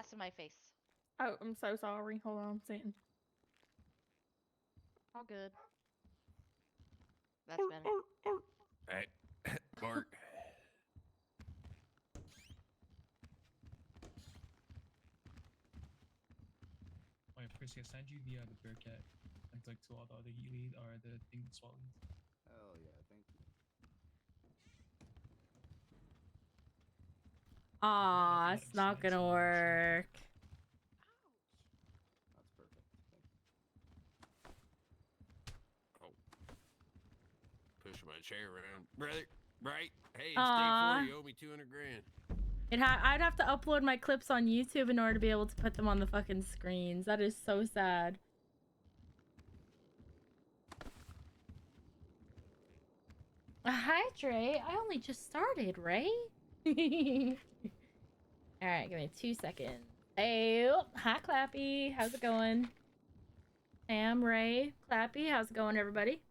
glass in my face. Oh, I'm so sorry. Hold on, I'm sitting. All good. That's better. Hey, Bart. Wait, Percy, I sent you the Bearcat and like to all the other elite or the thing swallowed. Hell yeah, thank you. Aw, it's not gonna work. That's perfect. Thank you. Oh. Pushing my chair around. Brother, right? Hey, it's Aw. day 4. You owe me 200 grand. I'd have to upload my clips on YouTube in order to be able to put them on the fucking screens. That is so sad. Hi, Dre. I only just started, right? Alright, give me 2 seconds. Hey, hi, Clappy. How's it going? Sam, Ray, Clappy. How's it going, everybody?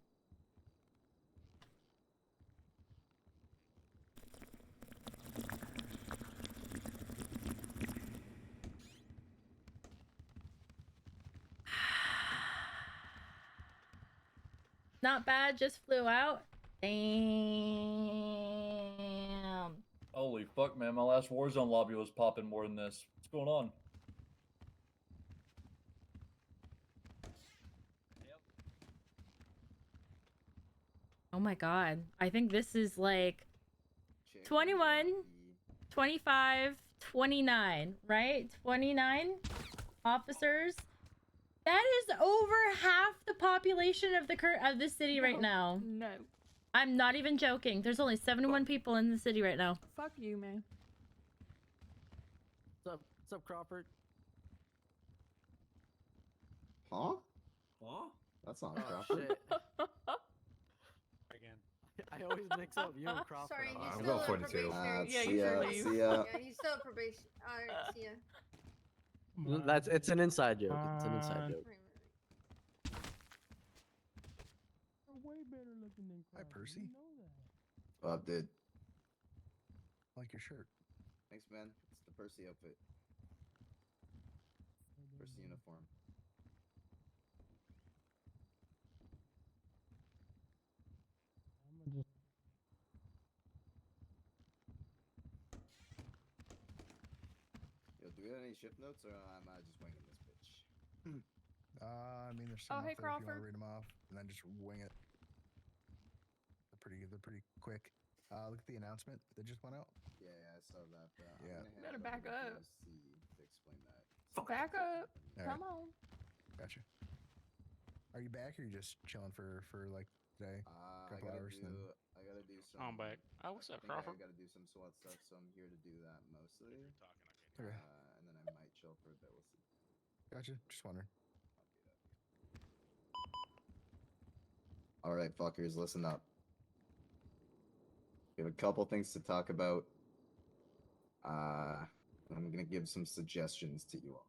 Not bad, just flew out. Damn. Holy fuck, man. My last Warzone lobby was popping more than this. What's going on? Oh my god. I think this is like 21, 25, 29, right? 29 officers. That is over half the population of the city right now. No. I'm not even joking. There's only 71 people in the city right now. Fuck you, man. What's up, Crawford? Huh? Huh? That's not Oh, Crawford. shit. Again. I always mix up you and Crawford. Sorry, he's I'm still going a 42. probationary. Yeah, See you ya, should leave. see ya. Yeah, he's still a probation. Alright, see ya. It's an inside joke. It's an inside joke. Way better looking than Hi, Percy. Dude. I like your shirt. Thanks, man. It's the Percy outfit. Percy uniform. Yo, do we have any shift notes, or am I just winging this bitch? I mean, there's some Oh, hey, up there if you want Crawford. to read them off, and then just wing it. They're pretty quick. Look at the announcement that just went out. Yeah, I saw that. Yeah. I'm gonna Better hand it back over up. to POC to explain that. Back up. All Come right. on. Gotcha. Are you back, or are you just chilling for like today? I Couple gotta hours, do. then. I gotta do some. I'm back. Oh, what's up, I think Crawford? I gotta do some SWAT stuff, so I'm here to do that mostly. Okay. And then I might chill for a bit. We'll see. Gotcha. Just wondering. All right, fuckers, listen up. We have a couple things to talk about. I'm gonna give some suggestions to you all.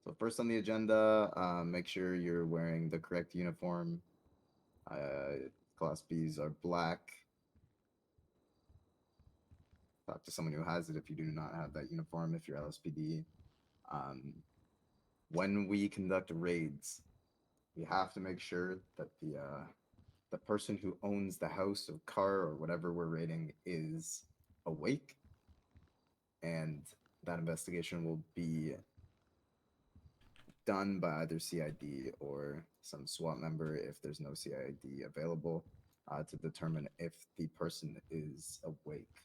So first on the agenda, make sure you're wearing the correct uniform. Class Bs are black. Talk to someone who has it if you do not have that uniform, if you're LSPD. When we conduct raids, we have to make sure that the person who owns the house or car or whatever we're raiding is awake, and that investigation will be done by either CID or some SWAT member if there's no CID available to determine if the person is awake.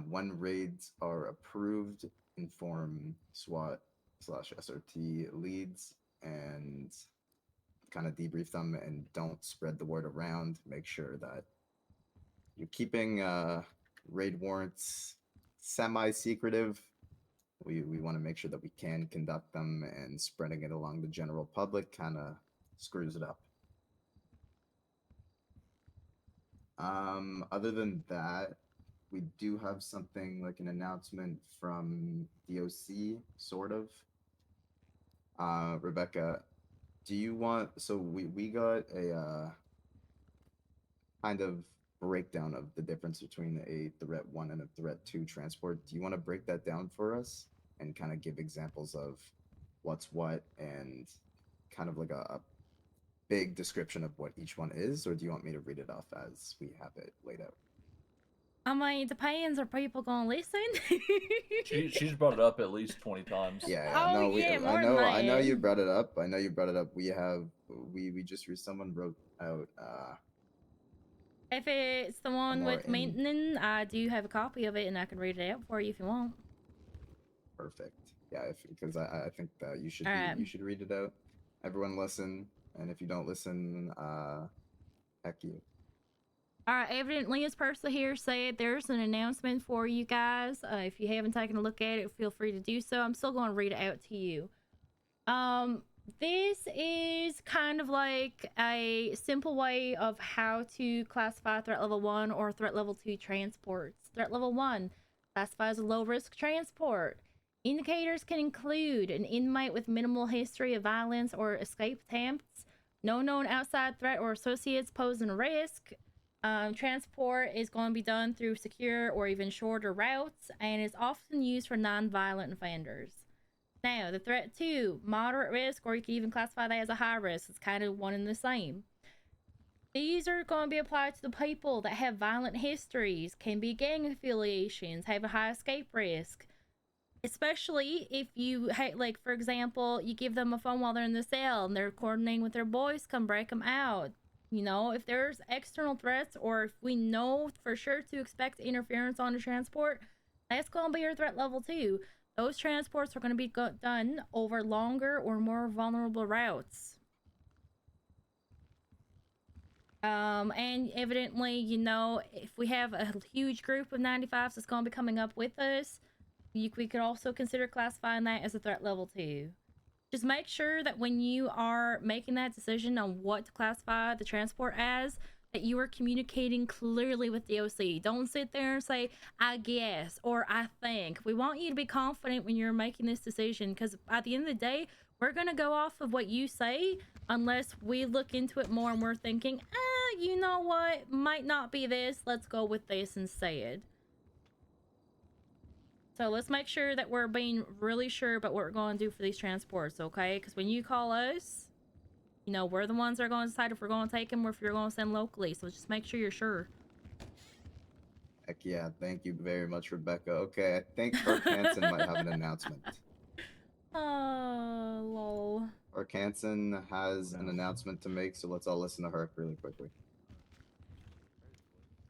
When raids are approved, inform SWAT/SRT leads and kind of debrief them, and don't spread the word around. Make sure that you're keeping raid warrants semi-secretive. We want to make sure that we can conduct them, and spreading it along the general public kind of screws it up. Other than that, we do have something like an announcement from DOC, sort of. Rebecca, do you want? So we got a kind of breakdown of the difference between a threat 1 and a threat 2 transport. Do you want to break that down for us and kind of give examples of what's what and kind of like a big description of what each one is, or do you want me to read it off as we have it laid out? I mean, it depends. Are people gonna listen? She's brought it up at least 20 times. Yeah, Oh, no, yeah, more I than know that. you brought it up. I know you brought it up. We just someone wrote out If it's the one more with in- maintenance, I do have a copy of it, and I can read it out for you if you want. perfect. Yeah, because I think that you should Alright. you should read it out. Everyone listen, and if you don't listen, heck you. Alright, evidently as Persa here said, there's an announcement for you guys. If you haven't taken a look at it, feel free to do so. I'm still going to read it out to you. This is kind of like a simple way of how to classify threat level 1 or threat level 2 transports. Threat level 1 classifies a low risk transport. Indicators can include an inmate with minimal history of violence or escape attempts, no known outside threat or associates posing a risk. Transport is going to be done through secure or even shorter routes and is often used for non-violent offenders. Now, the threat 2, moderate risk, or you can even classify that as a high risk. It's kind of one and the same. These are going to be applied to the people that have violent histories, can be gang affiliations, have a high escape risk. Especially if you, like, for example, you give them a phone while they're in the cell and they're coordinating with their boys, come break them out. You know, if there's external threats or if we know for sure to expect interference on the transport, that's going to be your threat level 2. Those transports are going to be done over longer or more vulnerable routes. And evidently, you know, if we have a huge group of 95s that's going to be coming up with us, we could also consider classifying that as a threat level 2. Just make sure that when you are making that decision on what to classify the transport as, that you are communicating clearly with the OC. Don't sit there and say, I guess, or I think. We want you to be confident when you're making this decision, because at the end of the day, we're going to go off of what you say unless we look into it more and we're thinking, you know what, might not be this, let's go with this instead. So let's make sure that we're being really sure about what we're going to do for these transports, okay? Because when you call us, you know, we're the ones that are going to decide if we're going to take them or if you're going to send locally. So just make sure you're sure. Heck yeah, thank you very much, Rebecca. Okay, I think Burke Hansen might have an announcement. Oh, lol. Burke Hansen has an announcement to make, so let's all listen to her really quickly.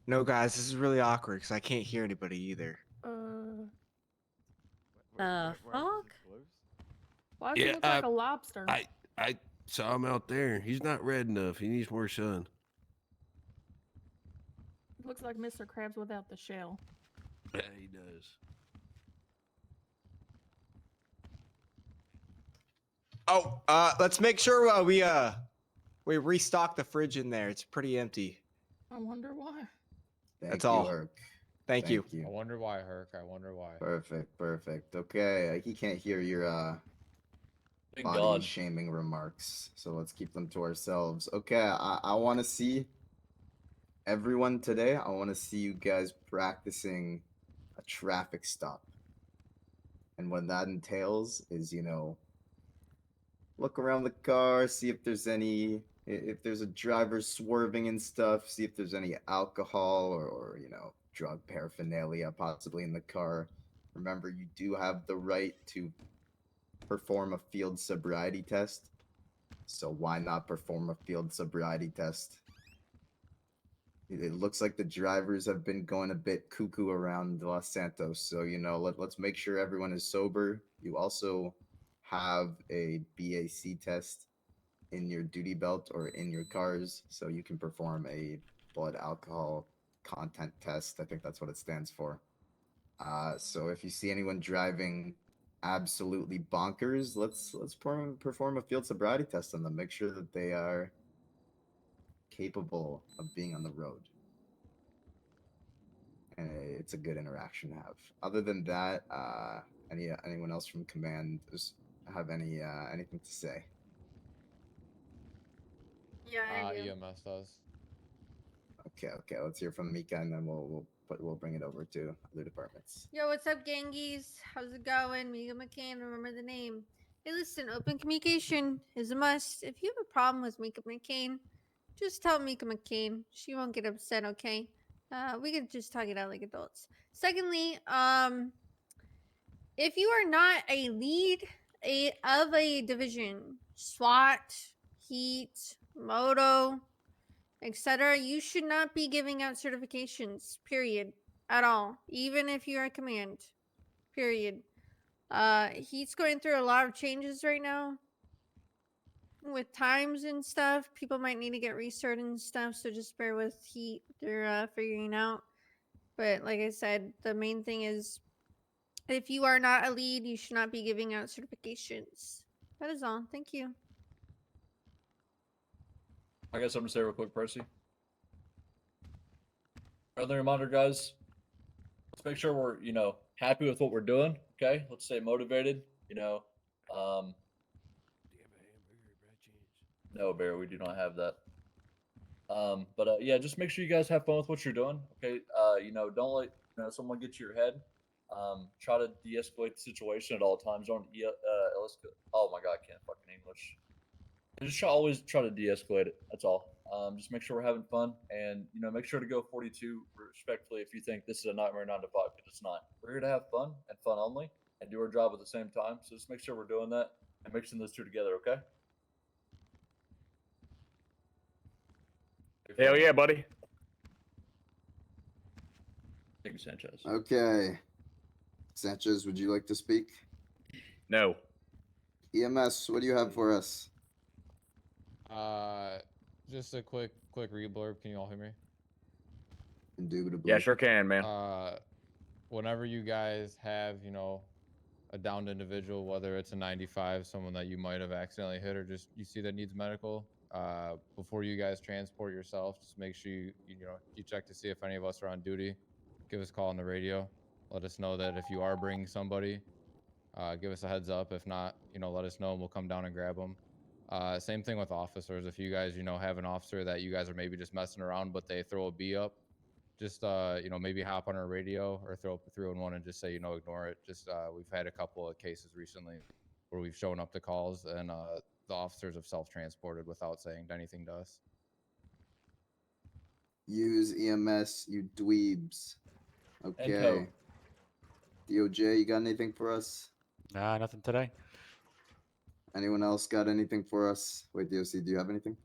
No, guys, this is really awkward because I can't hear anybody either. The fuck? Why does Yeah, he look like a lobster? I saw him out there. He's not red enough. He needs more sun. Looks like Mr. Krabs without the shell. Yeah, he does. Oh, let's make sure we restock the fridge in there. It's pretty empty. I wonder why. Thank That's you, all. Herc. Thank you. I wonder why, Herc. I wonder why. Perfect. Okay, he can't hear your Thank body God. shaming remarks, so let's keep them to ourselves. Okay, I want to see everyone today. I want to see you guys practicing a traffic stop, and what that entails is, you know, look around the car, see if there's a driver swerving and stuff, see if there's any alcohol or you know, drug paraphernalia possibly in the car. Remember, you do have the right to perform a field sobriety test, so why not perform a field sobriety test? It looks like the drivers have been going a bit cuckoo around Los Santos, so you know, let's make sure everyone is sober. You also have a BAC test in your duty belt or in your cars, so you can perform a blood alcohol content test. I think that's what it stands for. So if you see anyone driving absolutely bonkers, let's perform a field sobriety test on them. Make sure that they are capable of being on the road. And it's a good interaction to have. Other than that, anyone else from command have anything to say? Yeah, I do. EMS does. Okay. Let's hear from Mika, and then we'll bring it over to other departments. Yo, what's up, gangies? How's it going? Mika McCain, remember the name. Hey, listen, open communication is a must. If you have a problem with Mika McCain, just tell Mika McCain. She won't get upset, okay? We could just talk it out like adults. Secondly, if you are not a lead of a division, SWAT, Heat, Moto, etc., you should not be giving out certifications, period, at all, even if you are command, period. He's going through a lot of changes right now with times and stuff. People might need to get restarted and stuff, so just bear with Heat. They're figuring out. But like I said, the main thing is, if you are not a lead, you should not be giving out certifications. That is all. Thank you. I got something to say real quick, Percy. Friendly reminder, guys. Let's make sure we're, happy with what we're doing. Okay, let's stay motivated. No, Bear, we do not have that. But yeah, just make sure you guys have fun with what you're doing. Okay, don't let someone get to your head. Try to de-escalate the situation at all times. Don't oh my god, I can't fucking English. Just always try to de-escalate it. That's all. Just make sure we're having fun, and make sure to go 42 respectfully if you think this is a nightmare 9 to 5, because it's not. We're here to have fun and fun only, and do our job at the same time. So just make sure we're doing that and mixing those two together. Okay? Hell yeah, buddy. Thank you, Sanchez. Okay. Sanchez, would you like to speak? No. EMS, what do you have for us? Just a quick read blurb. Can you all hear me? Indubitably. Yeah, sure can, man. Whenever you guys have, a downed individual, whether it's a 95, someone that you might have accidentally hit, or just you see that needs medical, before you guys transport yourself, just make sure you check to see if any of us are on duty. Give us a call on the radio. Let us know that if you are bringing somebody, give us a heads up. If not, let us know and we'll come down and grab them. Same thing with officers. If you guys, have an officer that you guys are maybe just messing around, but they throw a B up, just, maybe hop on our radio or throw up a 311 and just say, ignore it. Just, we've had a couple of cases recently where we've shown up to calls and the officers have self-transported without saying anything to us. Use EMS, you dweebs. Okay. DOJ, you got anything for us? Nah, nothing today. Anyone else got anything for us? Wait, DOC, do you have anything?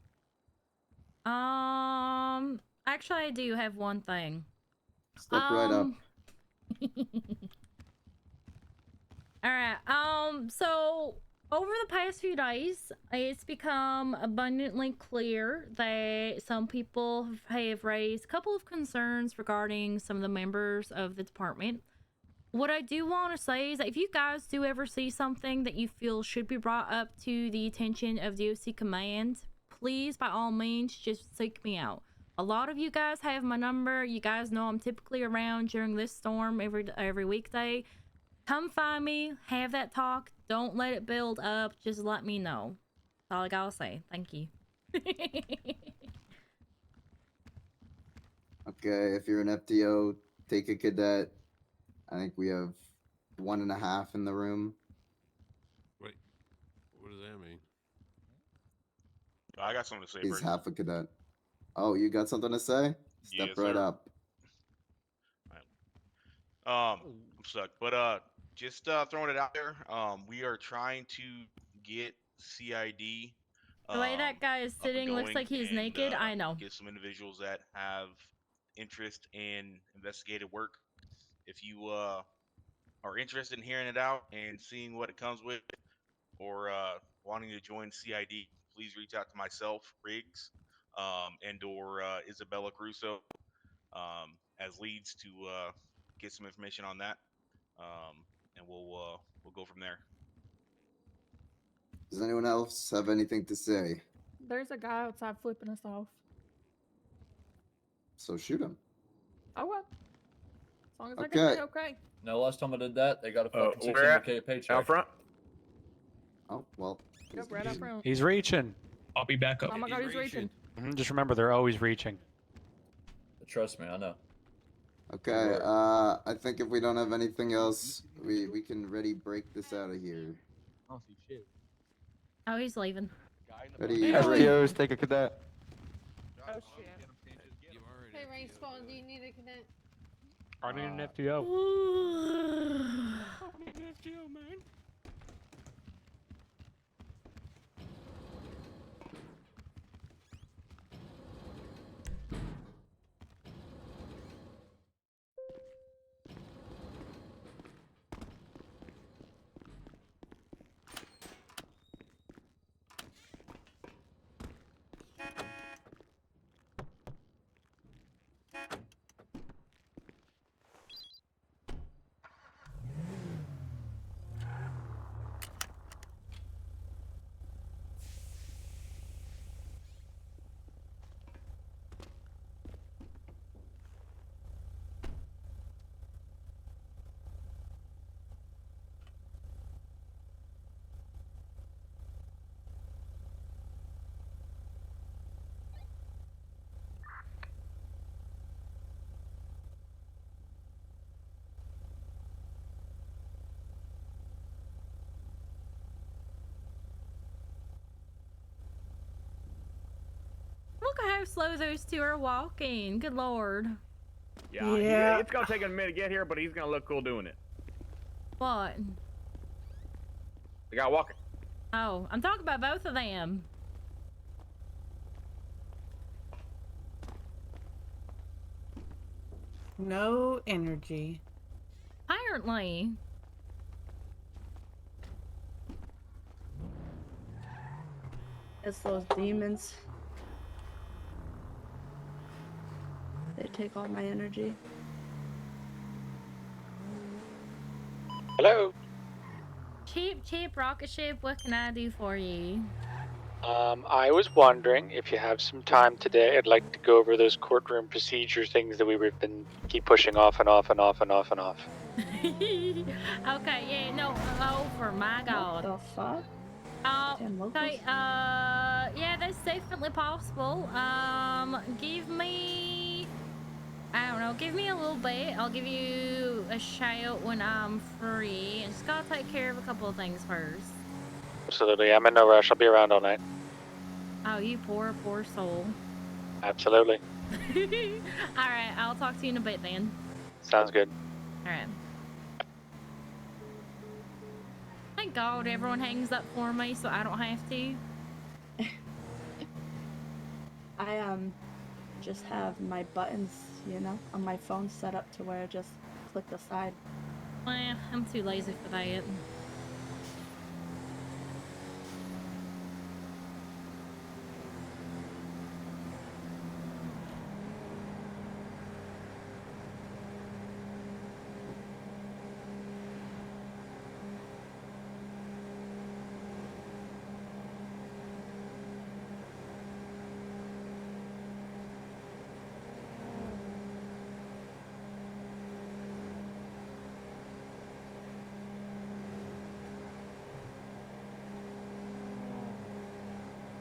Actually, I do have one thing. Step right up. All right. So over the past few days, it's become abundantly clear that some people have raised a couple of concerns regarding some of the members of the department. What I do want to say is that if you guys do ever see something that you feel should be brought up to the attention of DOC Command, please, by all means, just seek me out. A lot of you guys have my number. You guys know I'm typically around during this storm every weekday. Come find me, have that talk. Don't let it build up. Just let me know. That's all I gotta say. Thank you. Okay, if you're an FTO, take a cadet. I think we have 1.5 in the room. Wait, what does that mean? I got something to say. He's Bert. half a cadet. Oh, you got something to say? Step Yes, right sir. up. I'm stuck, but just throwing it out there. We are trying to get CID. The way that guy is up and sitting looks going like he's and, naked. I know. Get some individuals that have interest in investigative work. If you are interested in hearing it out and seeing what it comes with, or wanting to join CID, please reach out to myself, Riggs, and or Isabella Crusoe, as leads to get some information on that, and we'll go from there. Does anyone else have anything to say? There's a guy outside flipping us off. So shoot him. Oh well. As long as I Okay. can say okay. No, last time I did that, they got a fucking where at? 600K paycheck. Out front? Oh, well. Yep, right up front. He's reaching. I'll be back up. Oh my god, he's reaching. Just remember, they're always reaching. Trust me, I know. Okay, Alright. I think if we don't have anything else, we can ready break this out of here. I don't see shit. Oh, he's leaving. Ready, STOs, take a cadet. Oh shit. You already Hey, Rain FTO, Squall, bro. do you need a cadet? I need an Uh, FTO. FTO, man. Look at how slow those two are walking. Good lord. Yeah, it's gonna take a minute to get here, but he's gonna look cool doing it. What? The guy walking. Oh, I'm talking about both of them. No energy. Apparently. It's those demons. They take all my energy. Hello. Cheap rocket ship, what can I do for you? I was wondering if you have some time today. I'd like to go over those courtroom procedure things that we've been keep pushing off and off and off and off and off. Okay, yeah, no, oh, for my god. What the fuck? Damn locals. Okay, yeah, that's definitely possible. Give me, I don't know, give me a little bit. I'll give you a shout when I'm free. I just gotta take care of a couple of things first. Absolutely. I'm in no rush. I'll be around all night. Oh, you poor soul. Absolutely. Alright, I'll talk to you in a bit then. Sounds good. Alright. Thank God everyone hangs up for me so I don't have to. I just have my buttons, you know, on my phone set up to where I just click the side. Well, I'm too lazy for that.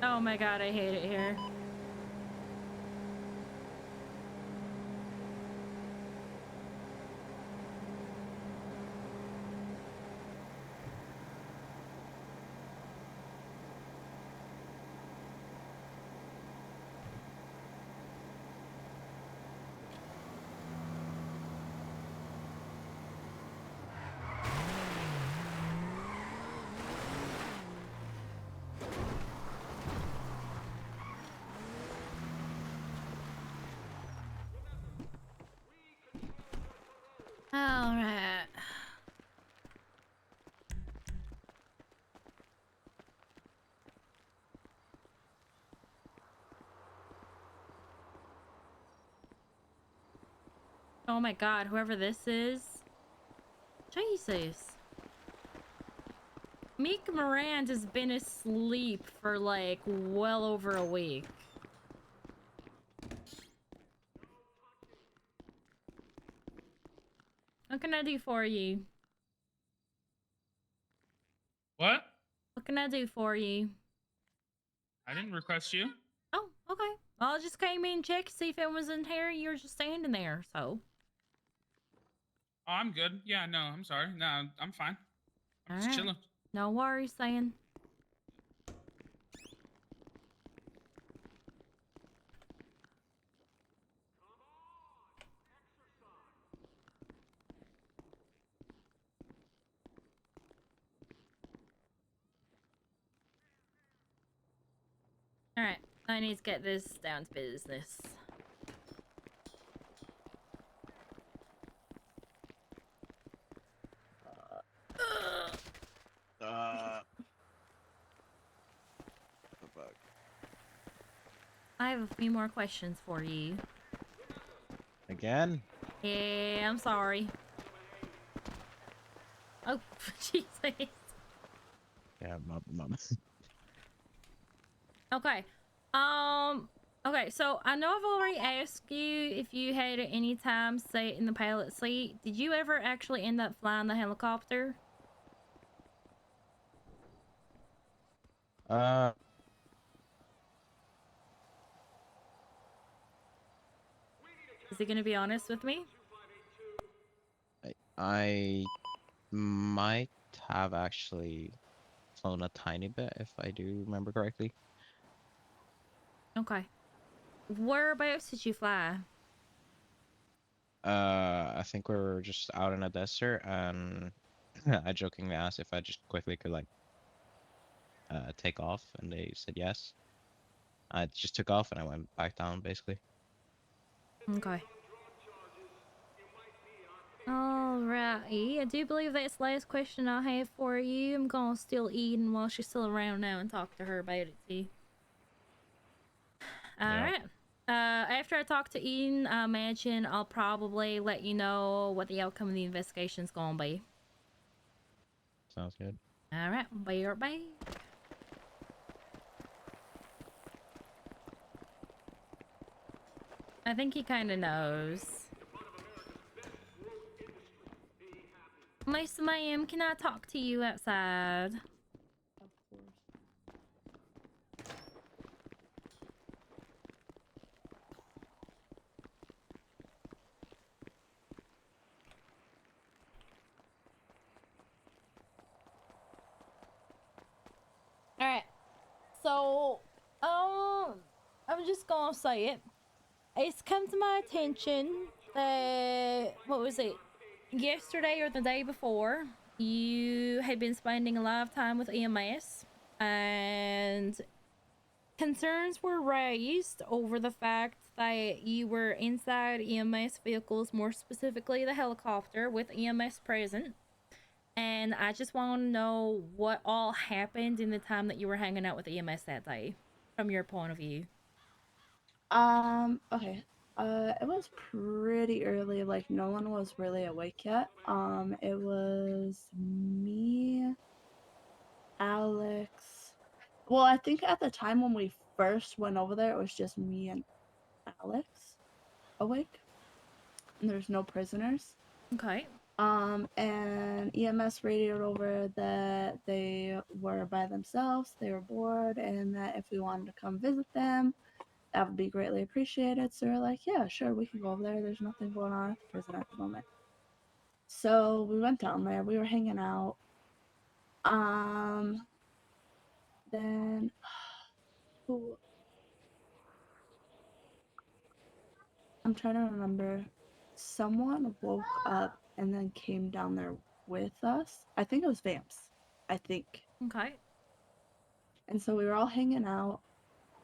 Oh my god, I hate it here. Alright. Oh my god, whoever this is. Jesus. Meek Moran has been asleep for like well over a week. What can I do for you? What? What can I do for you? I didn't request you. Oh, okay. I just came in and checked to see if it was in here. You were just standing there, so. Oh, I'm good. Yeah, no, I'm sorry. No, I'm fine. I'm just Alright. chilling. No worries, then. Alright, I need to get this down to business. The bug. I have a few more questions for you. Again? Yeah, I'm sorry. Oh, Jesus. Yeah, mum. Okay. Okay, so I know I've already asked you if you had at any time sat in the pilot seat. Did you ever actually end up flying the helicopter? Is he gonna be honest with me? I might have actually flown a tiny bit, if I do remember correctly. Okay. Whereabouts did you fly? I think we were just out in a desert, and I jokingly asked if I just quickly could like take off, and they said yes. I just took off and I went back down, basically. Okay. Alrighty, I do believe that's the last question I have for you. I'm gonna steal Eden while she's still around now and talk to her about it too. Alright. After I talk to Eden, I imagine I'll probably let you know what the outcome of the investigation's gonna be. Sounds good. Alright, be right back. I think he kinda knows. Miss ma'am, can I talk to you outside? Of course. Alright. So, I'm just gonna say it. It's come to my attention that, what was it? Yesterday or the day before, you had been spending a lot of time with EMS, and concerns were raised over the fact that you were inside EMS vehicles, more specifically the helicopter, with EMS present. And I just want to know what all happened in the time that you were hanging out with EMS that day, from your point of view. Okay. It was pretty early, like no one was really awake yet. It was me, Alex. Well, I think at the time when we first went over there, it was just me and Alex awake. And there's no prisoners. Okay. And EMS radioed over that they were by themselves, they were bored, and that if we wanted to come visit them, that would be greatly appreciated. So we're like, yeah, sure, we can go over there. There's nothing going on at the prison at the moment. So we went down there. We were hanging out. Then who? I'm trying to remember. Someone woke up and then came down there with us. I think it was Vamps. I think. Okay. And so we were all hanging out.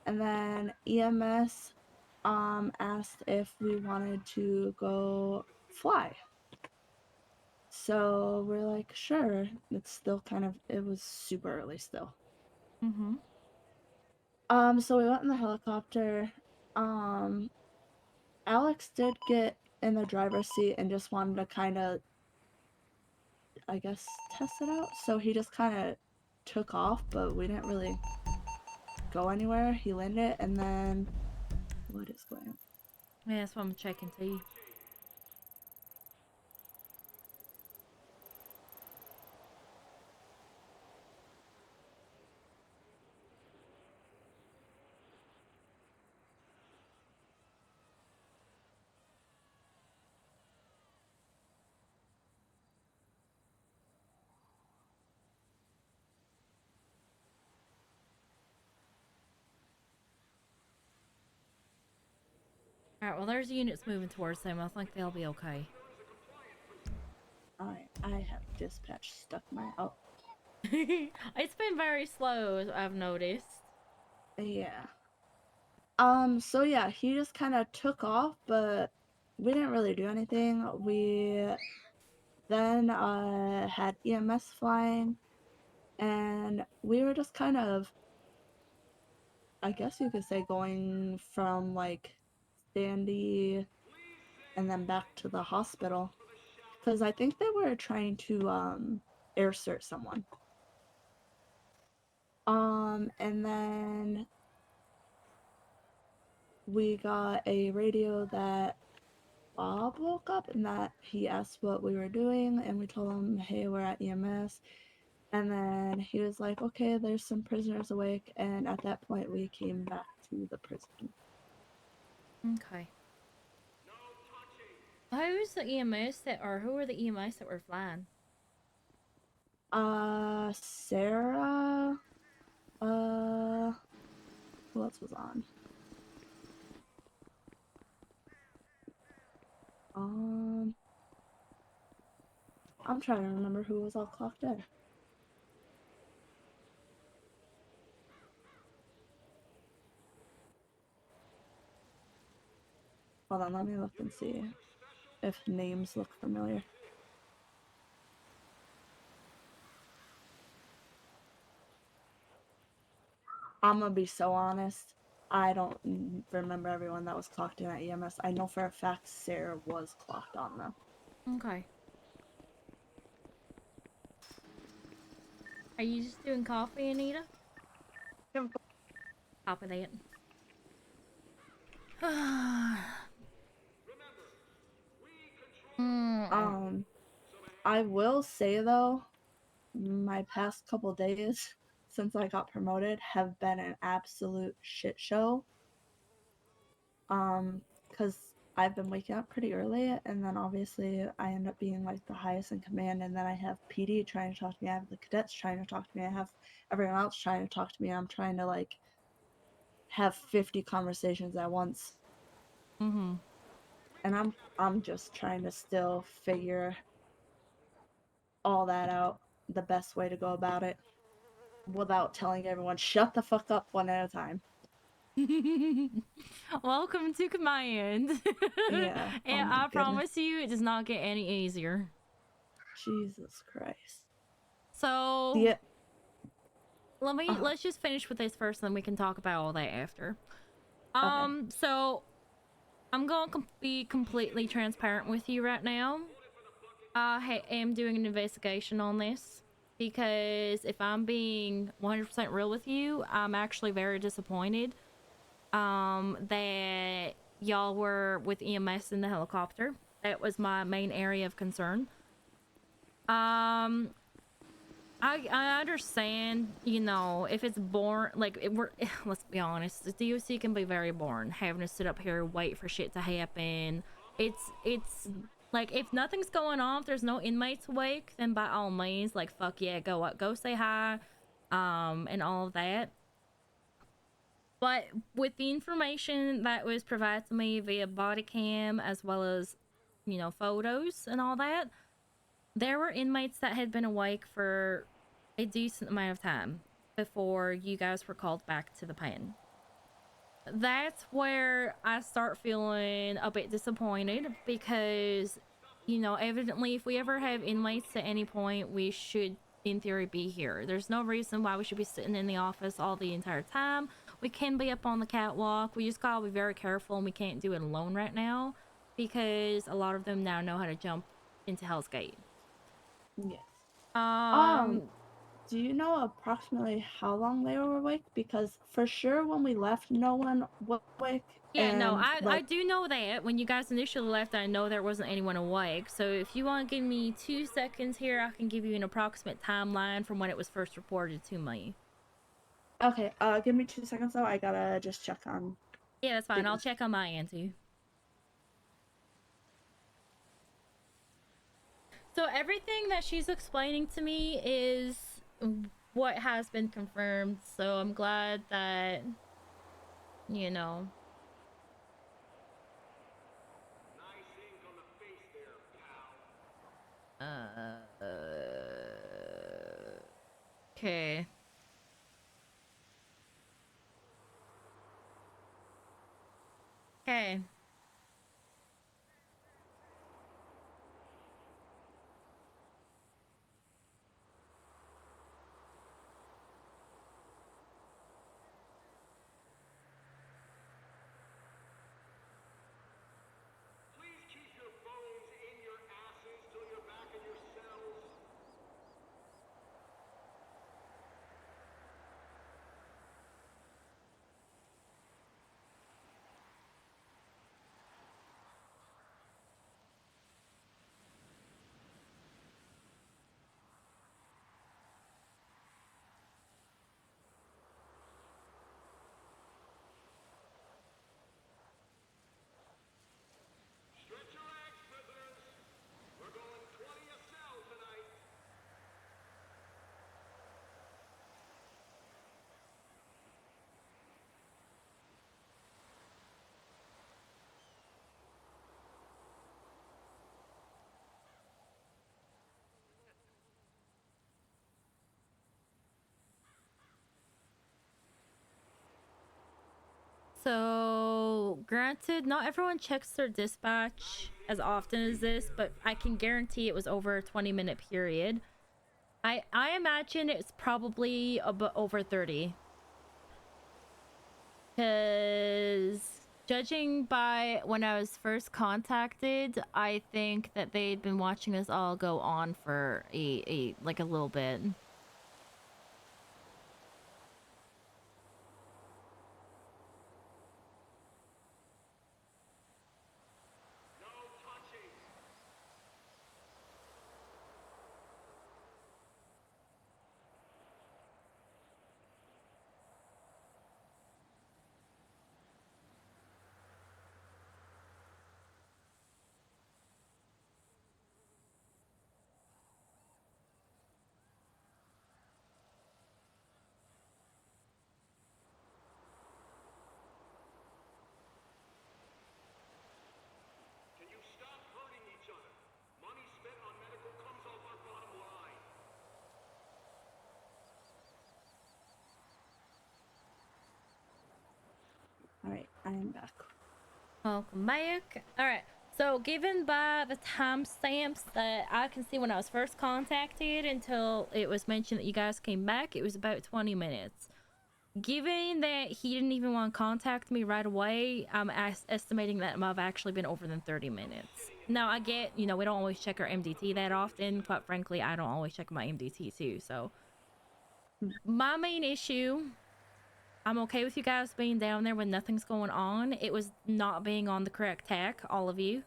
And then EMS asked if we wanted to go fly. So we're like, sure. It's still kind of, it was super early still. Mm-hmm. So we went in the helicopter. Alex did get in the driver's seat and just wanted to kind of, I guess, test it out. So he just kind of took off, but we didn't really go anywhere. He landed, and then what is going on? Yeah, that's what I'm checking too. Alright, well, there's units moving towards them. I think they'll be okay. Alright, I have dispatch stuck my out. It's been very slow, I've noticed. Yeah. So yeah, he just kind of took off, but we didn't really do anything. We then had EMS flying, and we were just kind of, I guess you could say, going from like Sandy and then back to the hospital, because I think they were trying to air cert someone. And then we got a radio that Bob woke up and that he asked what we were doing, and we told him, hey, we're at EMS. And then he was like, okay, there's some prisoners awake, and at that point we came back to the prison. Okay. Who's the EMS that, or who are the EMS that were flying? Sarah, who else was on? I'm trying to remember who was all clocked in. Hold on, let me look and see if names look familiar. I'm gonna be so honest. I don't remember everyone that was clocked in at EMS. I know for a fact Sarah was clocked on though. Okay. Are you just doing coffee, Anita? Copy that. I will say though, my past couple days since I got promoted have been an absolute shit show. Because I've been waking up pretty early, and then obviously I end up being like the highest in command, and then I have PD trying to talk to me, I have the cadets trying to talk to me, I have everyone else trying to talk to me, and I'm trying to like have 50 conversations at once. Mm-hmm. And I'm just trying to still figure all that out, the best way to go about it, without telling everyone shut the fuck up one at a time. Welcome to command. Yeah. And oh my I goodness. promise you, it does not get any easier. Jesus Christ. So Yeah. let's just finish with this first, then we can talk about all that after. Okay. So I'm going to be completely transparent with you right now. I am doing an investigation on this because if I'm being 100% real with you, I'm actually very disappointed that y'all were with EMS in the helicopter. That was my main area of concern. I understand, you know, if it's boring, like, let's be honest, the DOC can be very boring, having to sit up here and wait for shit to happen. It's like, if nothing's going on, if there's no inmates awake, then by all means, like, fuck yeah, go say hi, and all of that. But with the information that was provided to me via body cam, as well as, you know, photos and all that, there were inmates that had been awake for a decent amount of time before you guys were called back to the pen. That's where I start feeling a bit disappointed because, you know, evidently if we ever have inmates at any point, we should, in theory, be here. There's no reason why we should be sitting in the office all the entire time. We can be up on the catwalk. We just gotta be very careful, and we can't do it alone right now because a lot of them now know how to jump into Hell's Gate. Yes. Um, Do you know approximately how long they were awake? Because for sure when we left, no one was awake. Yeah, no, and, I like, do know that. When you guys initially left, I know there wasn't anyone awake. So if you want to give me 2 seconds here, I can give you an approximate timeline from when it was first reported to me. Okay, give me 2 seconds though. I gotta just check on. Yeah, that's fine. I'll things. check on my end too. So everything that she's explaining to me is what has been confirmed. So I'm glad that, you know, Okay. Okay. So, granted, not everyone checks their dispatch as often as this, but I can guarantee it was over a 20-minute period. I imagine it's probably over 30. Because judging by when I was first contacted, I think that they'd been watching us all go on for a little bit. Alright, I am back. Welcome back. Alright, so given by the timestamps that I can see when I was first contacted until it was mentioned that you guys came back, it was about 20 minutes. Given that he didn't even want to contact me right away, I'm estimating that it might have actually been over than 30 minutes. Now, I get, we don't always check our MDT that often. Quite frankly, I don't always check my MDT too, so. My main issue, I'm okay with you guys being down there when nothing's going on. It was not being on the correct tack, all of you.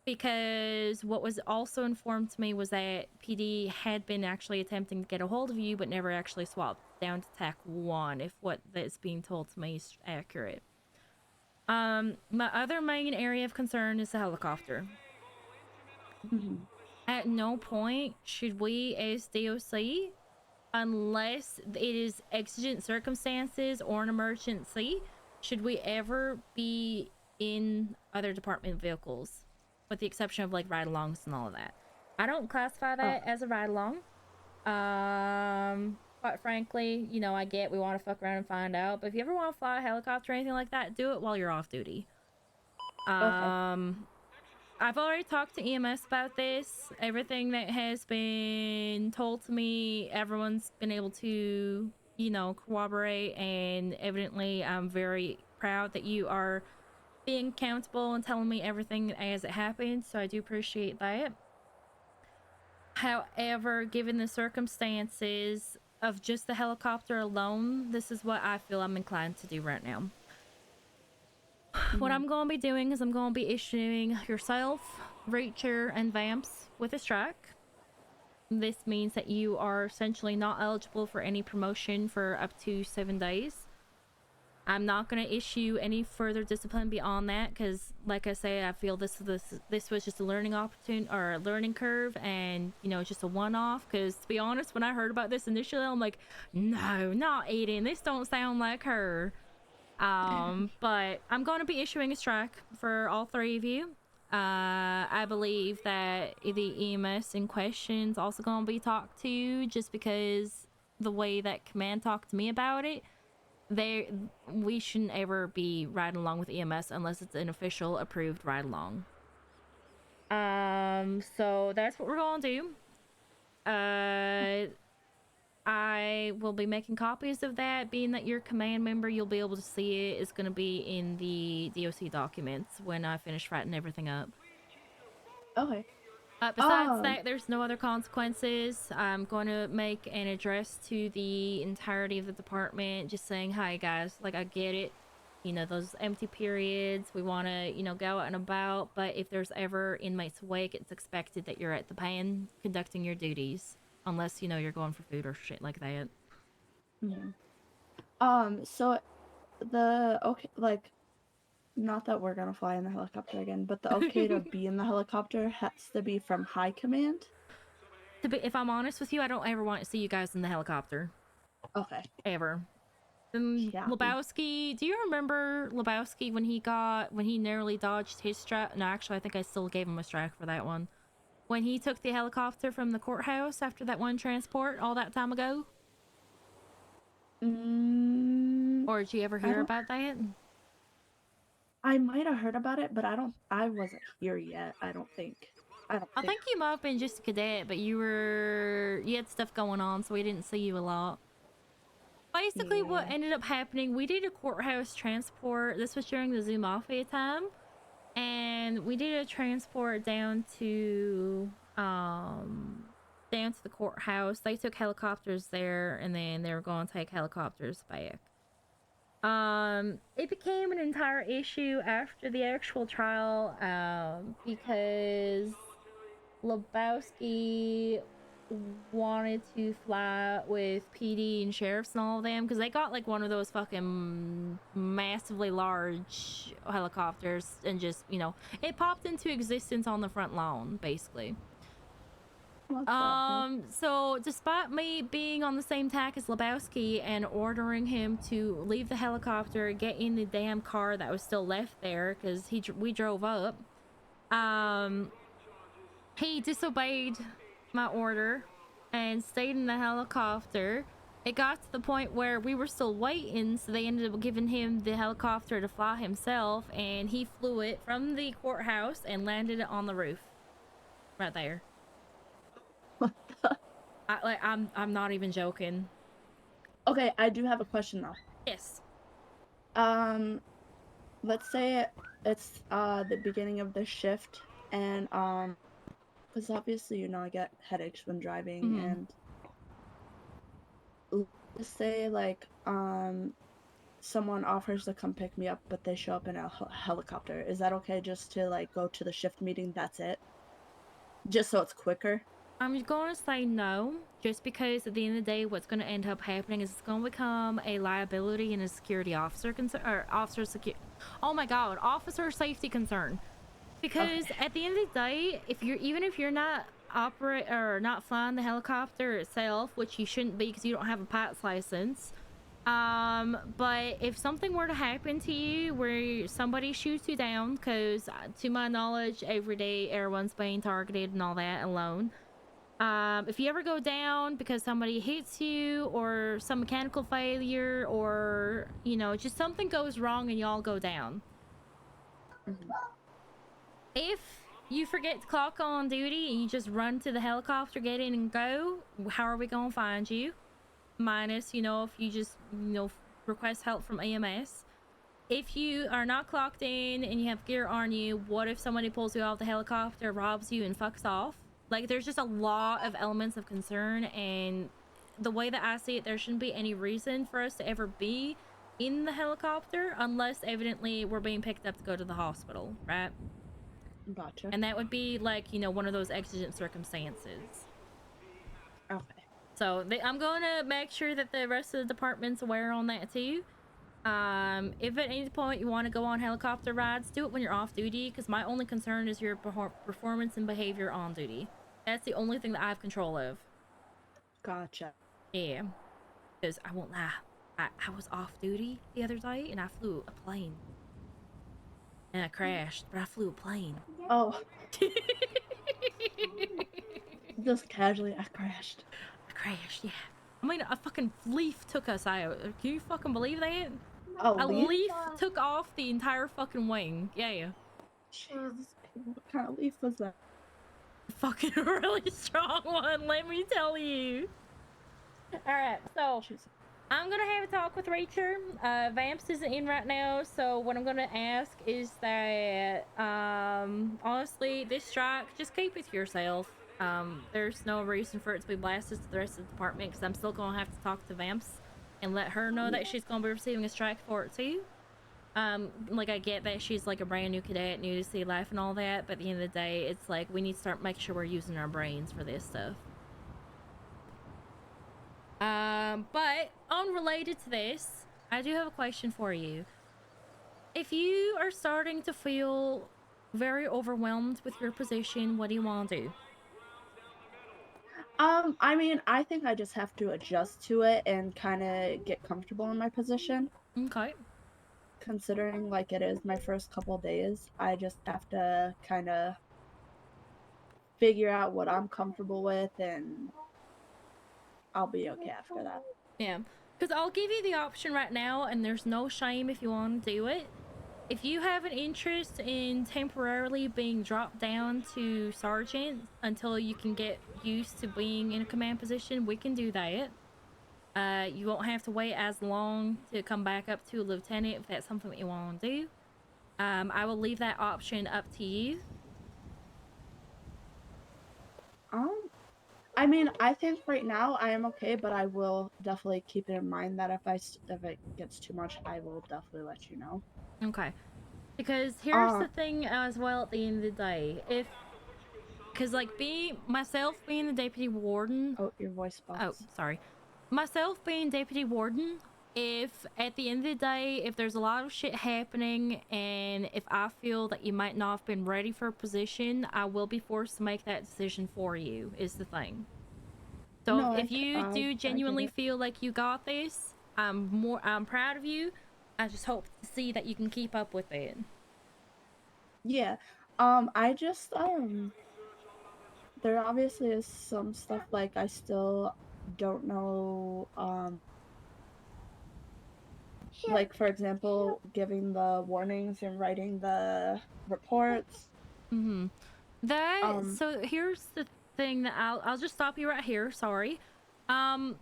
Because what was also informed to me was that PD had been actually attempting to get a hold of you, but never actually swapped down to tack 1, if what that's being told to me is accurate. My other main area of concern is the helicopter. At no point should we as DOC, unless it is exigent circumstances or an emergency, should we ever be in other department vehicles, with the exception of like ride-alongs and all of that. I don't classify that as a ride-along. Quite frankly, I get we want to fuck around and find out, but if you ever want to fly a helicopter or anything like that, do it while you're off duty. I've already talked to EMS about this. Everything that has been told to me, everyone's been able to, corroborate, and evidently I'm very proud that you are being accountable and telling me everything as it happened, so I do appreciate that. However, given the circumstances of just the helicopter alone, this is what I feel I'm inclined to do right now. What I'm going to be doing is I'm going to be issuing yourself, Reacher, and Vamps with a strike. This means that you are essentially not eligible for any promotion for up to 7 days. I'm not going to issue any further discipline beyond that because, like I say, I feel this was just a learning opportunity or a learning curve, and just a one-off. Because to be honest, when I heard about this initially, I'm like, no, not Aiden. This don't sound like her. But I'm going to be issuing a strike for all 3 of you. I believe that the EMS in question is also going to be talked to, just because the way that command talked to me about it, we shouldn't ever be riding along with EMS unless it's an official approved ride along. So that's what we're gonna do. I will be making copies of that. Being that you're a command member, you'll be able to see it. It's gonna be in the DOC documents when I finish writing everything up. Okay. Besides that, there's no other consequences. I'm going to make an address to the entirety of the department just saying, hi guys, like I get it. You know, those empty periods, we want to, you know, go out and about, but if there's ever inmates awake, it's expected that you're at the pen conducting your duties. Unless, you know, you're going for food or shit like that. Yeah. So like, not that we're gonna fly in the helicopter again, but the okay to be in the helicopter has to be from high command. If I'm honest with you, I don't ever want to see you guys in the helicopter. Okay. Ever. Lebowski, do you remember Lebowski when he narrowly dodged his strike? No, actually, I think I still gave him a strike for that one. When he took the helicopter from the courthouse after that one transport all that time ago? Or did you ever hear about that? I might have heard about it, but I wasn't here yet, I don't think. I think you might have been just a cadet, but you had stuff going on, so we didn't see you a lot. Basically, what ended up happening, we did a courthouse transport. This was during the Zoo Mafia time. And we did a transport down to the courthouse. They took helicopters there, and then they were going to take helicopters back. It became an entire issue after the actual trial, because Lebowski wanted to fly with PD and sheriffs and all of them, because they got like one of those fucking massively large helicopters, and just, you know, it popped into existence on the front lawn, basically. So despite me being on the same tack as Lebowski and ordering him to leave the helicopter, get in the damn car that was still left there, because we drove up, he disobeyed my order and stayed in the helicopter. It got to the point where we were still waiting, so they ended up giving him the helicopter to fly himself, and he flew it from the courthouse and landed it on the roof right there. I'm not even joking. Okay, I do have a question though. Yes. Let's say it's the beginning of the shift, and because obviously, you know, I get headaches when driving, and let's say like someone offers to come pick me up, but they show up in a helicopter. Is that okay just to like go to the shift meeting? That's it, just so it's quicker. I'm going to say no, just because at the end of the day, what's going to end up happening is it's going to become a liability and a security officer concern, or officer safety concern. Because at the end of the day, even if you're not not flying the helicopter itself, which you shouldn't be because you don't have a pilot's license, but if something were to happen to you where somebody shoots you down, because to my knowledge, every day everyone's being targeted and all that alone. If you ever go down because somebody hits you, or some mechanical failure, or, you know, just something goes wrong and y'all go down. If you forget to clock on duty and you just run to the helicopter, get in and go, how are we gonna find you? Minus, you know, if you just, you know, request help from EMS. If you are not clocked in and you have gear on you, what if somebody pulls you off the helicopter, robs you, and fucks off? Like, there's just a lot of elements of concern, and the way that I see it, there shouldn't be any reason for us to ever be in the helicopter unless evidently we're being picked up to go to the hospital, right? Gotcha. And that would be like, you know, one of those exigent circumstances. Okay. So I'm going to make sure that the rest of the department's aware on that too. If at any point you want to go on helicopter rides, do it when you're off duty, because my only concern is your performance and behavior on duty. That's the only thing that I have control of. Gotcha. Yeah. Because I won't lie, I was off duty the other day and I flew a plane. And I crashed, but I flew a plane. Oh. Just casually, I crashed. Yeah. I mean, a fucking leaf took us out. Can you fucking believe that? A leaf? leaf took off the entire fucking wing. Yeah. Jesus, what kind of leaf was that? Fucking really strong one, let me tell you. Alright, so I'm gonna have a talk with Rachel. Vamps isn't in right now, so what I'm gonna ask is that honestly, this strike, just keep it to yourself. There's no reason for it to be blasted to the rest of the department, because I'm still gonna have to talk to Vamps and let her know that she's gonna be receiving a strike for it too. Like, I get that she's like a brand new cadet, new to sea life and all that, but at the end of the day, it's like we need to start making sure we're using our brains for this stuff. But unrelated to this, I do have a question for you. If you are starting to feel very overwhelmed with your position, what do you want to do? I mean, I think I just have to adjust to it and kind of get comfortable in my position. Okay. Considering like it is my first couple days, I just have to kind of figure out what I'm comfortable with, and I'll be okay after that. Yeah, because I'll give you the option right now, and there's no shame if you want to do it. If you have an interest in temporarily being dropped down to sergeant until you can get used to being in a command position, we can do that. You won't have to wait as long to come back up to a lieutenant if that's something that you want to do. I will leave that option up to you. I mean, I think right now I am okay, but I will definitely keep it in mind that if it gets too much, I will definitely let you know. Okay. Because here's the thing as well at the end of the day. Because like myself being the deputy warden. Oh, your voice box. Oh, sorry. Myself being deputy warden, if at the end of the day, if there's a lot of shit happening and if I feel that you might not have been ready for a position, I will be forced to make that decision for you, is the thing. So No, if you I do get genuinely it. feel like you got this, I'm proud of you. I just hope to see that you can keep up with it. Yeah. I just there obviously is some stuff like I still don't know, like for example, giving the warnings and writing the reports. So here's the thing that I'll just stop you right here. Sorry. I'm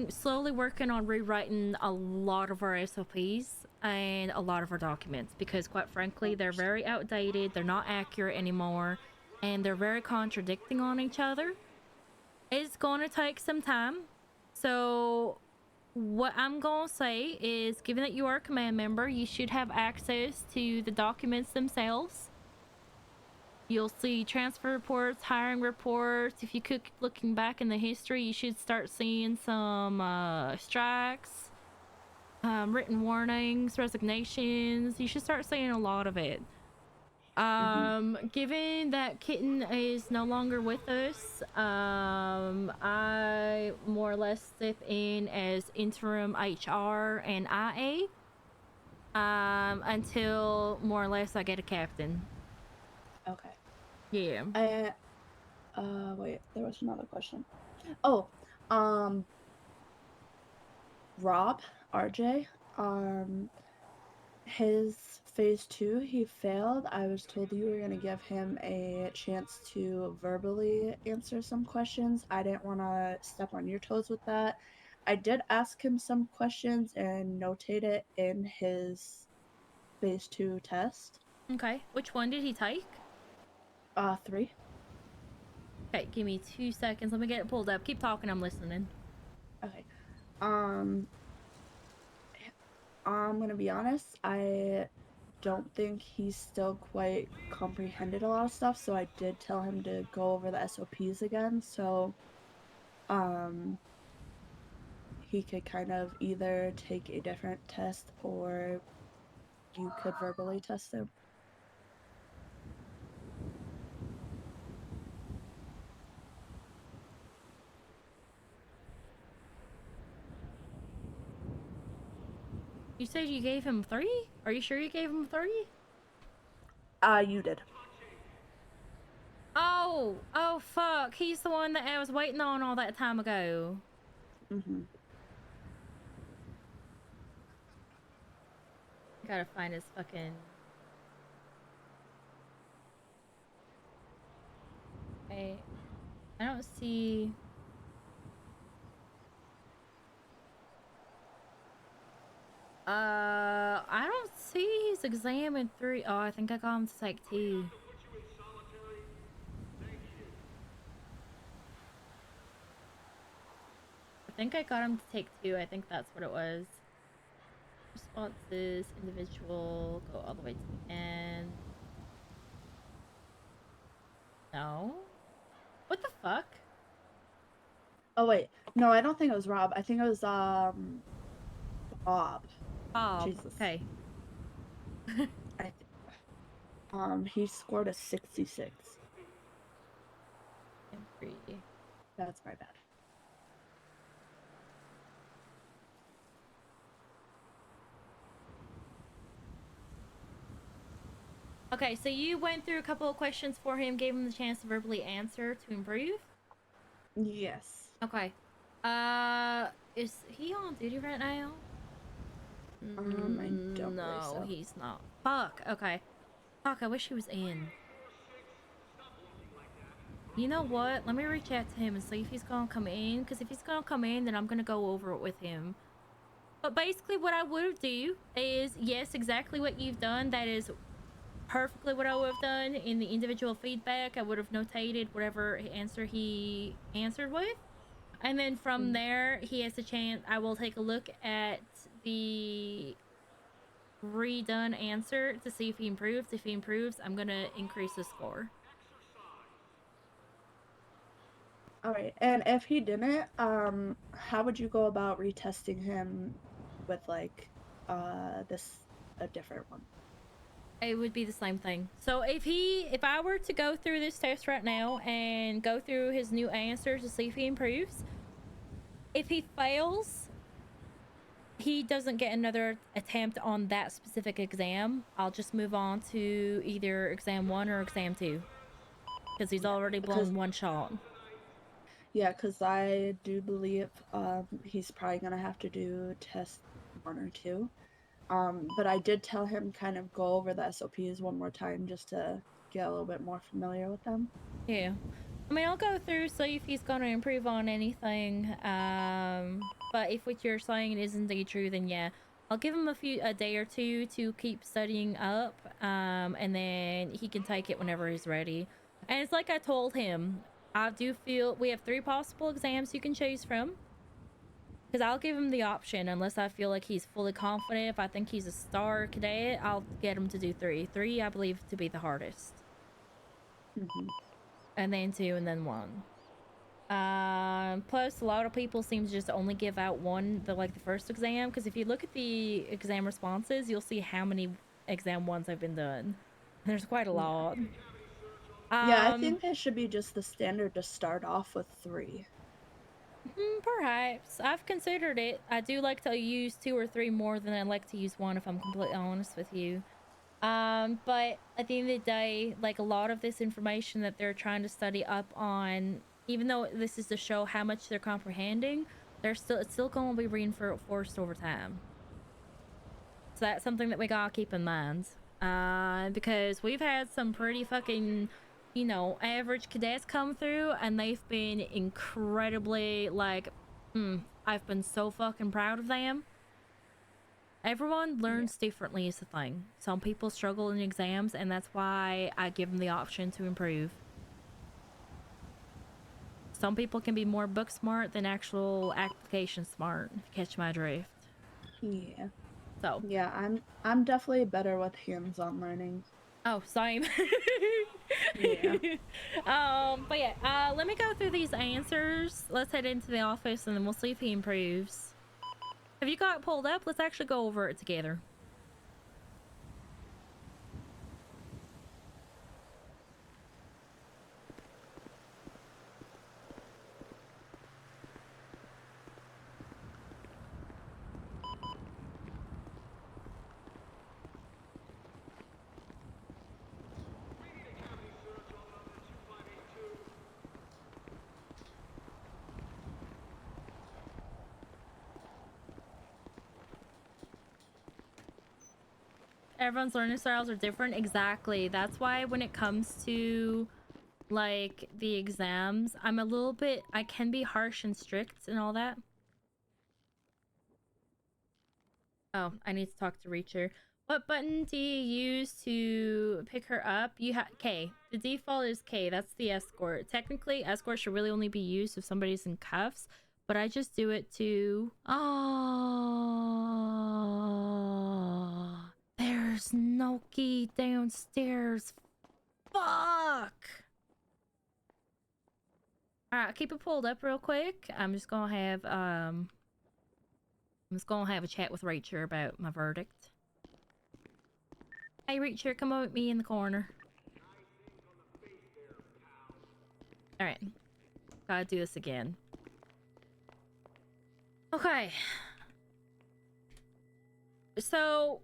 slowly working on rewriting a lot of our SOPs and a lot of our documents because quite frankly, they're very outdated, they're not accurate anymore, and they're very contradicting on each other. It's gonna take some time. So what I'm gonna say is, given that you are a command member, you should have access to the documents themselves. You'll see transfer reports, hiring reports. If you keep looking back in the history, you should start seeing some strikes, written warnings, resignations. You should start seeing a lot of it. Given that Kitten is no longer with us, I more or less step in as interim HR and IA until more or less I get a captain. Okay. Yeah. Wait, there was another question. Oh, Rob, RJ, his phase 2, he failed. I was told you were gonna give him a chance to verbally answer some questions. I didn't want to step on your toes with that. I did ask him some questions and notate it in his phase 2 test. Okay. Which one did he take? 3. Okay, give me 2 seconds. Let me get it pulled up. Keep talking, I'm listening. Okay. I'm gonna be honest, I don't think he's still quite comprehended a lot of stuff, so I did tell him to go over the SOPs again, so he could kind of either take a different test or you could verbally test him. You said you gave him 3? Are you sure you gave him 3? You did. Oh, Oh fuck, he's the one that I was waiting on all that time ago. Mm-hmm. Gotta find his fucking... Okay. I don't see... I don't see his exam in 3. Oh, I think I got him to take 2. I think I got him to take 2. I think that's what it was. Responses, individual, go all the way to the end. No. What the fuck? Oh wait, no, I don't think it was Rob. I think it was Bob. Oh, Jesus. okay. He scored a 66. Entry. That's my bad. Okay, so you went through a couple of questions for him, gave him the chance to verbally answer to improve? Yes. Okay. Is he on duty right now? I don't believe No, so. he's not. Fuck, okay. Fuck, I wish he was in. You know what? Let me reach out to him and see if he's gonna come in. Because if he's gonna come in, then I'm gonna go over it with him. But basically what I would do is, yes, exactly what you've done. That is perfectly what I would have done in the individual feedback. I would have notated whatever answer he answered with. And then from there, he has a chance. I will take a look at the redone answer to see if he improves. If he improves, I'm gonna increase his score. Alright, and if he didn't, how would you go about retesting him with like a different one? It would be the same thing. So if I were to go through this test right now and go through his new answers to see if he improves, if he fails, he doesn't get another attempt on that specific exam. I'll just move on to either exam 1 or exam 2 because he's already blown one shot. Yeah, because I do believe he's probably gonna have to do test 1 or 2. But I did tell him kind of go over the SOPs one more time just to get a little bit more familiar with them. Yeah. I mean, I'll go through, see if he's going to improve on anything. But if what you're saying is indeed true, then yeah. I'll give him a day or two to keep studying up. And then he can take it whenever he's ready. And it's like I told him, I do feel we have 3 possible exams you can choose from. Because I'll give him the option unless I feel like he's fully confident. If I think he's a star cadet, I'll get him to do 3. 3 I believe to be the hardest. And then 2 and then 1. Plus a lot of people seem to just only give out 1 the first exam, because if you look at the exam responses, you'll see how many exam 1s have been done. There's quite a lot. Yeah, I think it should be just the standard to start off with 3. Perhaps. I've considered it. I do like to use 2 or 3 more than I like to use 1, if I'm completely honest with you. But at the end of the day, like, a lot of this information that they're trying to study up on, even though this is to show how much they're comprehending, it's still going to be reinforced over time. So that's something that we gotta keep in mind. Because we've had some pretty fucking, you know, average cadets come through, and they've been incredibly, like, I've been so fucking proud of them. Everyone learns differently is the thing. Some people struggle in exams, and that's why I give them the option to improve. Some people can be more book smart than actual application smart, if you catch my drift. Yeah. So. Yeah, I'm definitely better with hands-on learning. Oh, same. Yeah. But yeah, let me go through these answers. Let's head into the office and then we'll see if he improves. Have you got it pulled up? Let's actually go over it together. everyone's learning styles are different. Exactly. That's why when it comes to like the exams, I can be harsh and strict and all that. Oh, I need to talk to Reacher. What button do you use to pick her up? You have K. The default is K. That's the escort. Technically, escort should really only be used if somebody's in cuffs, but I just do it to... Oh, there's no key downstairs. Fuck! Alright, keep it pulled up real quick. I'm just gonna have a chat with Rachel about my verdict. Hey Rachel, come on with me in the corner. Alright. Gotta do this again. Okay. So,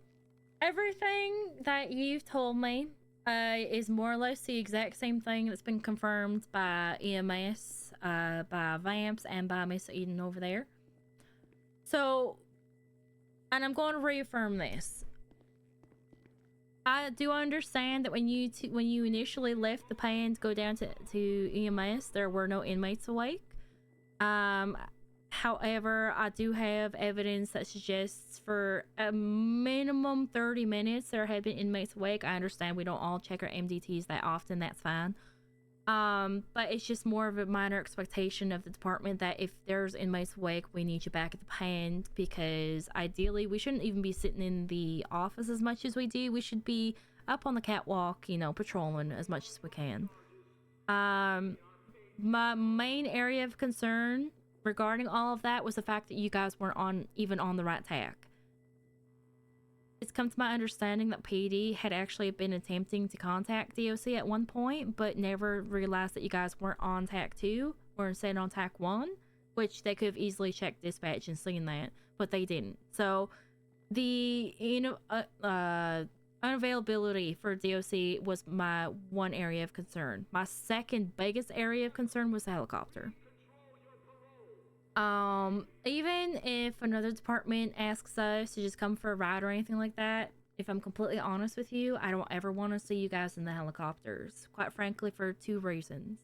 everything that you've told me is more or less the exact same thing that's been confirmed by EMS, by Vamps, and by Miss Eden over there. So, and I'm going to reaffirm this. I do understand that when you initially left the pan to go down to EMS, there were no inmates awake. However, I do have evidence that suggests for a minimum 30 minutes there have been inmates awake. I understand we don't all check our MDTs that often, that's fine. But it's just more of a minor expectation of the department that if there's inmates awake, we need you back at the pan, because ideally we shouldn't even be sitting in the office as much as we do. We should be up on the catwalk, you know, patrolling as much as we can. My main area of concern regarding all of that was the fact that you guys weren't even on the right tack. It's come to my understanding that PD had actually been attempting to contact DOC at one point, but never realized that you guys weren't on TAC 2, or instead on TAC 1, which they could have easily checked dispatch and seen that, but they didn't. So the unavailability for DOC was my one area of concern. My second biggest area of concern was the helicopter. Even if another department asks us to just come for a ride or anything like that, if I'm completely honest with you, I don't ever want to see you guys in the helicopters. Quite frankly, for two reasons.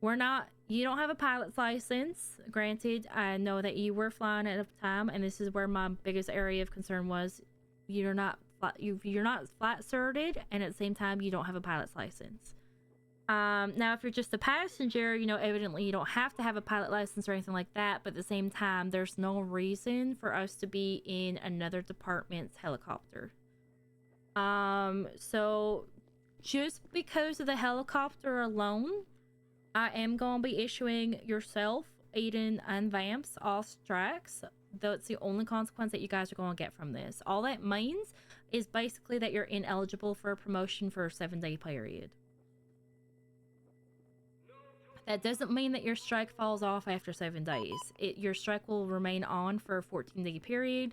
You don't have a pilot's license. Granted, I know that you were flying at a time, and this is where my biggest area of concern was. You're not flight certified, and at the same time, you don't have a pilot's license. Now, if you're just a passenger, you know, evidently you don't have to have a pilot license or anything like that, but at the same time, there's no reason for us to be in another department's helicopter. So just because of the helicopter alone, I am going to be issuing yourself, Aiden, and Vamps all strikes. That's the only consequence that you guys are going to get from this. All that means is basically that you're ineligible for a promotion for a 7-day period. That doesn't mean that your strike falls off after 7 days. Your strike will remain on for a 14-day period.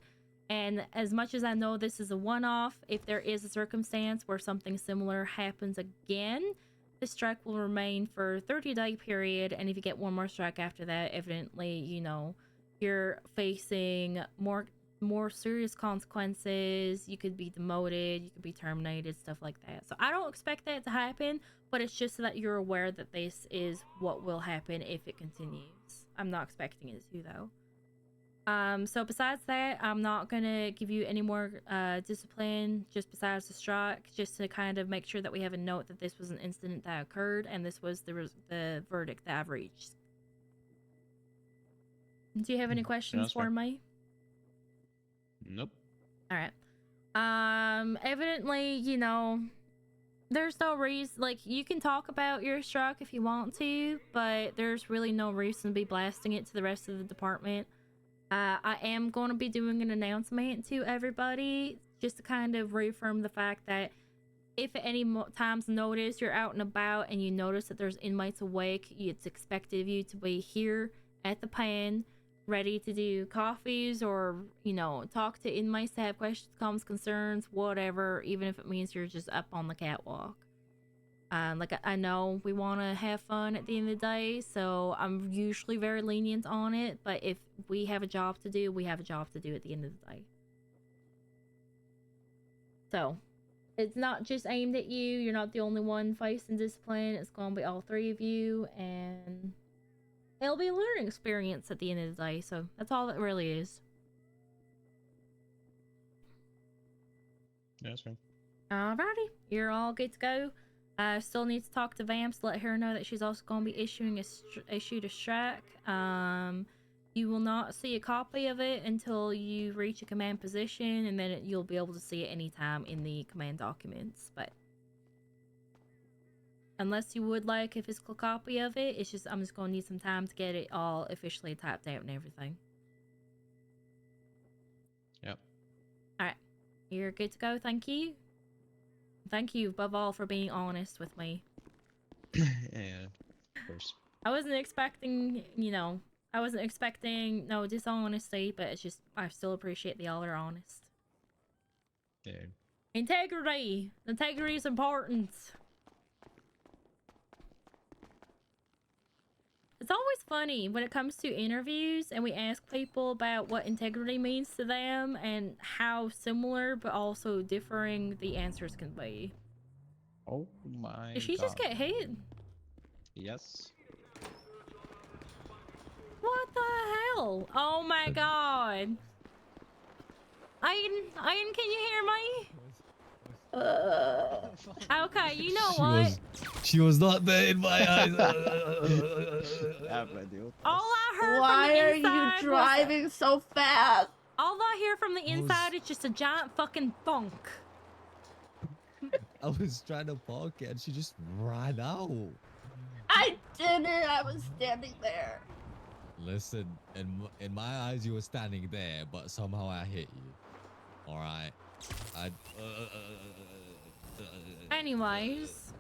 And as much as I know this is a one-off, if there is a circumstance where something similar happens again, the strike will remain for a 30-day period. And if you get one more strike after that, evidently, you know, you're facing more serious consequences. You could be demoted, you could be terminated, stuff like that. So I don't expect that to happen, but it's just so that you're aware that this is what will happen if it continues. I'm not expecting it to, though. So besides that, I'm not gonna give you any more discipline just besides the strike, just to kind of make sure that we have a note that this was an incident that occurred and this was the verdict that I've reached. Do you have any questions for me? Nope. All right. Evidently, you know, there's no reason, like, you can talk about your strike if you want to, but there's really no reason to be blasting it to the rest of the department. I am going to be doing an announcement to everybody just to kind of reaffirm the fact that if at any time's notice you're out and about and you notice that there's inmates awake, it's expected of you to be here at the pan, ready to do coffees or, you know, talk to inmates to have questions, comments, concerns, whatever, even if it means you're just up on the catwalk. Like, I know we want to have fun at the end of the day, so I'm usually very lenient on it, but if we have a job to do, we have a job to do at the end of the day. So, it's not just aimed at you. You're not the only one facing discipline. It's going to be all three of you, and it'll be a learning experience at the end of the day. So, that's all it really is. Yeah, that's fine. Alrighty, you're all good to go. I still need to talk to Vamps, let her know that she's also going to be issuing issued a strike. You will not see a copy of it until you reach a command position, and then you'll be able to see it anytime in the command documents. But unless you would like a physical copy of it, it's just I'm just going to need some time to get it all officially typed out and everything. Yep. Alright, you're good to go. Thank you. Thank you above all for being honest with me. Yeah, of course. I wasn't expecting, I wasn't expecting no dishonesty, but it's just, I still appreciate that y'all are honest. Yeah. Integrity! Integrity is important. It's always funny when it comes to interviews and we ask people about what integrity means to them and how similar but also differing the answers can be. Oh my Did she just get hit? Yes. What the hell? Oh my god. Aiden, can you hear me? Okay, you know what? She was not there in my eyes. All I heard Why from the are inside you driving so fast? All I hear from the inside is just a giant fucking thunk. I was trying to park it and she just ran out. I didn't. I was standing there. Listen, in my eyes you were standing there, but somehow I hit you. All right. Anyways.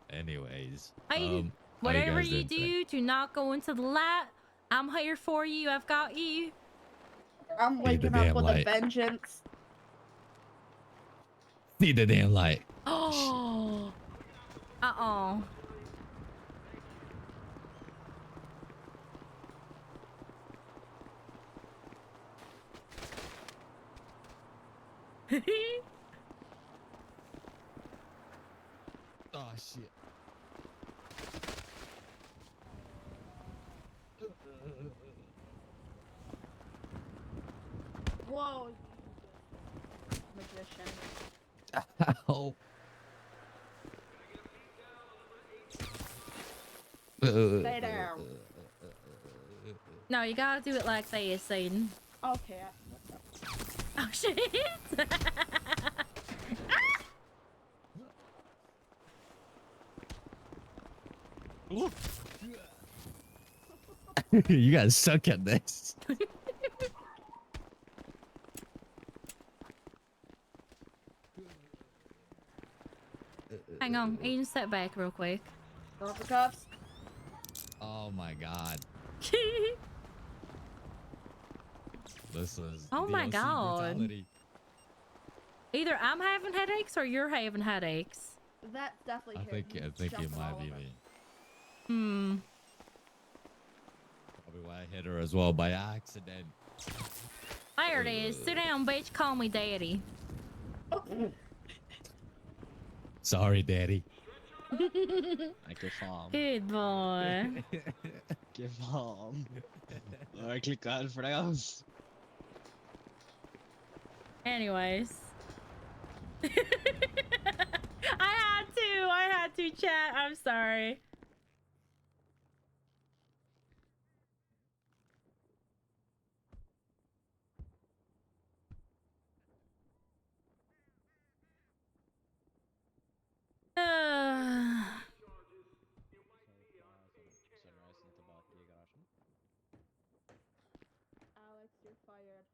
Anyways. Aiden, how whatever guys you doing today? do, do not go into the light. I'm here for you. I've got you. I'm the waking up damn with light. a vengeance. See the damn light. Oh. Uh-oh. Oh shit. Whoa. Magician. Ow. Stay down. No, you gotta do it like this, Aiden. Okay. Oh, shit. You guys suck at this. Hang on, Aiden, step back real quick. Go for cuffs. Oh my god. This is Oh my DLC god. brutality. Either I'm having headaches or you're having headaches. That's definitely I think it might be me. Hmm. Probably why I hit her as well by accident. There it is. Sit down, bitch. Call me daddy. Sorry, daddy. Like your farm. Good boy. Give farm. Verkligen för oss. Anyways. I had to chat. I'm sorry. Alex, you're fired.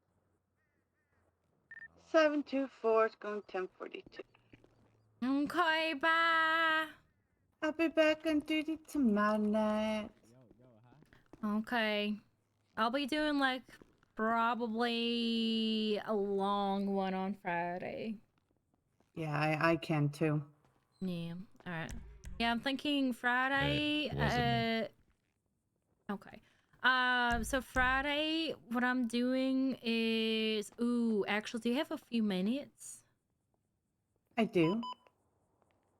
724 is going 1042. Okay, bye. I'll be back on duty tomorrow night. Okay. I'll be doing like probably a long one on Friday. Yeah, I can too. Yeah. All right. Yeah, I'm thinking Friday. wasn't Okay. So Friday, what I'm doing is, actually, do you have a few minutes? I do.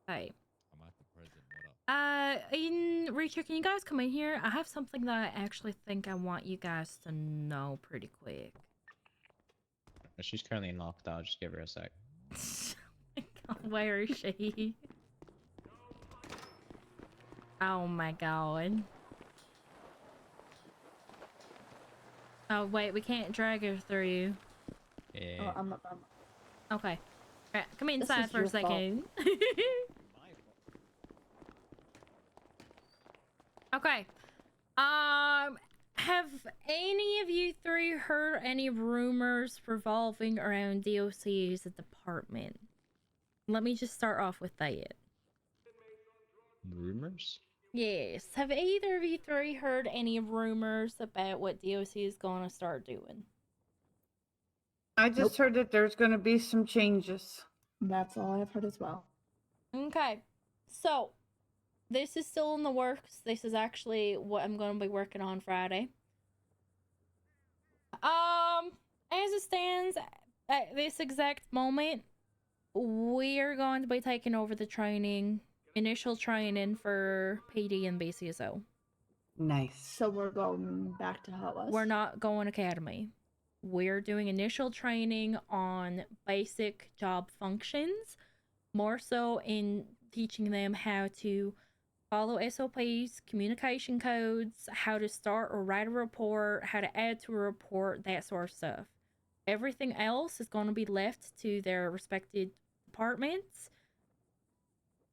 Okay. I'm at the prison. What up? Richard, can you guys come in here? I have something that I actually think I want you guys to know pretty quick. She's currently knocked out. Just give her a sec. Where is she? Oh my god. Oh wait, we can't drag her through. Yeah. Oh, I'm Okay. Alright, come This inside is for a your fault. second. Okay. Have any of you three heard any rumors revolving around DOC as a department? Let me just start off with that. Rumors? Yes. Have either of you three heard any rumors about what DOC is going to start doing? I just heard that there's going to be some changes. That's all I've heard as well. Okay. So, this is still in the works. This is actually what I'm going to be working on Friday. As it stands at this exact moment, we are going to be taking over the training, initial training for PD and BCSO. Nice. So we're going back to how it was? We're not going academy. We're doing initial training on basic job functions, more so in teaching them how to follow SOPs, communication codes, how to start or write a report, how to add to a report, that sort of stuff. Everything else is going to be left to their respected departments.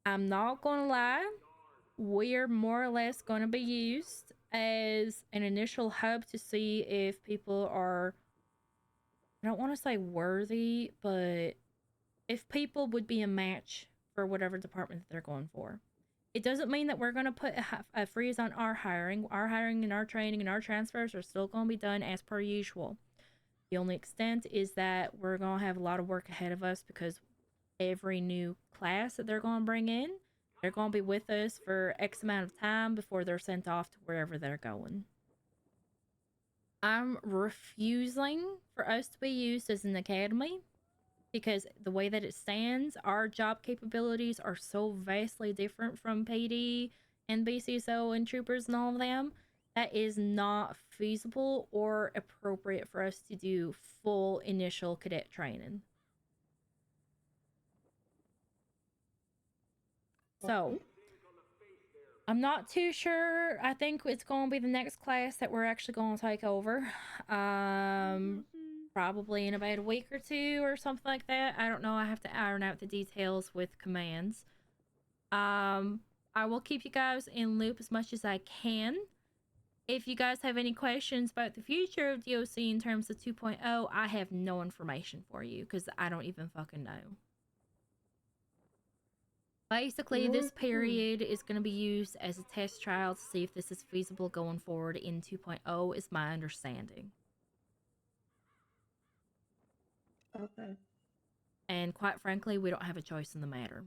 I'm not going to lie, we're more or less going to be used as an initial hub to see if people are, I don't want to say worthy, but if people would be a match for whatever department that they're going for. It doesn't mean that we're going to put a freeze on our hiring. Our hiring and our training and our transfers are still going to be done as per usual. The only extent is that we're going to have a lot of work ahead of us because every new class that they're going to bring in, they're going to be with us for X amount of time before they're sent off to wherever they're going. I'm refusing for us to be used as an academy because the way that it stands, our job capabilities are so vastly different from PD and BCSO and troopers and all of them. That is not feasible or appropriate for us to do full initial cadet training. So, I'm not too sure. I think it's going to be the next class that we're actually going to take over. Probably in about a week or two or something like that. I don't know. I have to iron out the details with commands. I will keep you guys in loop as much as I can. If you guys have any questions about the future of DOC in terms of 2.0, I have no information for you because I don't even fucking know. Basically, this period is going to be used as a test trial to see if this is feasible going forward in 2.0 is my understanding. Okay. And quite frankly, we don't have a choice in the matter.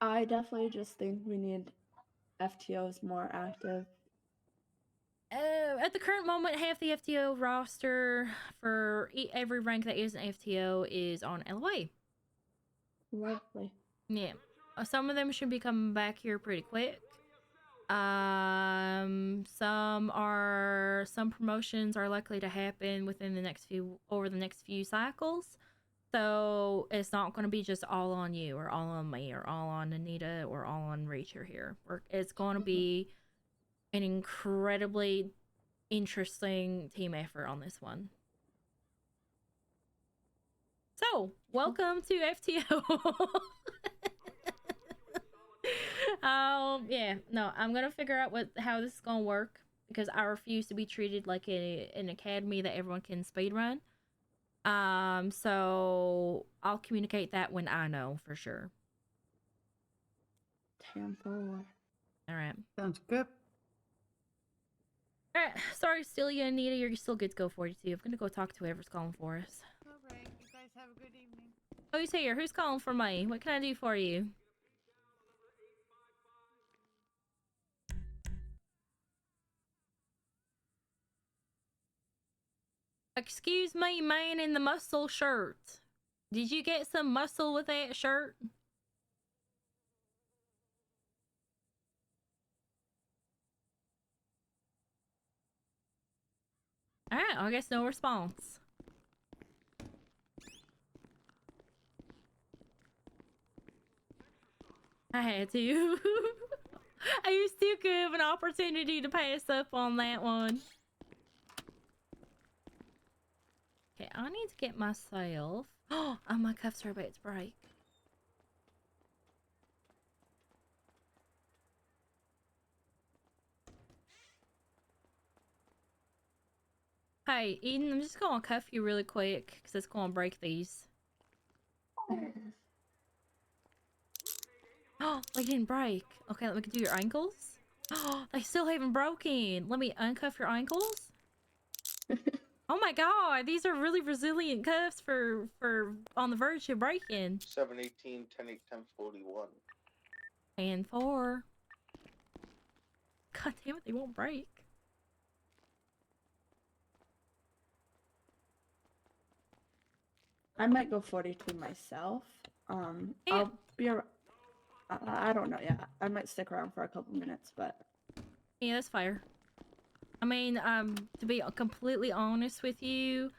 I definitely just think we need FTOs more active. At the current moment, half the FTO roster for every rank that isn't FTO is on LOA. Lovely. Yeah. Some of them should be coming back here pretty quick. Some promotions are likely to happen within the next few cycles. So it's not going to be just all on you or all on me or all on Anita or all on Reacher here. It's going to be an incredibly interesting team effort on this one. So, welcome to FTO. Yeah, no, I'm gonna figure out how this is gonna work because I refuse to be treated like an academy that everyone can speedrun. So I'll communicate that when I know for sure. All right. Sounds good. All right. Sorry, Celia, Anita, you're still good to go 42. I'm gonna go talk to whoever's calling for us. Alright, you guys have a good evening. Who's here? Who's calling for me? What can I do for you? Excuse me, man in the muscle shirt. Did you get some muscle with that shirt? Alright, I guess no response. I had to. I used to give an opportunity to pass up on that one. Okay, I need to get myself. Oh, my cuffs are about to break. Hey, Eden, I'm just gonna cuff you really quick because it's gonna break these. Oh, they didn't break. Okay, let me do your ankles. Oh, they still haven't broken. Let me uncuff your ankles. Oh my god, these are really resilient cuffs for on the verge of breaking. 718, 10, 1041. And 4. God damn it, they won't break. I might go 42 myself. I'll be around. I don't know yet. I might stick around for a couple minutes, but Yeah, that's fire. I mean, to be completely honest with you,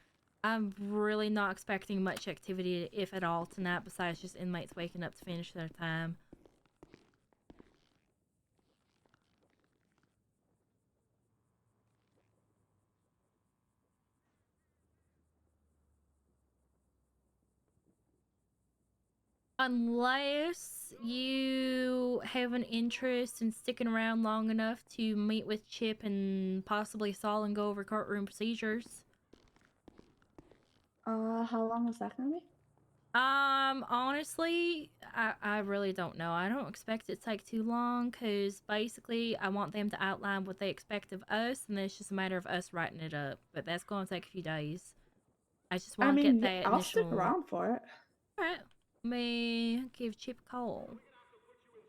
I'm really not expecting much activity, if at all, tonight, besides just inmates waking up to finish their time. Unless you have an interest in sticking around long enough to meet with Chip and possibly Saul and go over courtroom procedures. how long is that gonna be? Honestly, I really don't know. I don't expect it to take too long, because basically I want them to outline what they expect of us, and then it's just a matter of us writing it up. But that's going to take a few days. I just want to get that I'll initial... stick around for it. Alright, let me give Chip a call.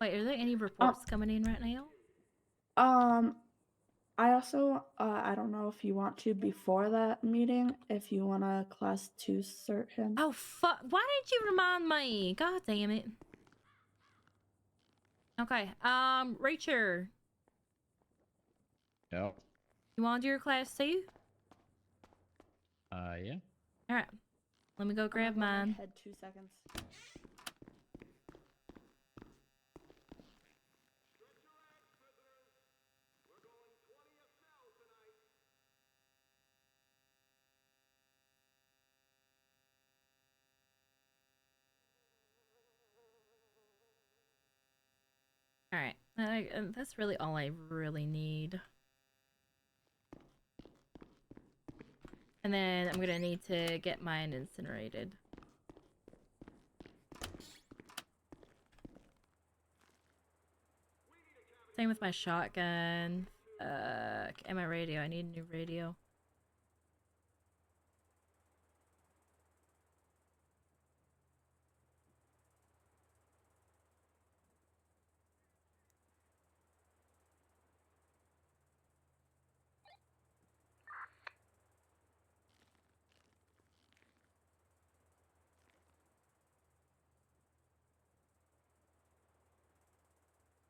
Wait, are there any reports coming in right now? I also, I don't know if you want to before that meeting, if you want to class 2 cert him. Oh, fuck. Why didn't you remind me? God damn it. Okay, Reacher. Yep. You want to do your class 2? Yeah. Alright. Let me go grab mine. Head 2 seconds. Alright. That's really all I really need. And then I'm gonna need to get mine incinerated. Same with my shotgun. And my radio. I need a new radio.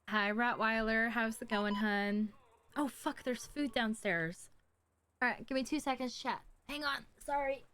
Hi, Rottweiler. How's it going, hun? Oh, fuck. There's food downstairs. Alright, give me 2 seconds, chat. Hang on. Sorry.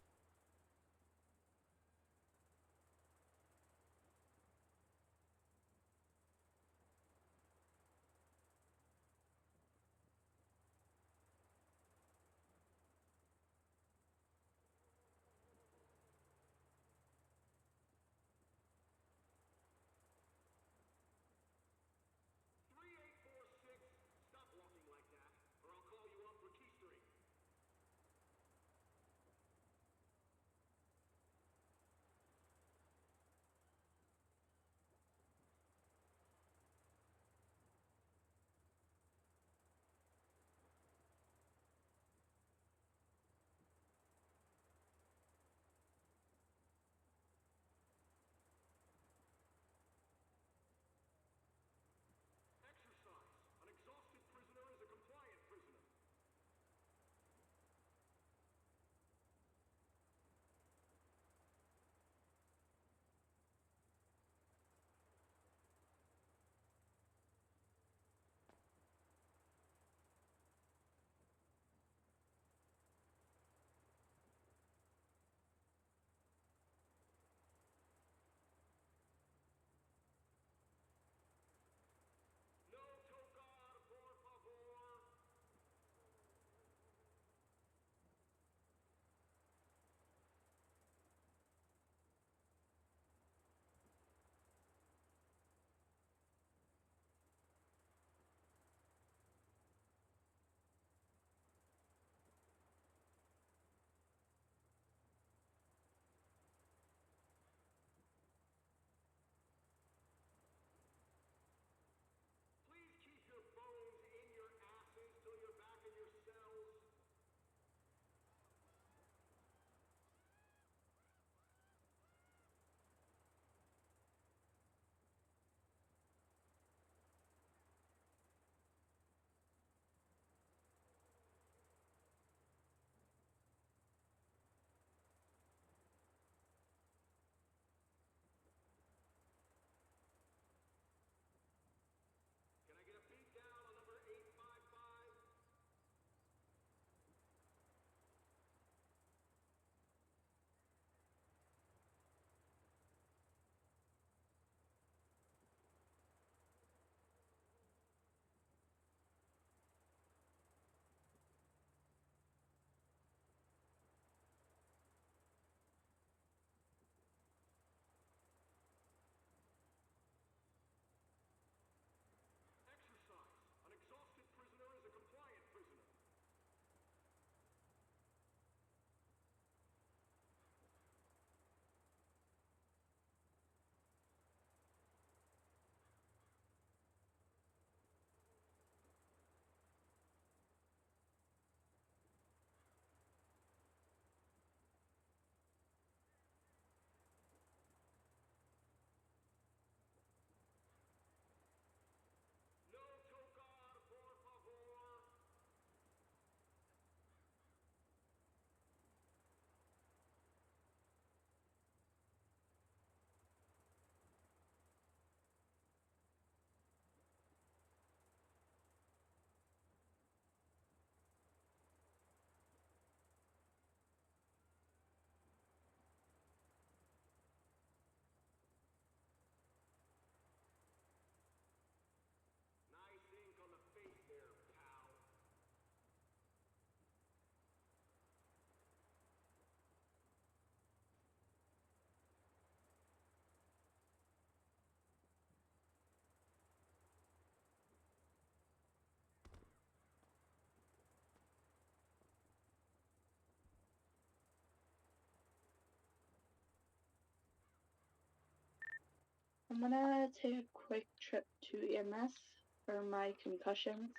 I'm gonna take a quick trip to EMS for my concussions.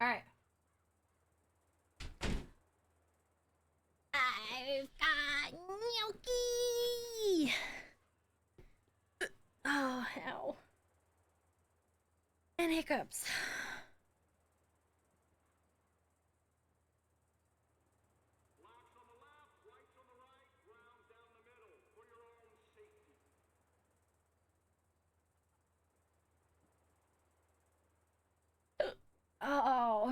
All right. I've got gnocchi. Oh, ow. And hiccups. Oh.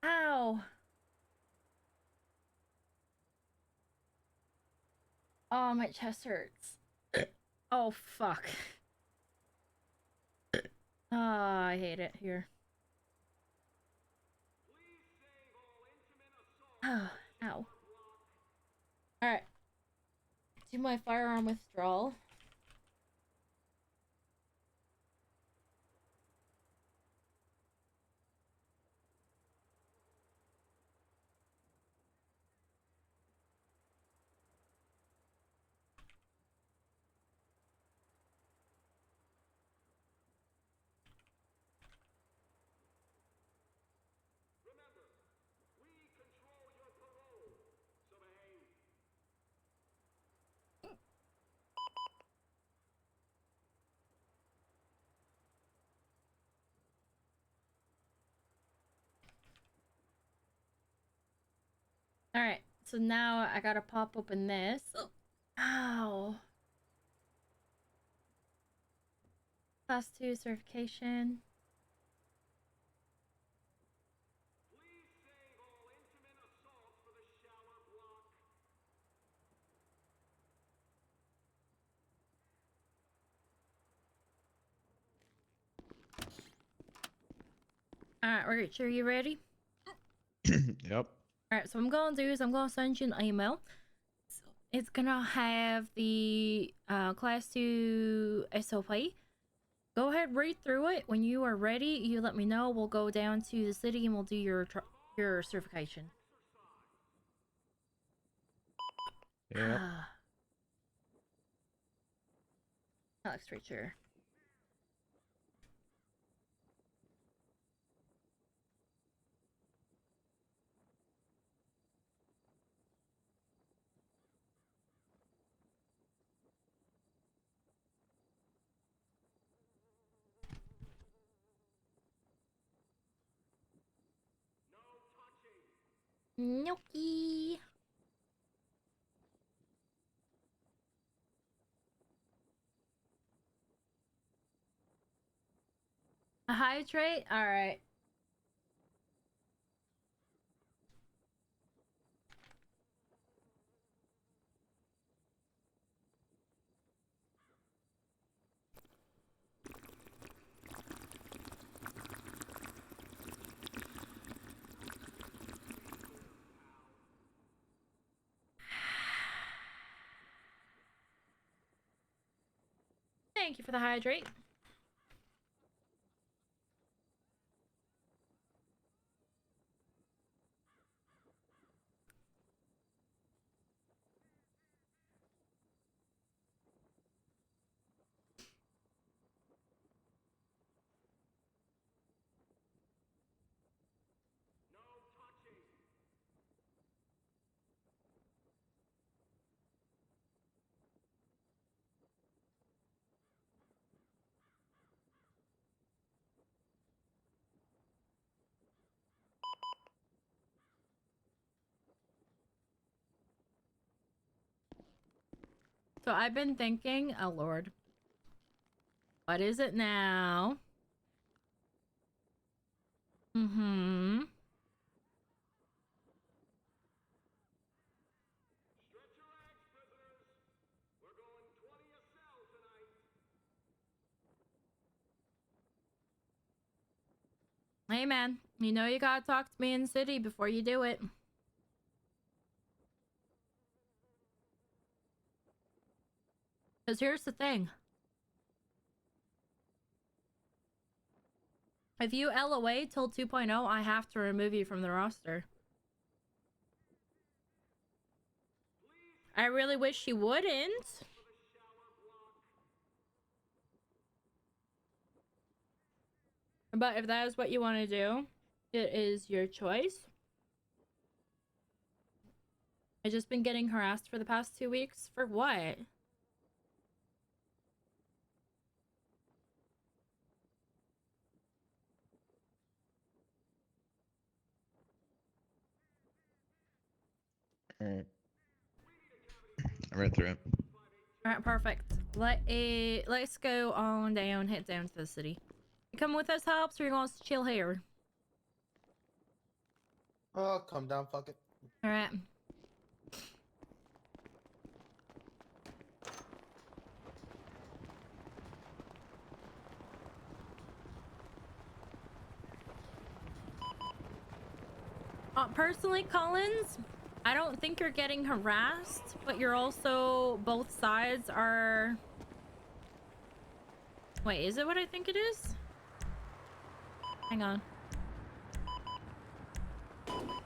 Ow. Oh, my chest hurts. Oh, fuck. Oh, I hate it here. Oh, ow. Alright. Do my firearm withdrawal. Alright, so now I gotta pop open this. Oh. Ow. Class 2 certification. Alright, Rich, are you ready? Yep. Alright, so what I'm gonna do is I'm gonna send you an email. So it's gonna have the class 2 SOP. Go ahead, read through it. When you are ready, you let me know. We'll go down to the city and we'll do your certification. Yep. Alex Richard. Gnocchi. A hydrate? Alright. Thank you for the hydrate. So I've been thinking, oh lord, what is it now? Mm-hmm. Hey man, you know you gotta talk to me in the city before you do it. Because here's the thing. If you LOA till 2.0, I have to remove you from the roster. I really wish you wouldn't. But if that is what you want to do, it is your choice. I've just been getting harassed for the past 2 weeks. For what? Alright. I read through it. Alright, perfect. Let's go on down, head down to the city. You coming with us, Hobbs, or you want us to chill here? Oh, come down, fuck it. Alright. Personally, Collins, I don't think you're getting harassed, but you're also, both sides are... Wait, is it what I think it is? Hang on.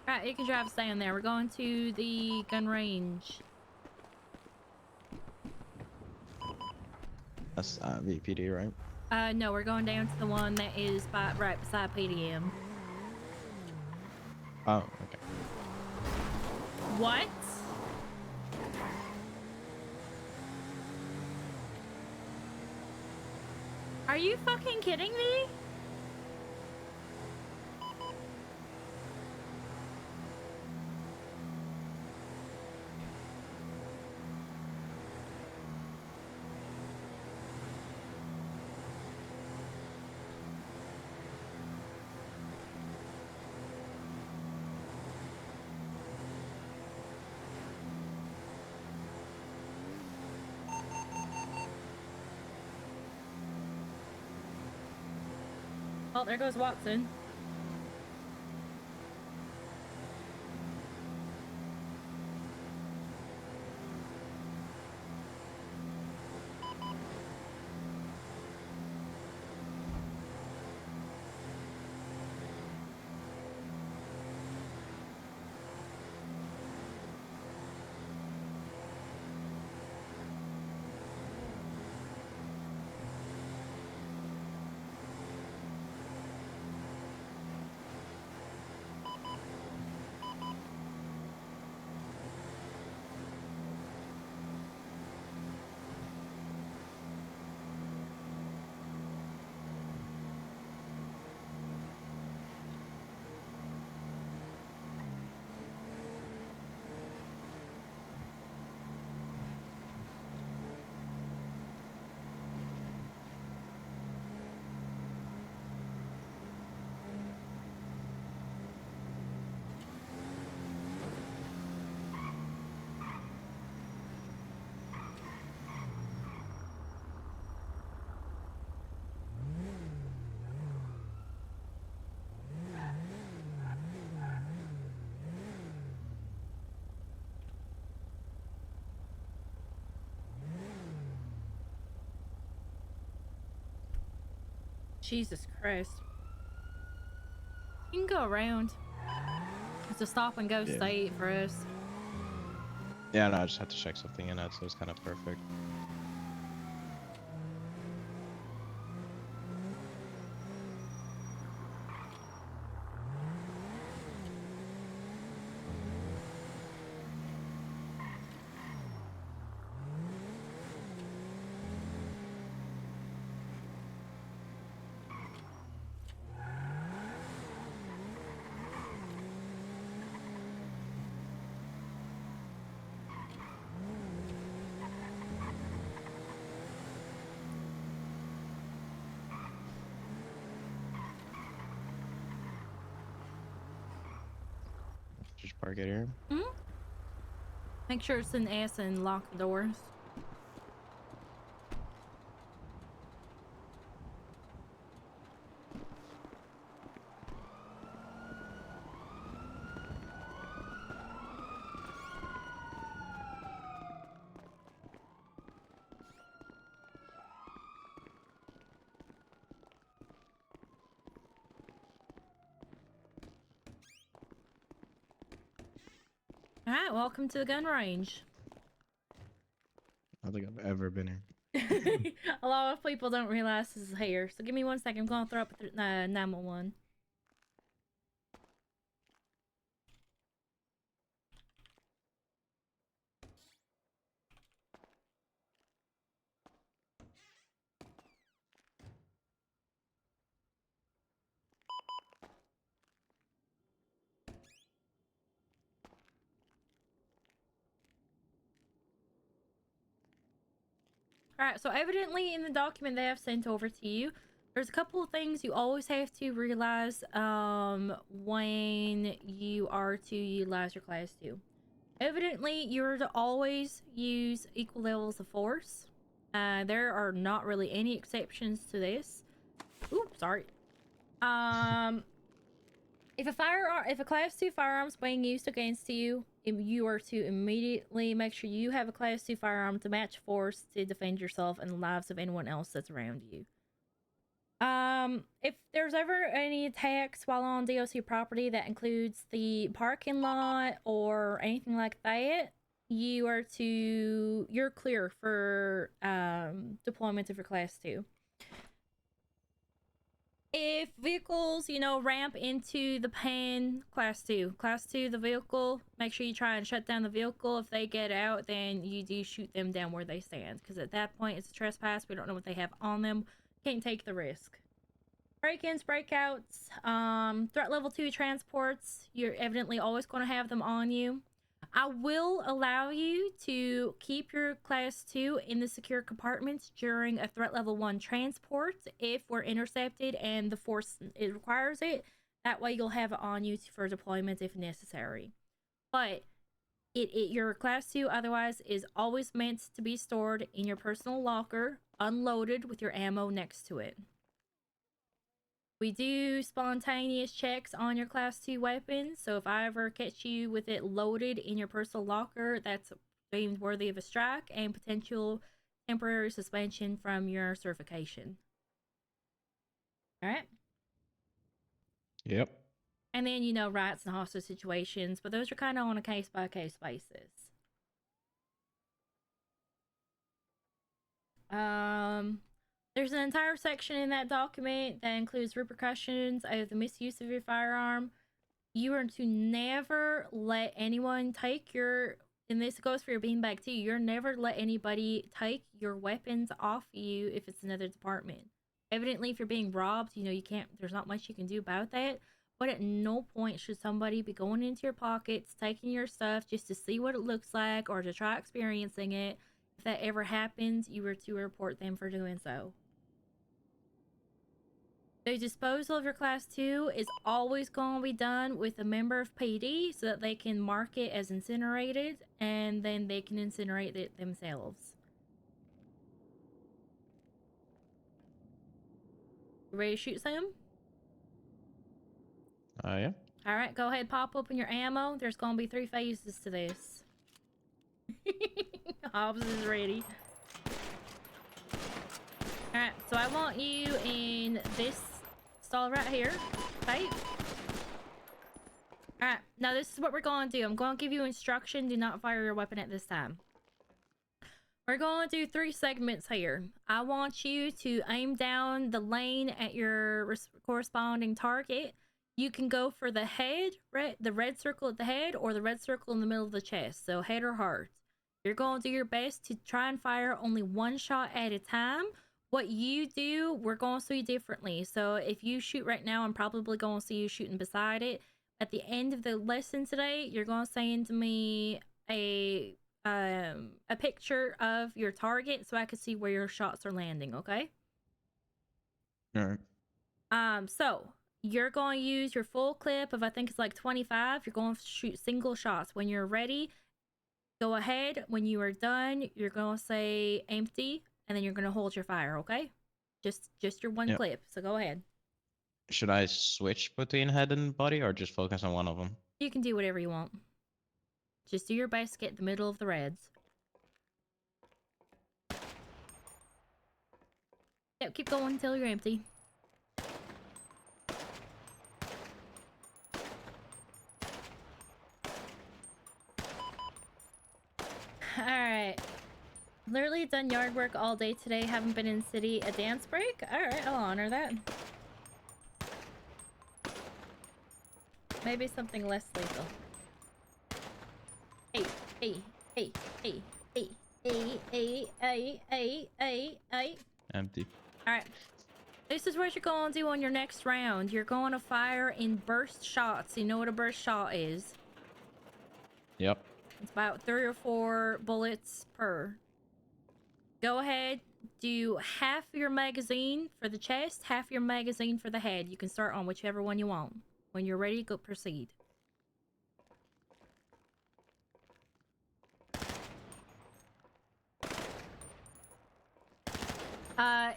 Alright, you can drive, stay in there. We're going to the gun range. That's VPD, right? No, we're going down to the one that is right beside PDM. Oh, okay. What? Are you fucking kidding me? Oh, there goes Watson. Jesus Christ. You can go around. It's a stop and go Yeah. state for us. Yeah, no, I just had to check something in, so it's kind of perfect. Just park it here. Make sure it's an S and lock the doors. Alright, welcome to the gun range. I don't think I've ever been here. A lot of people don't realize this is here. So give me 1 second. I'm going to throw up 911. Alright, so evidently in the document they have sent over to you, there's a couple of things you always have to realize when you are to utilize your class 2. Evidently, you're to always use equal levels of force. There are not really any exceptions to this. Oops, sorry. If a class 2 firearm is being used against you, you are to immediately make sure you have a class 2 firearm to match force to defend yourself and the lives of anyone else that's around you. If there's ever any attacks while on DOC property that includes the parking lot or anything like that, you're clear for deployment of your class 2. If vehicles, ramp into the pen, class 2, the vehicle, make sure you try and shut down the vehicle. If they get out, then you do shoot them down where they stand, because at that point it's a trespass. We don't know what they have on them. Can't take the risk. Break-ins, breakouts, threat level 2 transports, you're evidently always going to have them on you. I will allow you to keep your class 2 in the secure compartments during a threat level 1 transport if we're intercepted and the force it requires it. That way you'll have it on you for deployment if necessary. But your class 2 otherwise is always meant to be stored in your personal locker, unloaded with your ammo next to it. We do spontaneous checks on your class 2 weapons, so if I ever catch you with it loaded in your personal locker, that's deemed worthy of a strike and potential temporary suspension from your certification. Alright? Yep. And then, rights and hostage situations, but those are kind of on a case-by-case basis. There's an entire section in that document that includes repercussions of the misuse of your firearm. You are to never let anyone take and this goes for your beanbag too, you're never let anybody take your weapons off you if it's another department. Evidently, if you're being robbed, there's not much you can do about that. But at no point should somebody be going into your pockets, taking your stuff just to see what it looks like or to try experiencing it. If that ever happens, you were to report them for doing so. The disposal of your class 2 is always going to be done with a member of PD so that they can mark it as incinerated and then they can incinerate it themselves. You ready to shoot some? Yeah. Alright, go ahead, pop open your ammo. There's going to be 3 phases to this. Hobbs is ready. Alright. so I want you in this stall right here, right? Alright, now this is what we're going to do. I'm going to give you instruction. Do not fire your weapon at this time. We're going to do 3 segments here. I want you to aim down the lane at your corresponding target. You can go for the head, the red circle at the head, or the red circle in the middle of the chest. So head or heart. You're going to do your best to try and fire only 1 shot at a time. What you do, we're going to see differently. So if you shoot right now, I'm probably going to see you shooting beside it. At the end of the lesson today, you're going to send me a picture of your target so I can see where your shots are landing, okay? Alright. So you're going to use your full clip of, I think it's like 25. You're going to shoot single shots. When you're ready, go ahead. When you are done, you're going to say empty, and then you're going to hold your fire, okay? Just your one Yep. clip, so go ahead. Should I switch between head and body or just focus on one of them? You can do whatever you want. Just do your best to get the middle of the reds. Yep, keep going until you're empty. Alright. Literally done yard work all day today. Haven't been in city. A dance break? Alright, I'll honor that. Maybe something less lethal. Hey, hey, hey, hey, hey, hey, hey, hey, hey, hey, hey. Empty. Alright. This is what you're going to do on your next round. You're going to fire in burst shots. You know what a burst shot is? Yep. It's about 3 or 4 bullets per. Go ahead. Do half your magazine for the chest, half your magazine for the head. You can start on whichever one you want. When you're ready, go proceed.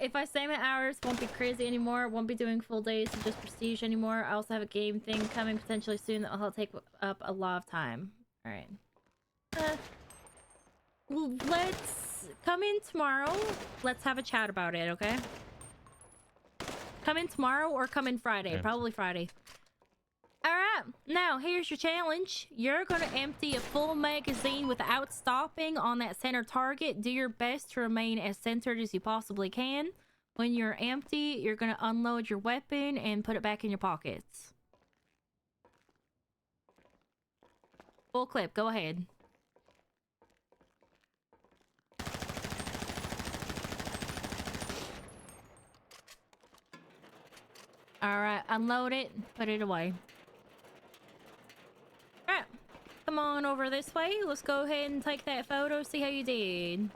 If I say my hours, won't be crazy anymore. Won't be doing full days of just prestige anymore. I also have a game thing coming potentially soon that will take up a lot of time. All right. Let's come in tomorrow. Let's have a chat about it, okay? Come in tomorrow or come in Friday. Okay. Probably Friday. Alright, now here's your challenge. You're going to empty a full magazine without stopping on that center target. Do your best to remain as centered as you possibly can. When you're empty, you're going to unload your weapon and put it back in your pockets. Full clip, go ahead. Alright, unload it, put it away. Alright, come on over this way. Let's go ahead and take that photo, see how you did.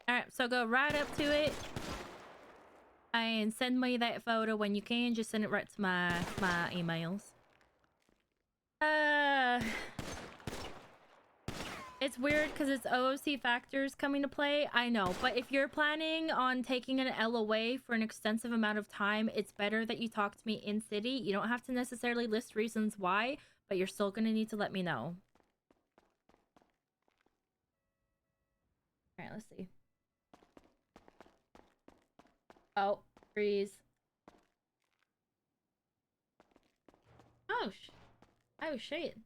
Alright, so go right up to it. And send me that photo when you can. Just send it right to my emails. It's weird because it's OOC factors coming to play. I know, but if you're planning on taking an L away for an extensive amount of time, it's better that you talk to me in city. You don't have to necessarily list reasons why, but you're still going to need to let me know. Alright, let's see. Oh, freeze. Oh, oh shit.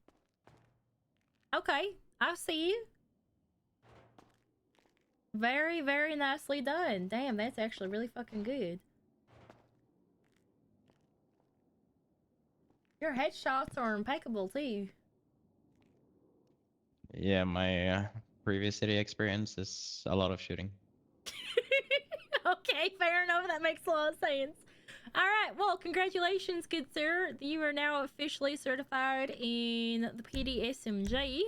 Okay, I see you. Very, very nicely done. Damn, that's actually really fucking good. Your headshots are impeccable too. Yeah, my previous city experience is a lot of shooting. Okay, fair enough. That makes a lot of sense. Alright, well, congratulations, good sir. You are now officially certified in the PDSMG.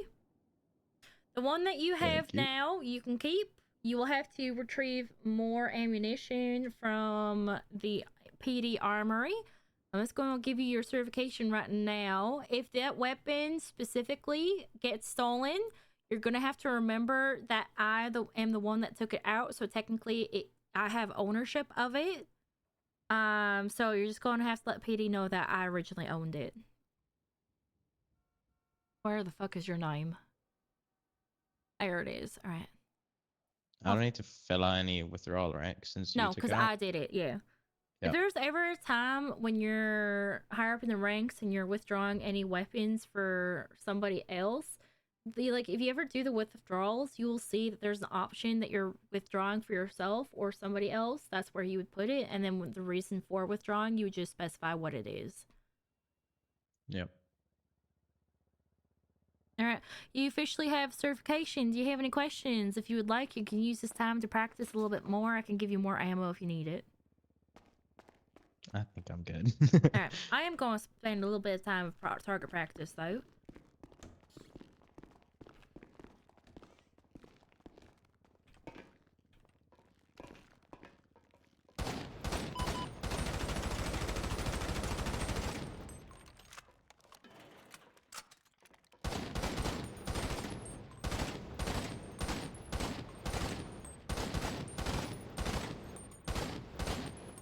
The one that you have now, you can keep. You will have to retrieve more ammunition from the PD Armory. I'm just going to give you your certification right now. If that weapon specifically gets stolen, you're going to have to remember that I am the one that took it out. So technically, I have ownership of it. So you're just going to have to let PD know that I originally owned it. Where the fuck is your name? There it is. All right. I don't need to fill out any withdrawal, right? Since you No, took because it out. I did it. Yeah. Yep. If there's ever a time when you're higher up in the ranks and you're withdrawing any weapons for somebody else, if you ever do the withdrawals, you will see that there's an option that you're withdrawing for yourself or somebody else. That's where you would put it, and then with the reason for withdrawing, you would just specify what it is. Yep. All right. You officially have certification. Do you have any questions? If you would like, you can use this time to practice a little bit more. I can give you more ammo if you need it. I think I'm good. All right. I am going to spend a little bit of time with target practice, though.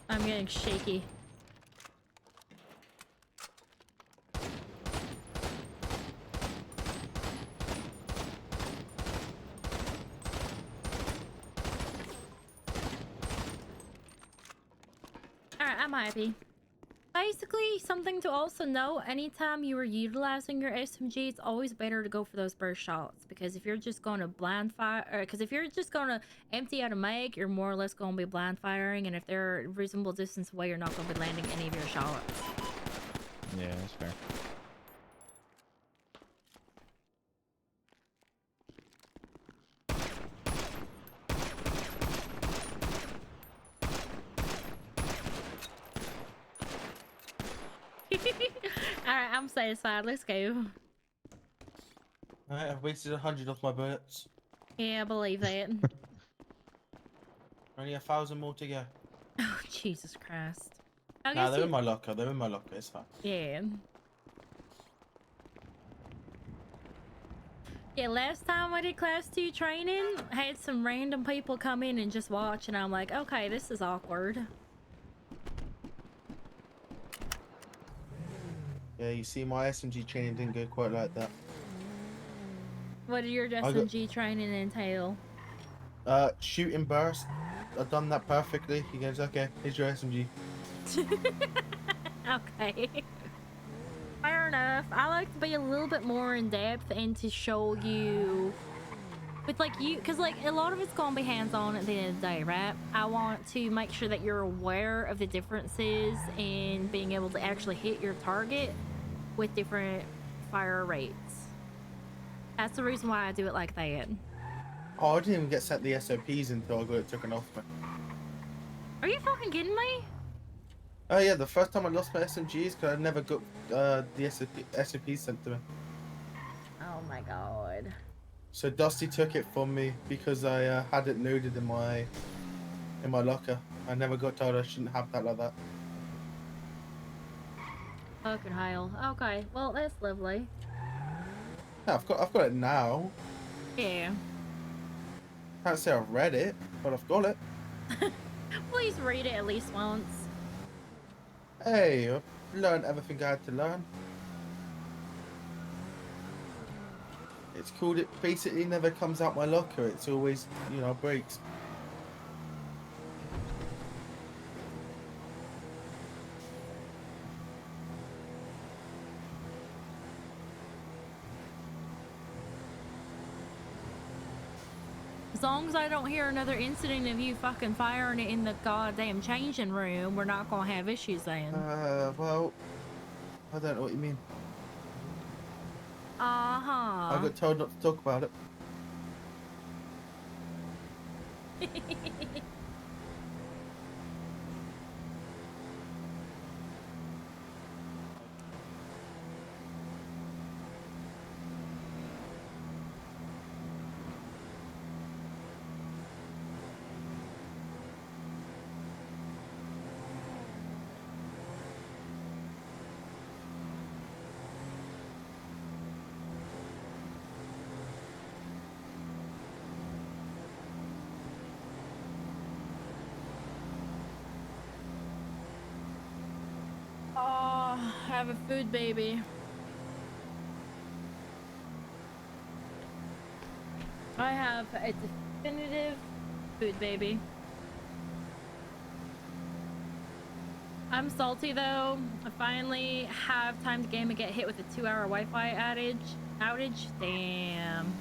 I'm getting shaky. Alright, I'm happy. Basically, something to also know, anytime you are utilizing your SMG, it's always better to go for those burst shots. Because if you're just going to blind fire, because if you're just going to empty out a mag, you're more or less going to be blind firing. And if they're a reasonable distance away, you're not going to be landing any of your shots. Yeah, that's fair. Alright, I'm satisfied. Let's go. Alright, I've wasted 100 of my bullets. Yeah, I believe that. Only 1,000 more to go. Oh, Jesus Christ. I Nah, guess they're you- in my locker. They're in my locker. It's fine. Yeah. Yeah, last time I did class 2 training, I had some random people come in and just watch, and I'm like, okay, this is awkward. Yeah, you see, my SMG training didn't go quite like that. What did your got- SMG training entail? Shooting burst. I've done that perfectly. He goes, okay, here's your SMG. Okay. Fair enough. I like to be a little bit more in depth and to show you with because a lot of it's gonna be hands-on at the end of the day, right? I want to make sure that you're aware of the differences in being able to actually hit your target with different fire rates. That's the reason why I do it like that. Oh, I didn't even get set the SOPs until I got it taken off me. Are you fucking kidding me? Oh yeah, the first time I lost my SMGs because I never got the SOPs sent to me. Oh my god. So Dusty took it from me because I had it loaded in my locker. I never got told I shouldn't have that like that. Fucking hell. Okay, well that's lovely. Yeah, I've got it now. Yeah. Can't say I've read it, but I've got it. Please read it at least once. Hey, I've learned everything I had to learn. It's called it basically never comes out my locker. It's always, breaks. As long as I don't hear another incident of you fucking firing it in the goddamn changing room, we're not gonna have issues then. Well, I don't know what you mean. Uh-huh. I got told not to talk about it. Oh, have a food baby. I have a definitive food baby. I'm salty though. I finally have time to game and get hit with a 2-hour Wi-Fi outage. Damn.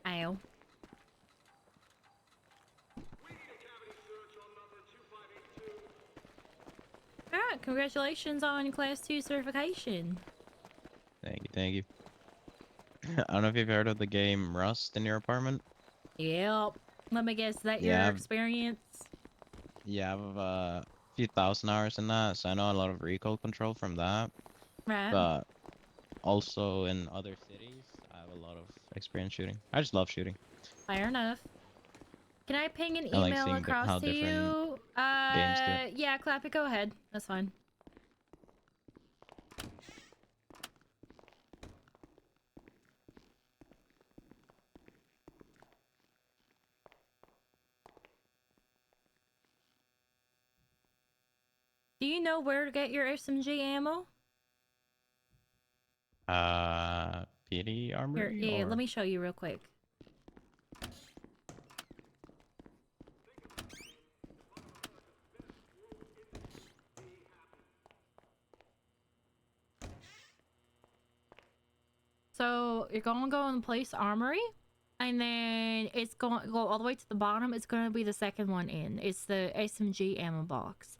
Ow. Alright, congratulations on Class 2 certification. Thank you, thank you. I don't know if you've heard of the game Rust in your apartment. Yep. Let me guess, that Yeah, your I've- experience? Yeah, I have a few thousand hours in that, so I know a lot of recoil control from that. Right. But also in other cities, I have a lot of experience shooting. I just love shooting. Fair enough. Can I ping an I like email seeing across how to different you? games do it. Yeah, Clappy, go ahead. That's fine. Do you know where to get your SMG ammo? PD Armory? Here, yeah, or... let me show you real quick. So you're gonna go in place Armory, and then it's going to go all the way to the bottom. It's gonna be the second one in. It's the SMG ammo box.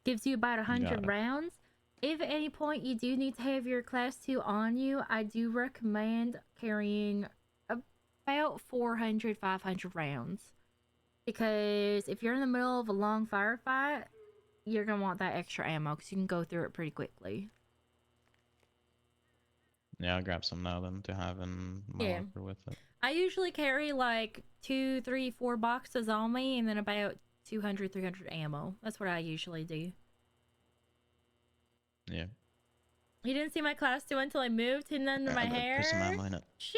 Gives you about 100 rounds. If at any point you do need to have your Class 2 on you, I do recommend carrying about 400, 500 rounds. Because if you're in the middle of a long firefight, you're gonna want that extra ammo because you can go through it pretty quickly. Yeah, I'll grab some now then to have in my Yeah. locker with it. I usually carry like 2, 3, 4 boxes on me and then about 200, 300 ammo. That's what I usually do. Yeah. You didn't see my Class 2 until I moved hidden under my I better hair? put some ammo in it. Sheesh.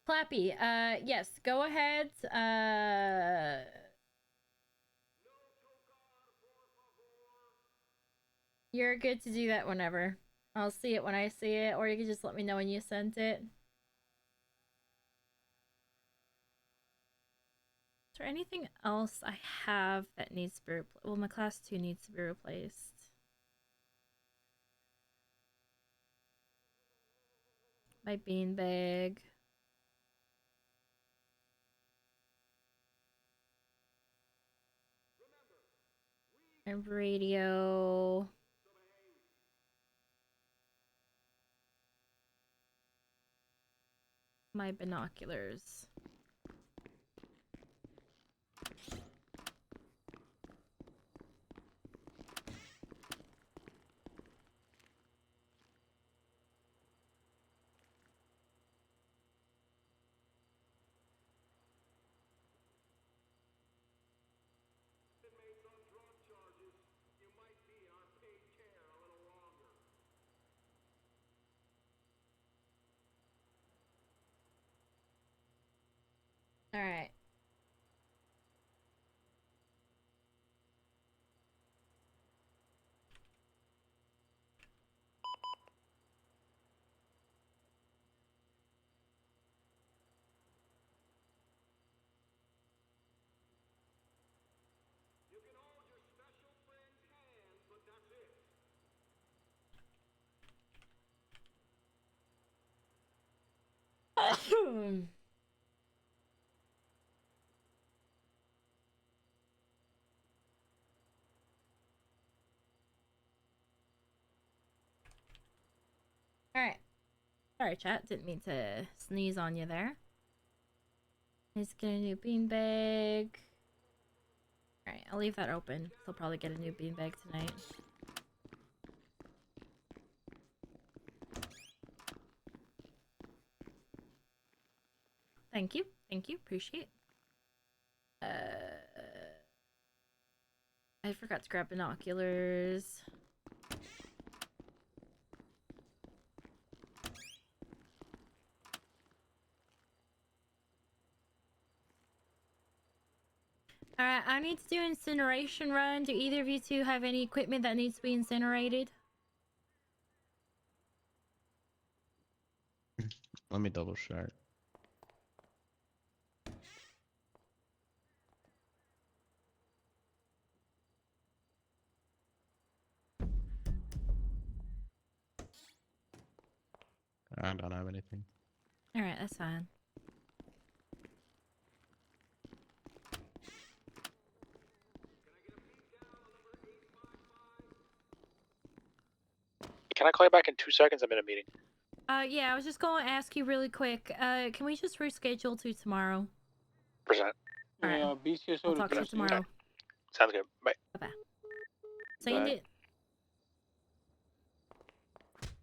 Clappy, yes, go ahead. You're good to do that whenever. I'll see it when I see it, or you can just let me know when you sent it. Is there anything else I have that needs to be replaced? Well, my Class 2 needs to be replaced. My beanbag. My radio. My binoculars. All right. Alright. Sorry, chat. Didn't mean to sneeze on you there. Let's get a new beanbag. Alright, I'll leave that open. They'll probably get a new beanbag tonight. Thank you. Thank you. Appreciate. I forgot to grab binoculars. Alright, I need to do incineration run. Do either of you two have any equipment that needs to be incinerated? Let me double check. I don't have anything. Alright, that's fine. Can I call you back in 2 seconds? I'm in a meeting. Yeah, I was just going to ask you really quick. Can we just reschedule to tomorrow? Present. Alright. I'll talk to you tomorrow. Sounds good. Bye. Bye-bye. Send it.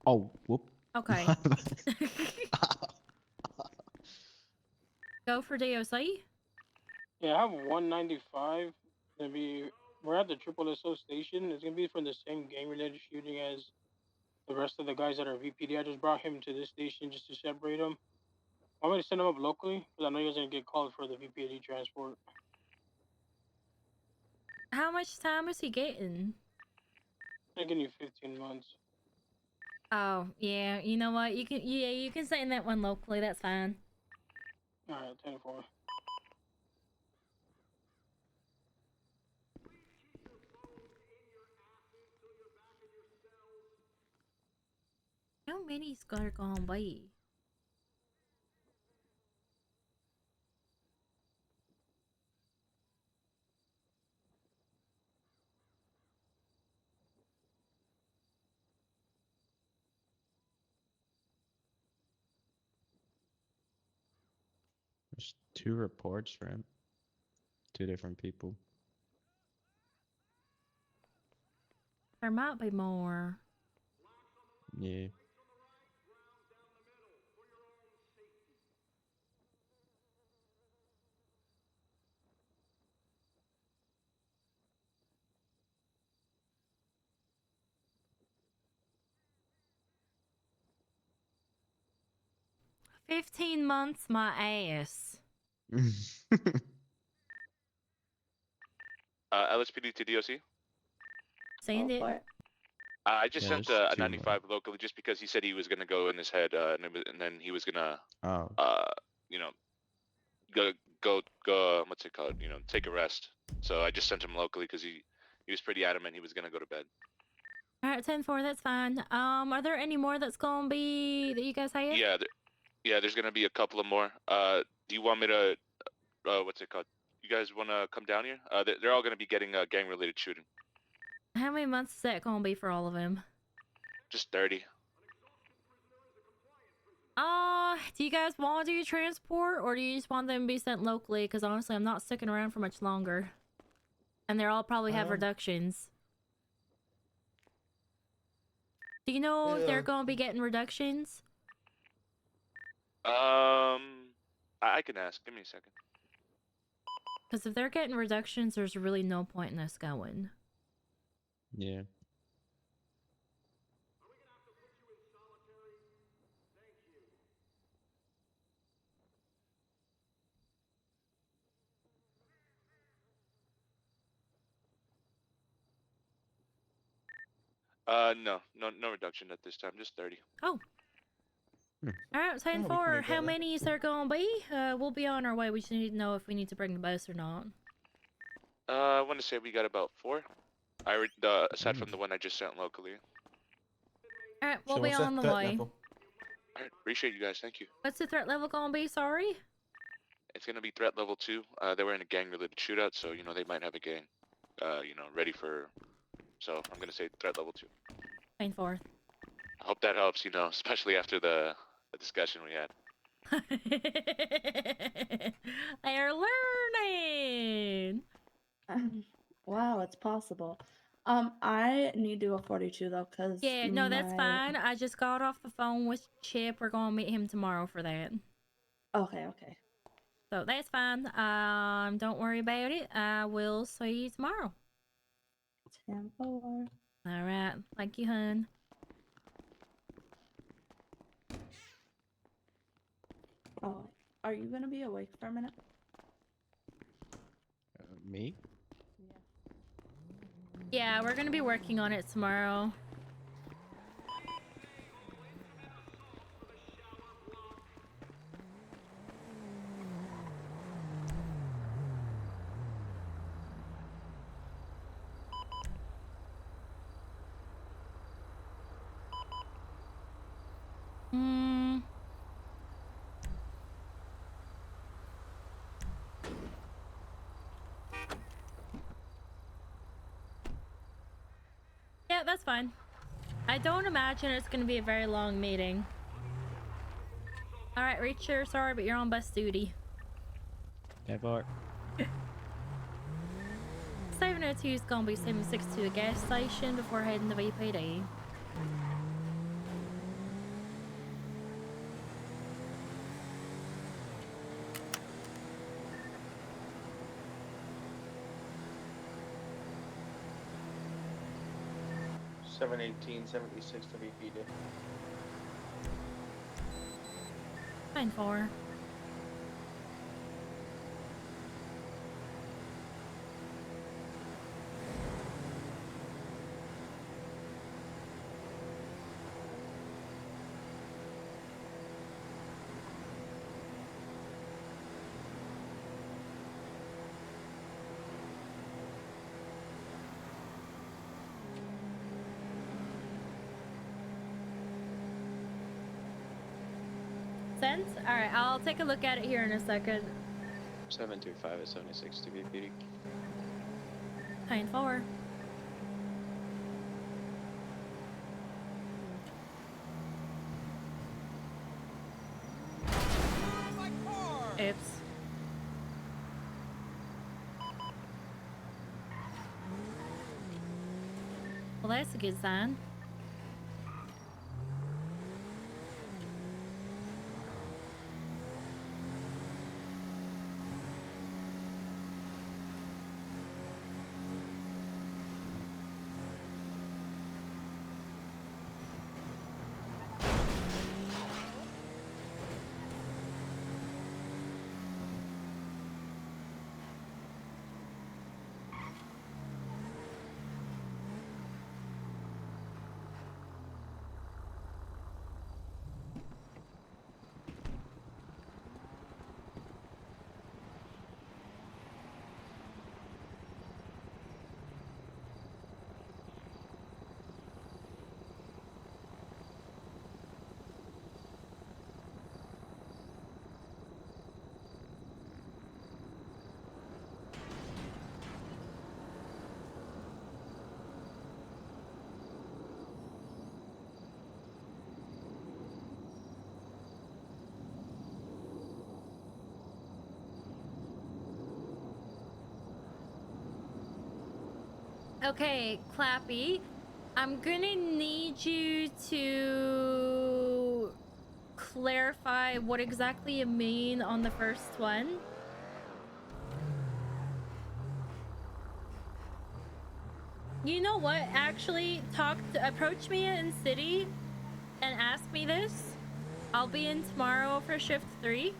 Oh, whoop. Okay. Go for DOC? Yeah, I have 195. We're at the Triple SO station. It's gonna be from the same gang-related shooting as the rest of the guys that are VPD. I just brought him to this station just to separate them. I'm gonna send him up locally because I know you're gonna get called for the VPD transport. How much time is he getting? I'm giving you 15 months. Oh, yeah. You know what? You can send that one locally. That's fine. All right, 10-4. How many's gotta go on by? There's 2 reports for him. 2 different people. There might be more. Yeah. $15 months, my ass. LSPD to DOC. Send it. I just Yeah, sent there's a 2 more. 95 locally just because he said he was gonna go in his head, and then he was gonna, Oh. you know, go, what's it called? You know, take a rest. So I just sent him locally because he was pretty adamant he was gonna go to bed. Alright, 10-4, that's fine. Are there any more that's gonna be that you guys have? Yeah, there's gonna be a couple of more. Do you want me to, what's it called? You guys want to come down here? They're all gonna be getting a gang-related shooting. How many months is that gonna be for all of them? Just 30. Do you guys want to do transport, or do you just want them to be sent locally? Because honestly, I'm not sticking around for much longer. And they'll all probably have reductions. Do you know if they're gonna be getting reductions? I can ask. Give me a second. Because if they're getting reductions, there's really no point in us going. Yeah. No reduction at this time. Just 30. Oh. Alright, 10-4. How many is there gonna be? We'll be on our way. We just need to know if we need to bring the bus or not. I want to say we got about 4. Aside from the one I just sent locally. Alright, we'll be on the way. Alright, appreciate you guys. Thank you. What's the threat level gonna be? Sorry? It's gonna be threat level 2. They were in a gang-related shootout, so you know they might have a gang, ready for. So I'm gonna say threat level 2. 10-4. I hope that helps. Especially after the discussion we had. They're learning. Wow, it's possible. I need to go 42 though, cause Yeah, no, that's fine. I just got off the phone with Chip. We're gonna meet him tomorrow for that. Okay, okay. So that's fine. Don't worry about it. I will see you tomorrow. 10-4. All right. Thank you, hun. Oh, are you gonna be awake for a minute? Me? Yeah, we're gonna be working on it tomorrow. Hmm. Yeah, that's fine. I don't imagine it's gonna be a very long meeting. Alright, Reacher, sorry, but you're on bus duty. 10-4. 702 is gonna be 762 a gas station before heading to VPD. $718.76 to VPD. 9-4. Sent? Alright, I'll take a look at it here in a second. 725 at 76 to VPD. 9-4. Oops. Well, that's a good sign. Okay, Clappy, I'm gonna need you to clarify what exactly you mean on the first one. You know what? Actually, approach me in city and ask me this. I'll be in tomorrow for shift 3.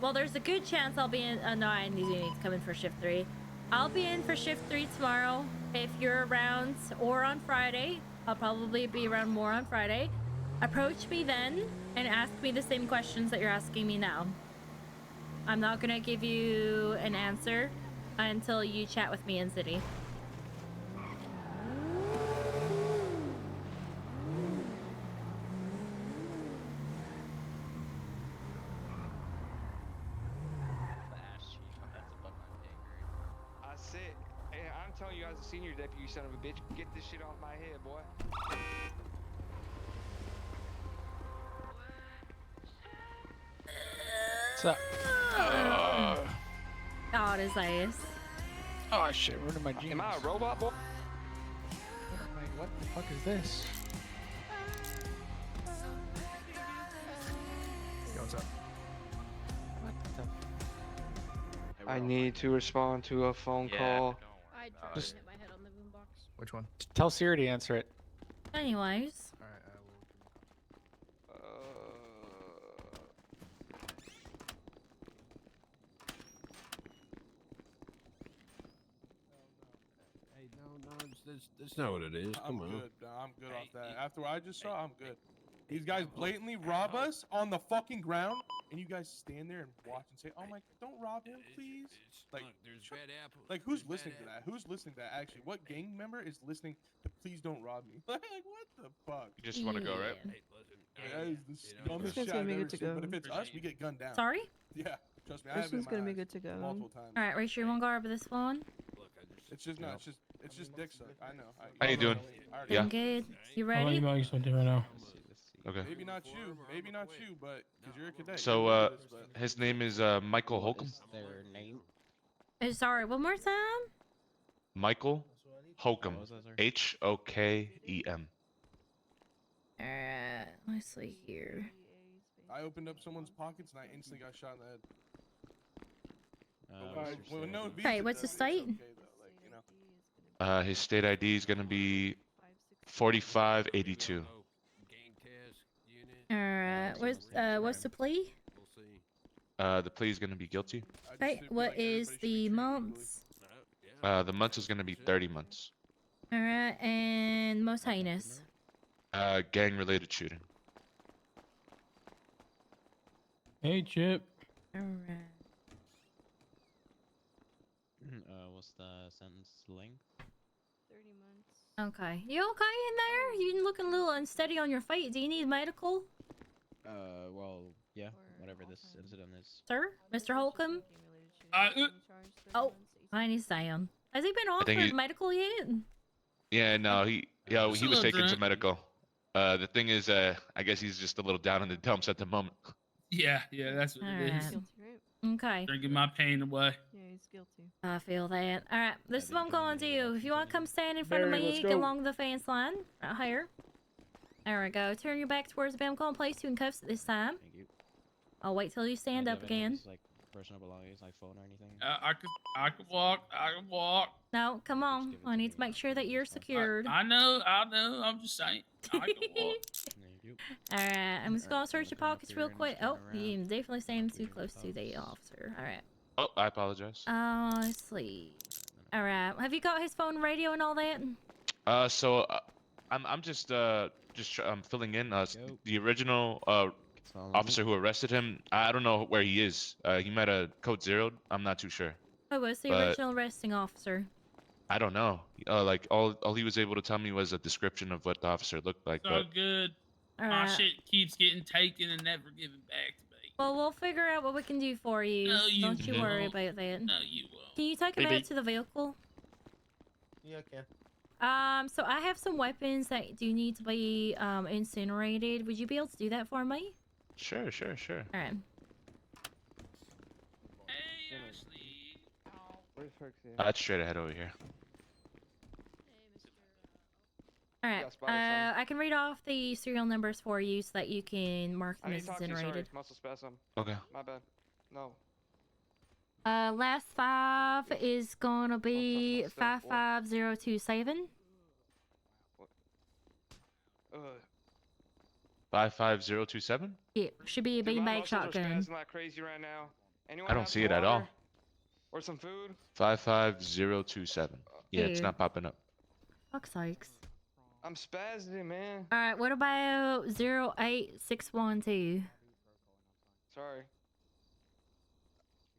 Well, there's a good chance I'll be in. No, I need to come in for shift 3. I'll be in for shift 3 tomorrow. If you're around, or on Friday, I'll probably be around more on Friday. Approach me then and ask me the same questions that you're asking me now. I'm not gonna give you an answer until you chat with me in city. I said, hey, I'm telling you, as a senior deputy, you son of a bitch, get this shit off my head, boy. What's up? shot his ass. Oh shit, ruining my jeans. Am I a robot boy? What the fuck is this? Yo, what's up? What the? I need to respond to a phone call. I tried Just- to hit my head on the boombox. Which one? Tell Siri to answer it. Anyways. All right, I will. Hey, no, that's not what it is. Come on. Good. No, I'm good off that. After what I just saw, I'm good. These guys blatantly rob us on the fucking ground, and you guys stand there and watch and say, "Oh my, don't rob him, please." Like, There's bad apples. like who's listening to that? Who's listening to that? Actually, what gang member is listening to "Please don't rob me"? Like, what the fuck? You just want to go, right? Hey, listen. That is the This dumbest one's shit gonna I've be ever good to seen. But go. if it's us, we get gunned down. Sorry? Yeah, trust me. I This have it in one's my gonna be eyes good to go. multiple times. Alright, Rachel, you wanna go over this one? It's just not. It's just dick suck. I know. How you doing? I already Yeah. I'm good. You How long ready? you buying something right now? Okay. Maybe not you. Maybe not you, but because you're a cadet. So, you know this, but- his name is Michael Holcomb. Their name? Sorry, one more time? Michael Holcomb. What was that, sir? Hokem. Alright, let's see here. I opened up someone's pockets and I instantly got shot in the head. Mr. No Stanton. visa Hey, what's the does it, it's state? okay, though, like, you know. His state ID is gonna be 4582. Alright, what's the plea? The plea is gonna be guilty. Okay, what is the months? The months is gonna be 30 months. Alright, and most heinous. Gang-related shooting. Hey, Chip. Alright. What's the sentence length? 30 months. Okay. You okay in there? You looking a little unsteady on your feet. Do you need medical? Well, yeah, whatever this incident is. Sir? Mr. Holcomb? Uh, Oh, I need Sam. Has he been think offered he- medical yet? Yeah, no, he Just a was little taken to drunk. medical. The thing is, I guess he's just a little down in the dumps at the moment. Yeah, that's what it is. Alright. Okay. Drinking my pain away. Yeah, he's guilty. I feel that. Alright, this is what I'm going to do. If you want to come stand in front of Barry, me, let's get go. along the fence line. Right here. There we go. Turn your back towards me. I'm going to place you in cuffs at this time. Thank you. I'll wait till you stand Do you up have any of again. his, like personal belongings, like phone or anything? I could walk. I can walk. No, come on. I need to make sure that you're secured. I know. I'm just saying. I can walk. Thank you. Alright, I'm just going to search your come up pockets here real and quick. turn Oh, you around. definitely standing too Give me close to the cuffs. officer. Alright. Oh, I apologize. Let's see. Alright, have you got his phone, radio, and all that? So I'm just filling in. The original officer who arrested him, I don't know where he is. He might have code zeroed. I'm not too sure. Who was the But- original arresting officer? I don't know. Like all he was able to tell me was a description of what the officer looked like. So But good. My Alright. shit keeps getting taken and never given back to me. Well, we'll figure out what we can do for you. No, you Don't you worry won't. about that. No, you won't. Can you take him Maybe. out to the vehicle? Yeah, I can. So I have some weapons that do need to be incinerated. Would you be able to do that for me? sure. Alright. Hey, Ashley. Where's Perksy? That's straight ahead over here. Alright. got spotted, son. I can read off the serial numbers for you so that you can mark I them need as to talk to you, sorry. incinerated. Muscle spasm. Okay. My bad. No. Last five is gonna be What's up, 55027. Ugh. 55027. Yeah, should be a Dude, my beanbag muscles are shotgun. spazzing like crazy right now. Anyone I don't have see some it at all. water? Or some food? 55027. Yeah, it's Dude. not popping up. Fuck's sakes. I'm spazzing, man. Alright, what about 08612? Sorry.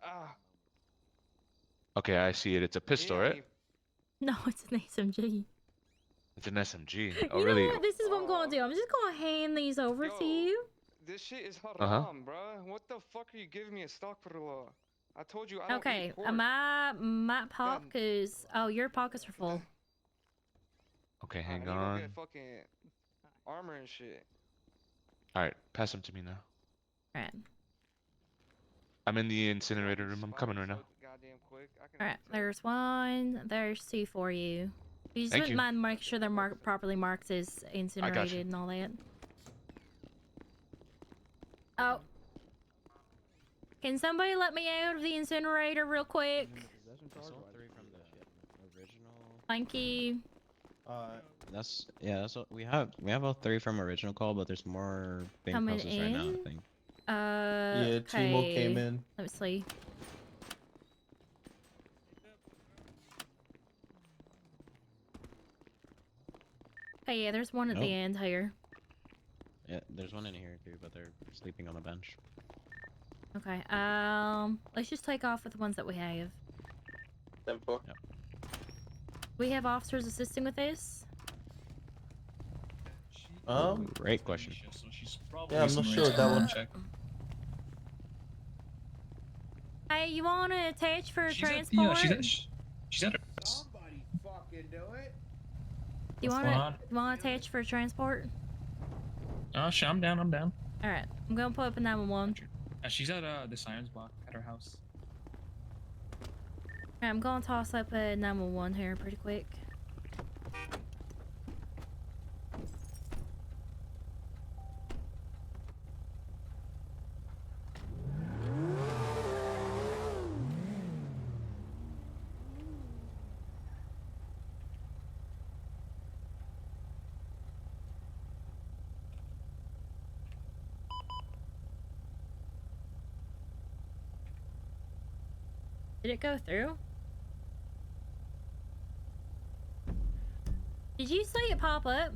Ah. Okay, I see it. It's a pistol, yeah, right? No, it's an SMG. It's an SMG. Oh, you really? know what? This is what I'm gonna do. I'm just gonna hand these over to you. This shit is haram, Uh-huh. bruh. What the fuck are you giving me a stock for the law? I told you I don't Okay, eat pork. my pockets. Oh, your pockets are full. Okay, I hang need to go on. get fucking armor and shit. All right, pass them to me now. Alright. I'm in the incinerator room. I'm coming right now. God goddamn quick. I can. Alright, there's one. There's two for you. You just Thank wouldn't you. mind make sure they're properly marked as incinerated and all that. Oh. Can somebody let me out of the incinerator real quick? There's all three from the original. Thank you. That's what we have all three from original call, but there's more being Coming processed right now, in? I think. Yeah, two more came okay. in. Let me see. Hey, yeah, there's one at Nope. the end here. Yeah, there's one in here too, but they're sleeping on the bench. Okay, let's just take off with the ones that we have. 10-4. Yep. We have officers assisting with this? Great question. So she's probably Yeah, I'm not sure that one. Check. Hey, you wanna attach for She's at, transport? yeah, she's at her. Somebody fucking do it. You What's going on? wanna attach for transport? Oh, shit, I'm down. Alright, I'm gonna put up a 911. She's at the Sirens block at her house. Alright, I'm gonna toss up a 911 here pretty quick. Did it go through? Did you see it pop up?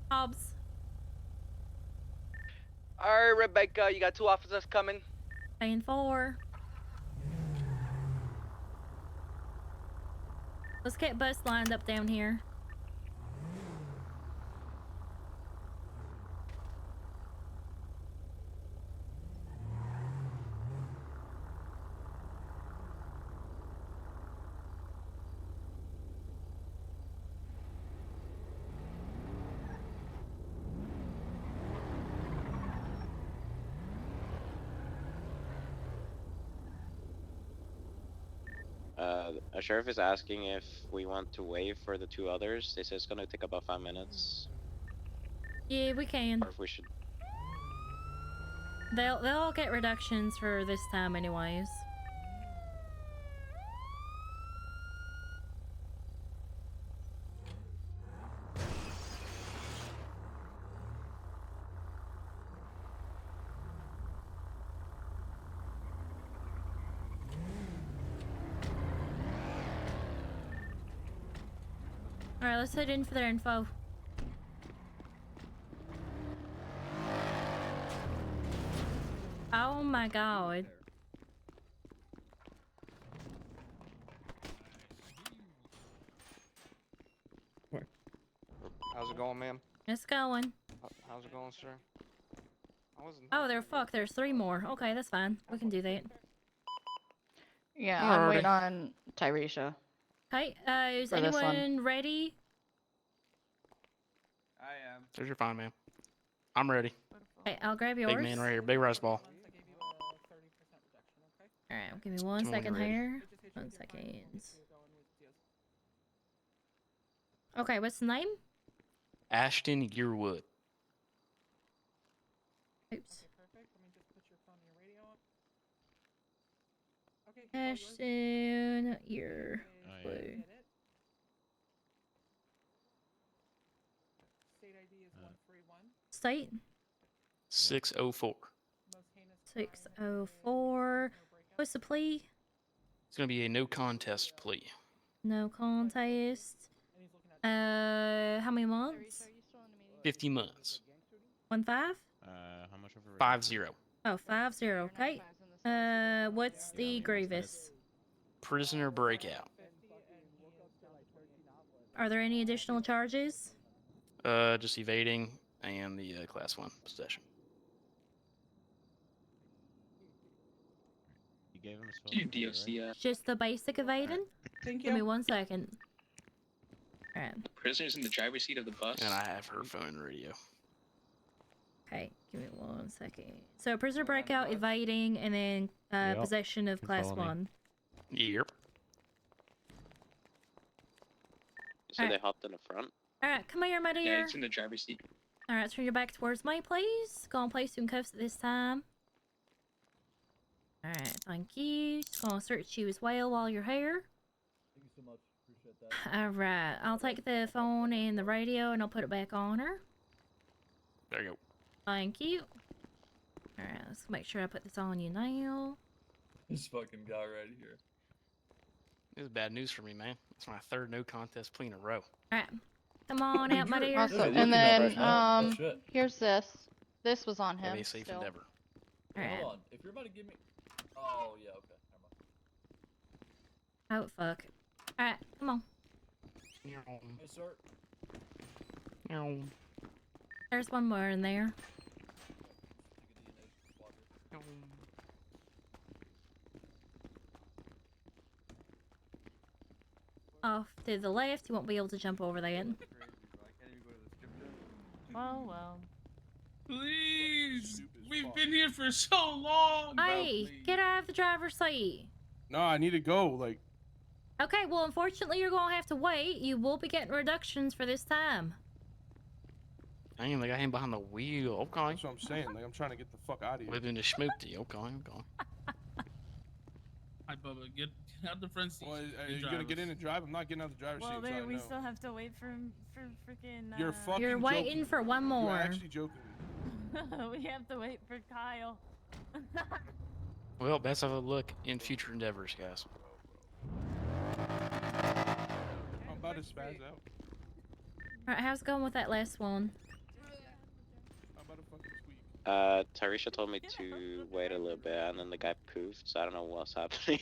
Hobbs. Alright, Rebecca, you got 2 officers coming. Paying 4. Let's get bus lined up down here. A sheriff is asking if we want to waive for the 2 others. They say it's gonna take about 5 minutes. Yeah, we can. Or if we should. They'll all get reductions for this time anyways. Alright, let's head in for their info. Oh my god. How's it going, ma'am? It's going. How's it going, sir? I wasn't. Oh, there's 3 more. Okay, that's fine. We can do that. Yeah, I'm waiting on Tyresha. Okay, is For this one. anyone ready? I am. There's your phone, man. I'm ready. Okay, I'll grab yours. Big man right here. Big rice ball. Alright, give me 1 Come on, second you're ready. here. 1 second. Okay, what's the name? Ashton Yearwood. Oops. Ashton, you're blue. State 604. 604. What's the plea? It's gonna be a no contest plea. No contest. How many months? 50 months. 1-5? How much over? 5-0. Oh, 5-0. Okay. What's the grievous? Prisoner breakout. Are there any additional charges? Just evading and the class 1 possession. You gave him his phone. You DOC, Just the basic evading? Thank Give me 1 second. Alright. prisoners in the driver's seat of the bus. And I have her phone and radio. Okay, give me 1 second. So prisoner breakout, evading, and then Yep, possession of you class follow me. 1. Yep. So Alright. they hopped in the front. Alright, come here, my Yeah, dear. it's in the driver's seat. Alright, turn your back towards me, please. Go and place you in cuffs at this time. Alright, thank you. Just gonna search you as well while you're here. Thank you so much. Appreciate that. Alright, I'll take the phone and the radio and I'll put it back on her. There you go. Thank you. Alright, let's make sure I put this on you now. This fucking guy right here. This is bad news for me, man. It's my third no contest plea in a row. Alright, come on out, my dear. Awesome. And then, here's this. This was on Have him. a safe still. endeavor. Alright. Hold on. If you're about to give me. Oh, yeah, okay. Never mind. Oh, fuck. Alright, come on. Yes, sir. There's one more in there. Off to the left, you won't be able to jump over that. Well. Please, we've been here for so long. Hey, get out of the driver's seat. No, I need to go. Like, Okay, well, unfortunately, you're gonna have to wait. You will be getting reductions for this time. Damn, they got him behind the wheel. Okay. that's what I'm saying. Like, I'm trying to get the fuck out of here. Living the schmoopty. Okay, okay. Hi, Bubba. Get out the front seat. Well, are You you gonna drive get us. in and drive? I'm not getting out the driver's seat. Well, so I there we know. still have to wait for freaking. You're fucking You're waiting joking. for one more. You're actually joking. we have to wait for Kyle. Well, best of luck in future endeavors, guys. I'm about to spaz out. Alright, how's it going with that last one? I'm about to fucking squeak. Tarisha told me to wait a little bit, and then the guy poofed, so I don't know what's happening.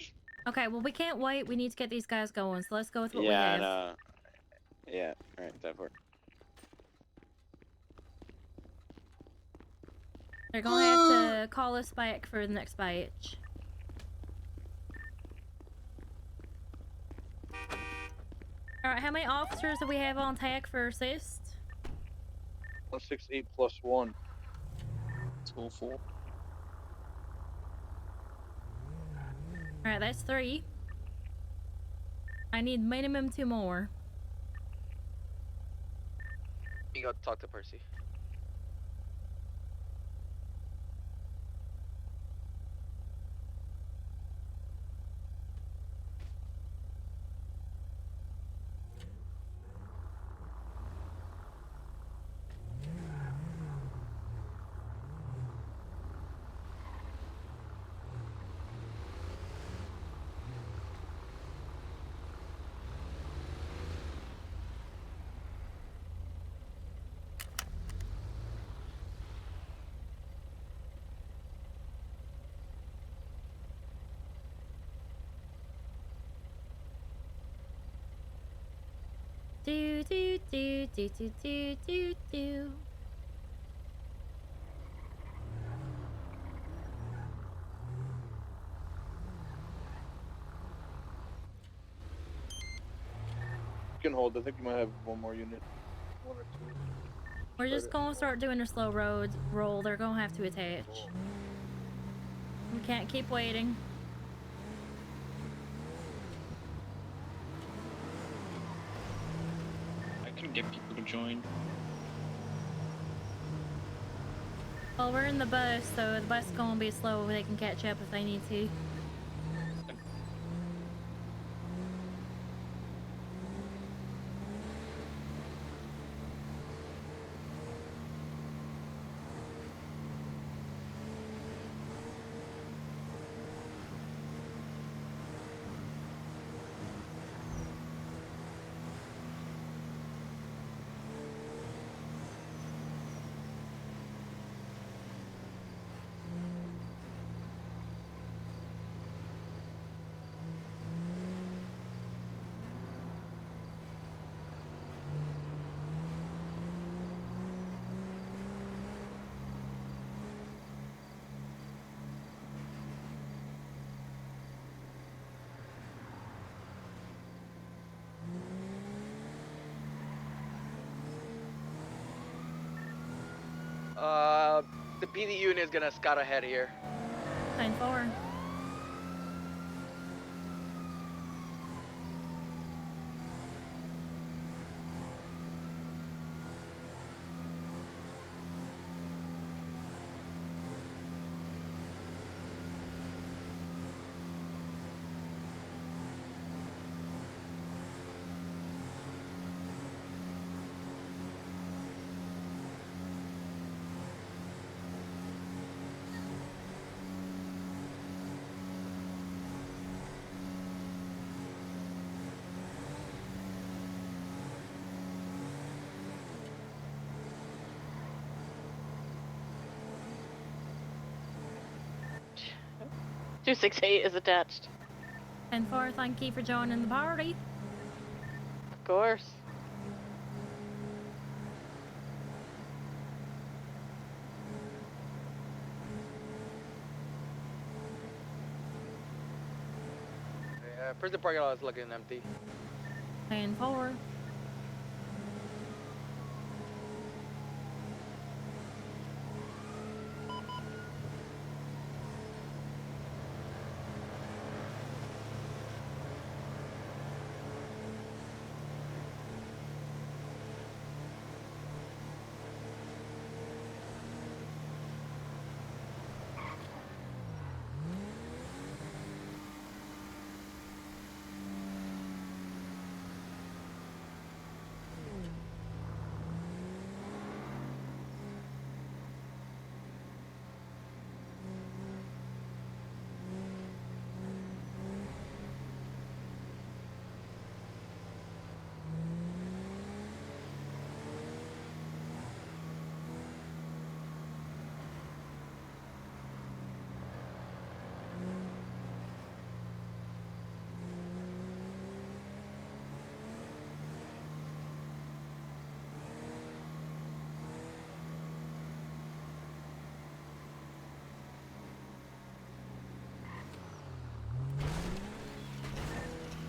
Okay, well, we can't wait. We need to get these guys going, so let's go with what yeah, we I have. know. Yeah, alright, that worked. They're gonna have to call us back for the next batch. Alright, how many officers do we have on tag for assist? 168 plus 1. 204. Alright, that's 3. I need minimum 2 more. You got to talk to Percy. Do do do do do do do do. You can hold. I think you might have one more unit. 1 or 2. We're just gonna start doing a slow roll. They're gonna have to attach. We can't keep waiting. I can get people to join. Well, we're in the bus, so the bus is gonna be slow. They can catch up if they need to. The PD unit is gonna scout ahead here. 10-4. Two 268 is attached. 10-4, thank you for joining the party. Of course. Prison parking lot is looking empty. 10-4.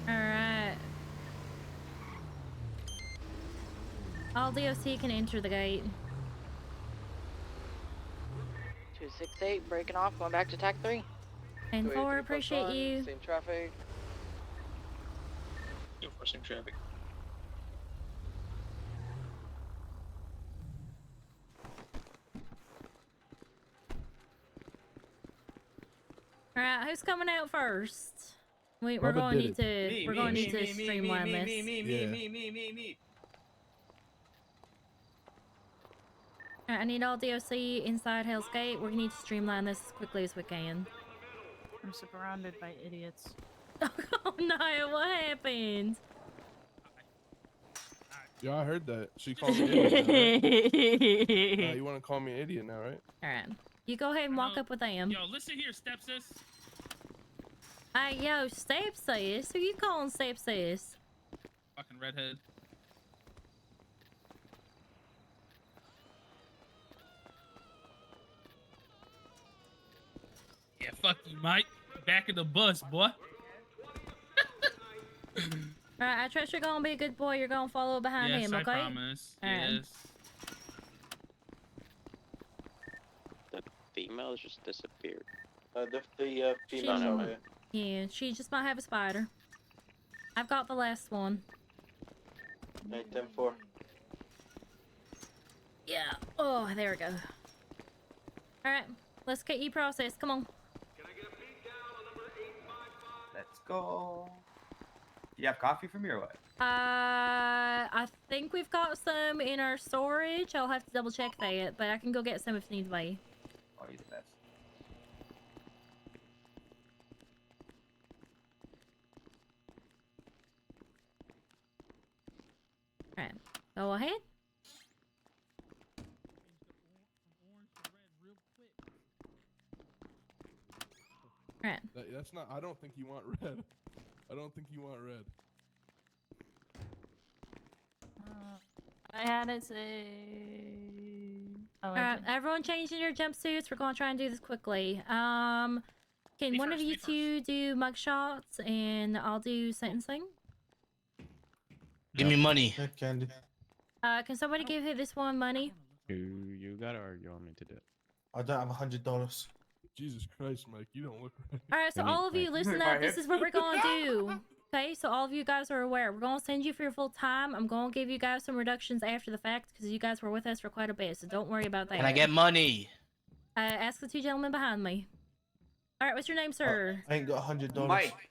Alright. All DOC can enter the gate. 268 breaking off, going back to TAC 3. 10-4, appreciate you. Same traffic. Enforcing traffic. Alright, who's coming out first? We're Bubba going to did need to we're going to need to streamline this. Me. Alright, I need all DOC inside Hell's Gate. We're gonna need to streamline this as quickly as we can. I'm surrounded by idiots. Oh no, what happened? Yeah, I heard that. She called me an idiot now, right? You want to call me an idiot now, right? Alright. You go ahead and walk up with them. Yo, listen here, stepsis. Hey, yo, stepsis? Who you calling stepsis? Fucking redhead. Yeah, fuck you, Mike. Back of the bus, boy. Alright, I trust you're gonna be a good boy. You're gonna follow behind Yes, him, I okay? promise. Alright. Yes. The female just disappeared. The She, female. yeah, she just might have a spider. I've got the last one. Okay, 10-4. Yeah. Oh, there we go. Alright, let's get you processed. Come on. Let's go. You have coffee for me or what? I think we've got some in our storage. I'll have to double check that, but I can go get some if need be. Oh, you're the best. Alright, go ahead. Alright. That's not. I don't think you want red. I don't think you want red. I had it say. Oh, Alright, everyone changing your jumpsuits. We're gonna try and do this quickly. Can one of you two do mugshots and I'll do sentencing? Give me money. Can somebody give this one money? You got it, or you want me to do it? I don't have $100. Jesus Christ, Mike, you don't look right. All right, so We need, all of you, like- listen My up. This hip. is what we're gonna do. Okay, so all of you guys are aware. We're gonna send you for your full time. I'm gonna give you guys some reductions after the fact because you guys were with us for quite a bit. So don't worry about that. Can I get money? Ask the two gentlemen behind me. All right, what's your name, sir? I ain't got $100. Mike.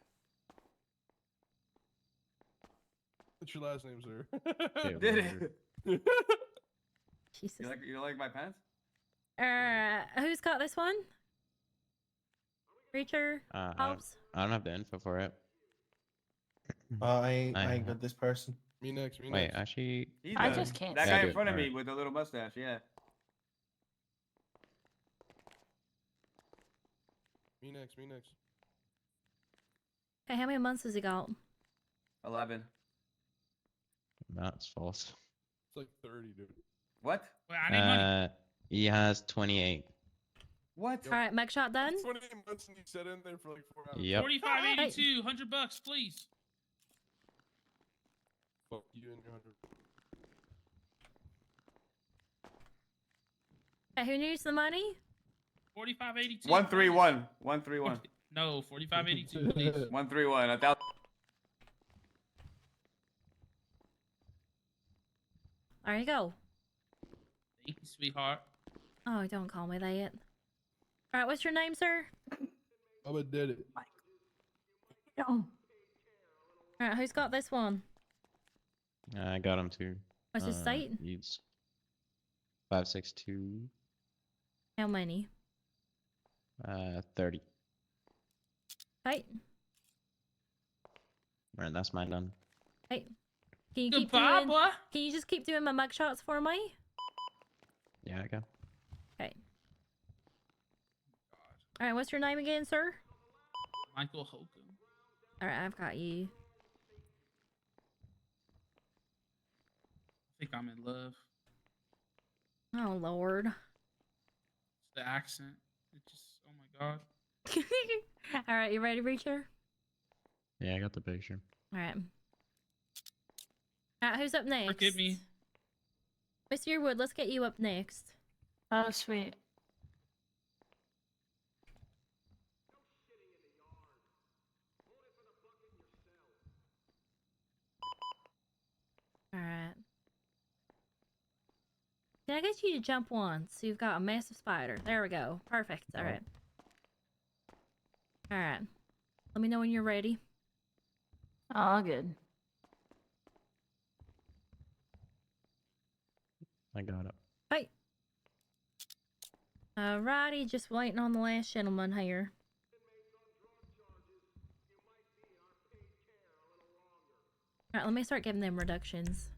What's your last name, sir? Did it? Jesus. You like my pants? Who's got this one? Reacher? I don't have the info for it. I ain't got this person. Me next. Wait, actually. I just can't That see guy it. in front of me Alright. with the little mustache, yeah. Me next. Okay, how many months has he got? 11. That's false. It's like 30, dude. What? Wait, I need money. He has 28. What? All right, mugshot done. 20 months and you sat in there for like 4 hours. Yep. 45.82, $100, please. Fuck you and your 100. Okay, who needs the money? 45.82. 131. 131. No, 45.82, please. 131. 1,000. There you go. Thank you, sweetheart. Oh, don't call me that. All right, what's your name, sir? I'm a did it. No. All right, who's got this one? I got him too. What's his state? He's 562. How many? 30. Right. Alright, that's mine done. Hey, can you Goodbye, keep doing? boy. Can you just keep doing my mugshots for me? Yeah, I got. Okay. All right, what's your name again, sir? Michael Holcomb. All right, I've got you. I think I'm in love. Oh Lord. It's the accent. It just, oh my god. All right, you ready, Reacher? Yeah, I got the picture. All right. All right, who's up next? Forgive me. Mr. Yearwood, let's get you up next. Oh, sweet. All right. Can I get you to jump once? So you've got a massive spider. There we go. Perfect. All right. All right. Let me know when you're ready. All good. I got it. Hey. Alrighty, just waiting on the last gentleman here. Alright, let me start giving them reductions.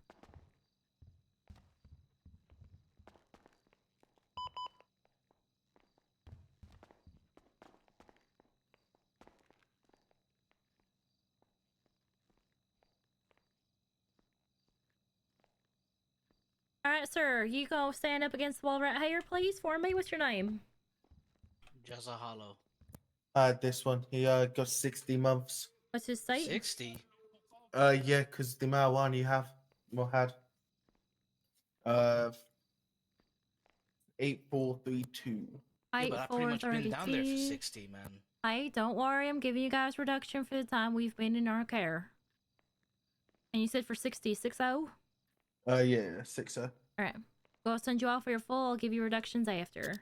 Alright, sir, you go stand up against the wall right here, please, for me. What's your name? Just a hollow. This one. He got 60 months. What's his state? 60. Yeah, because the marijuana you have, had. 8432. Yeah, but I pretty much been down there for 8432. 60, man. Hey, don't worry, I'm giving you guys reduction for the time we've been in our care. And you said for 60, 60? Yeah, 60. Alright. Go I'll send you off for your full, I'll give you reductions after.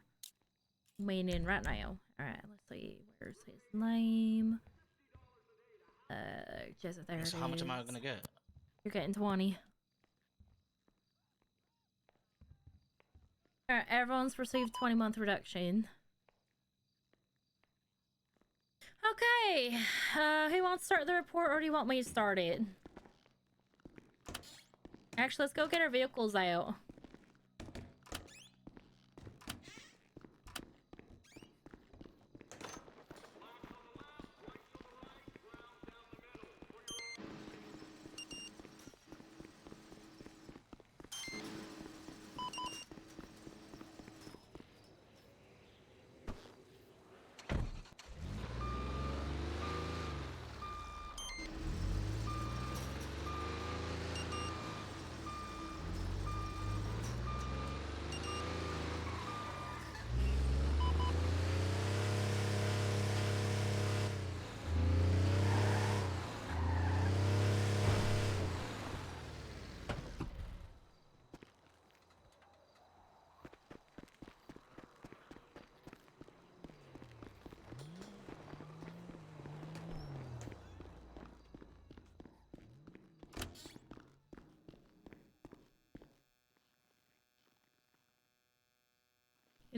Meaning right now. Alright, let's see. Where's his name? Just there. So how much am I gonna get? You're getting 20. Alright, everyone's received 20-month reduction. Okay. Who wants to start the report or do you want me to start it? Actually, let's go get our vehicles out.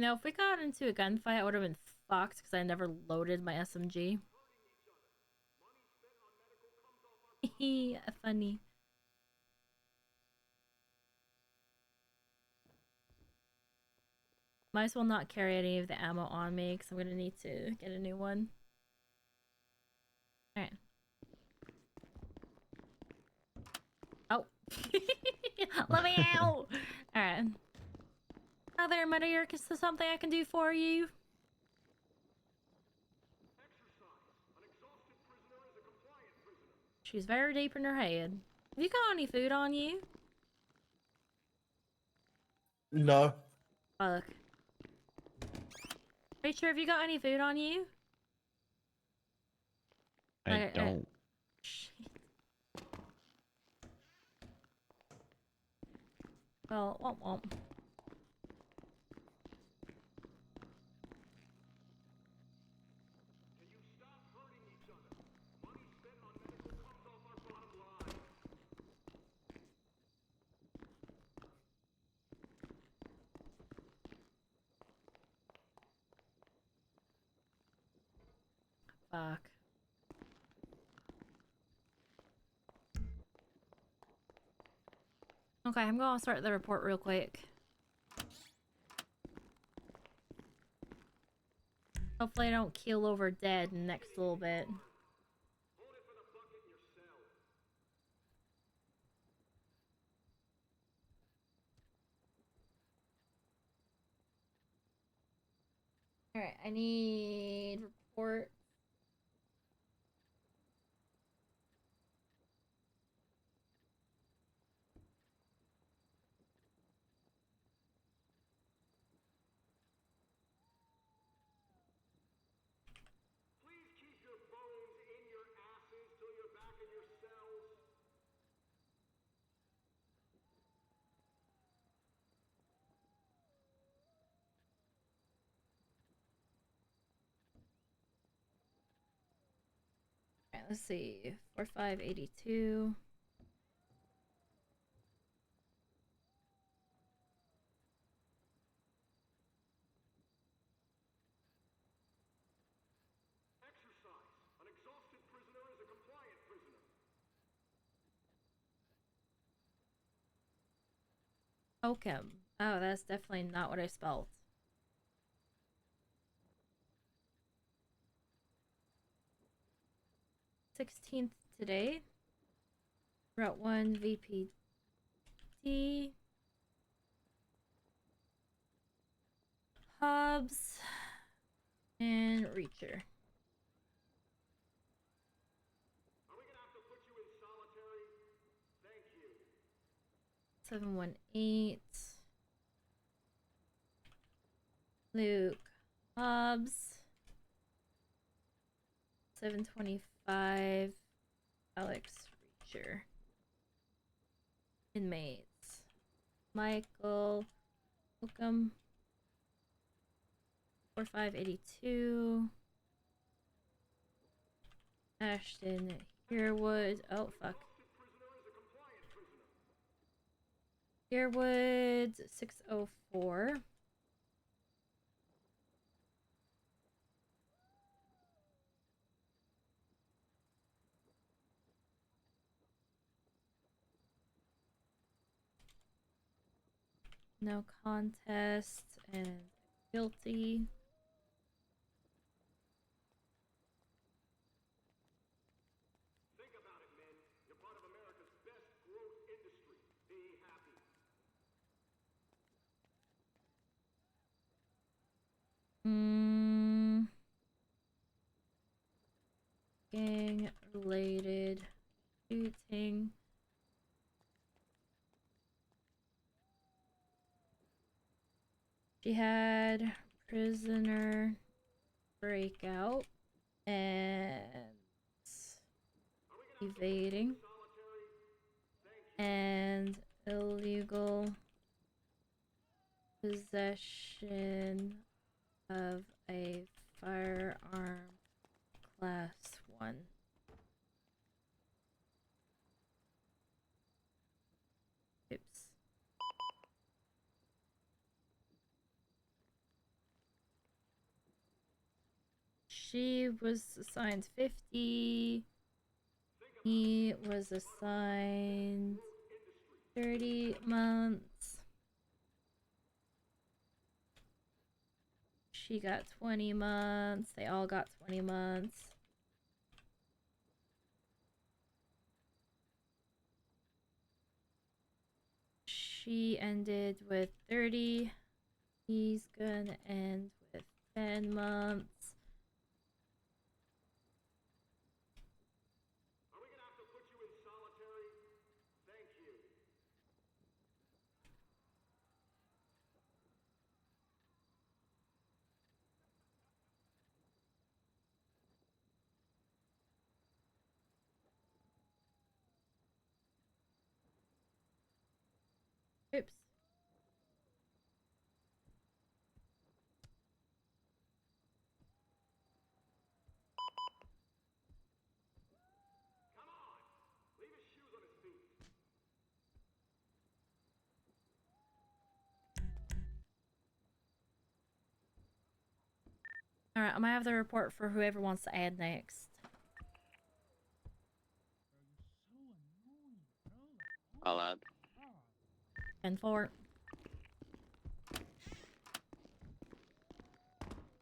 know, if we got into a gunfight, I would have been fucked because I never loaded my SMG. Funny. Might as well not carry any of the ammo on me because I'm gonna need to get a new one. Alright. Oh. Let me out! Alright. Hi there, Meteor. Is there something I can do for you? She's very deep in her head. Have you got any food on you? No. Fuck. Rachel, have you got any food on you? I don't. Shit. Well, womp. Fuck. Okay, I'm gonna start the report real quick. Hopefully I don't keel over dead in the next little bit. Alright, I need report. Alright, let's see. 4582. Okay. Oh, that's definitely not what I spelled. 16th today. Route 1 VPD. Hobbs. And Reacher. Thank you. 718. Luke Hobbs. 725. Alex Reacher. Inmates. Michael Welcome. 4582. Ashton Herewood. Oh, fuck. Herewood 604. No contest and guilty. Gang related shooting. She had prisoner breakout and evading and illegal possession of a firearm class 1. Oops. She was assigned 50. He was assigned 30 months. She got 20 months. They all got 20 months. She ended with 30. He's gonna end with 10 months. Oops. Alright, I'm gonna have the report for whoever wants to add next. I'll add. 10-4.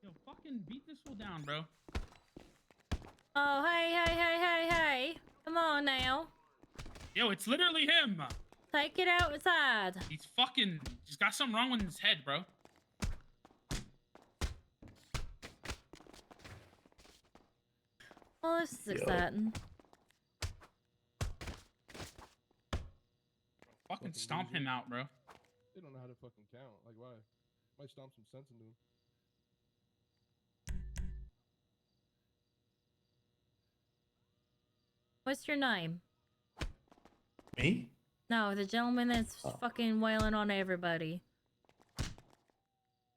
Yo, fucking beat this fool down, bro. Oh, hey. Come on now. Yo, it's literally him. Take it outside. He's fucking. He's got something wrong with his head, bro. Well, this is exciting. Fucking stomp him out, bro. They don't know how to fucking count. Like, why? Might stomp some sense into him. What's your name? Me? No, the gentleman that's fucking wailing on everybody.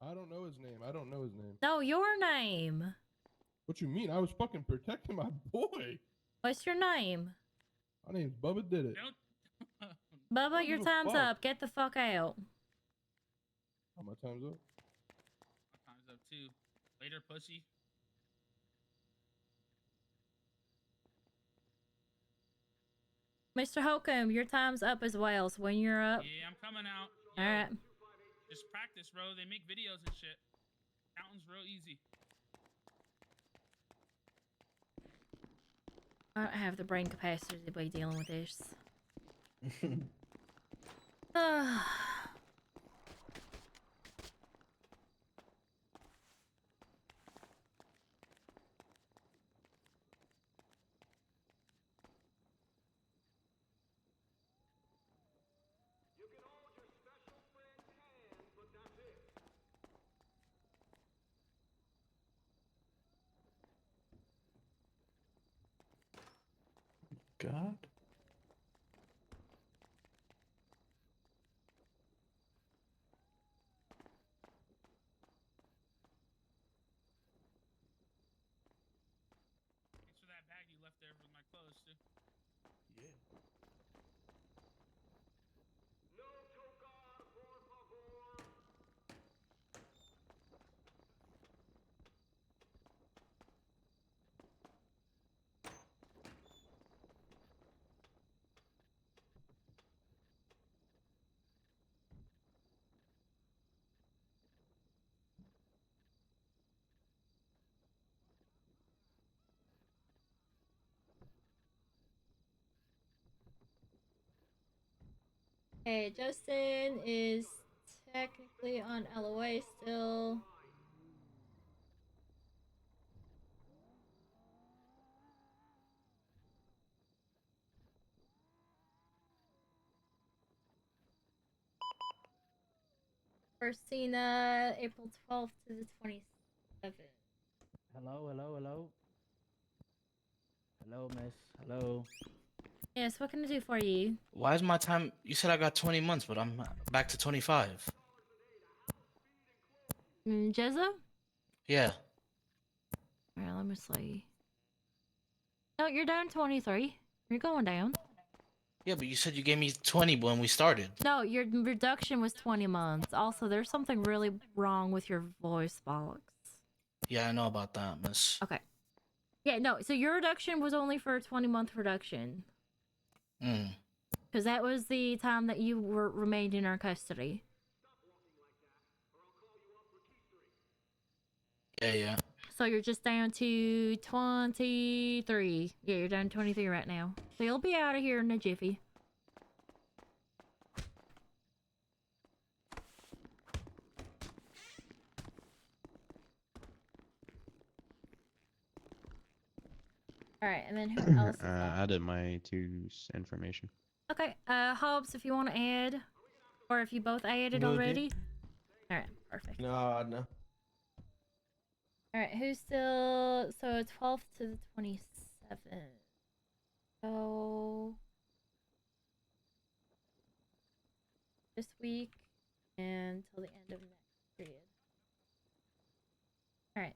I don't know his name. I don't know his name. No, your name. What you mean? I was fucking protecting my boy. What's your name? My name's Bubba Did It. Bubba, your give a time's fuck. up. Get the fuck out. Oh, my time's up. My time's up too. Later, pussy. Mr. Holcomb, your time's up as well, so when you're up... Yeah, I'm coming out. Alright. Just practice, bro. They make videos and shit. Counting's real easy. I don't have the brain capacity to be dealing with this. Ah. God. Thanks for that bag you left there with my clothes, too. Yeah. Okay, Justin is technically on LOA still. Christina, April 12th to the 27th. Hello. Hello, miss. Hello. Yes, what can I do for you? Why is my time? You said I got 20 months, but I'm back to 25. Jezza? Yeah. Alright, let me see. No, you're down 23. You're going down. Yeah, but you said you gave me 20 when we started. No, your reduction was 20 months. Also, there's something really wrong with your voice box. Yeah, I know about that, miss. Okay. Yeah, no. So your reduction was only for a 20-month reduction. Mm. Because that was the time that you were remained in our custody. Yeah. So you're just down to 23. Yeah, you're down to 23 right now. So you'll be out of here in a jiffy. Alright, and then who else is left? Added my two's information. Okay, Hobbs, if you want to add, or if you both added Will do. already. Alright, perfect. No. Alright, who's still... So 12th to the 27th. So... this week and till the end of next period. Alright.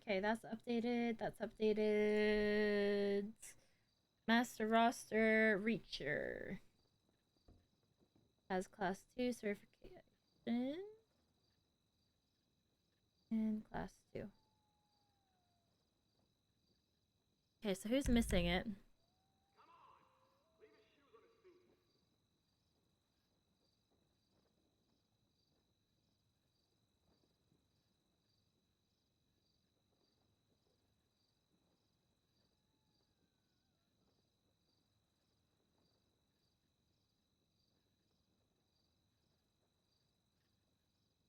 Okay, that's updated. That's updated. Master roster Reacher has class 2 certification and class 2. Okay, so who's missing it?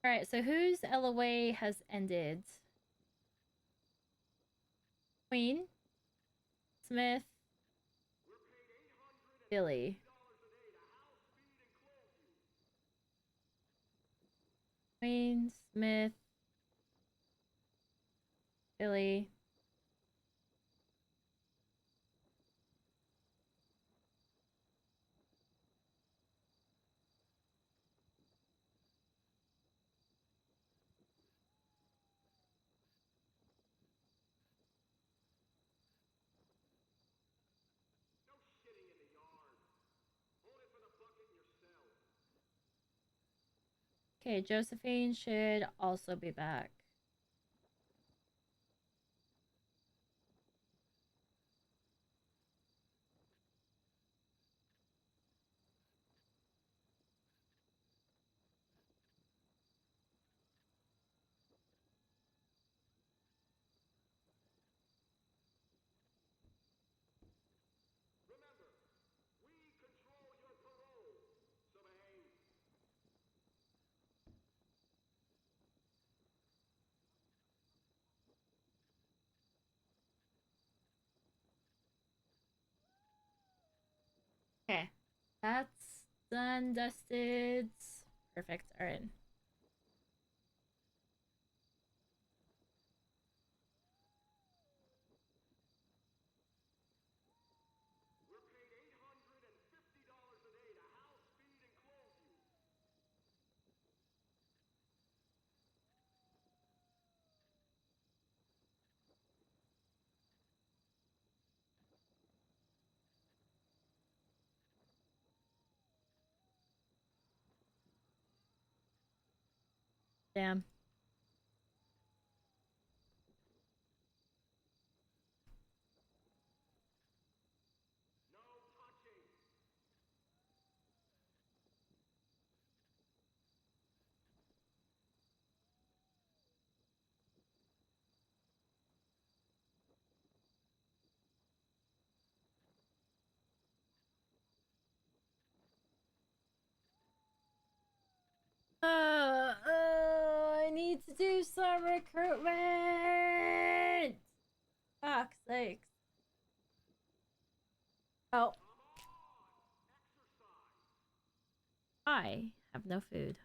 Alright, so whose LOA has ended? Queen? Smith? Billy? Queen, Smith, Billy. Okay, Josephine should also be back. Okay, that's done, dusted. Perfect, alright. Damn. I need to do some recruitment. Fuck's sakes. Oh. I have no food.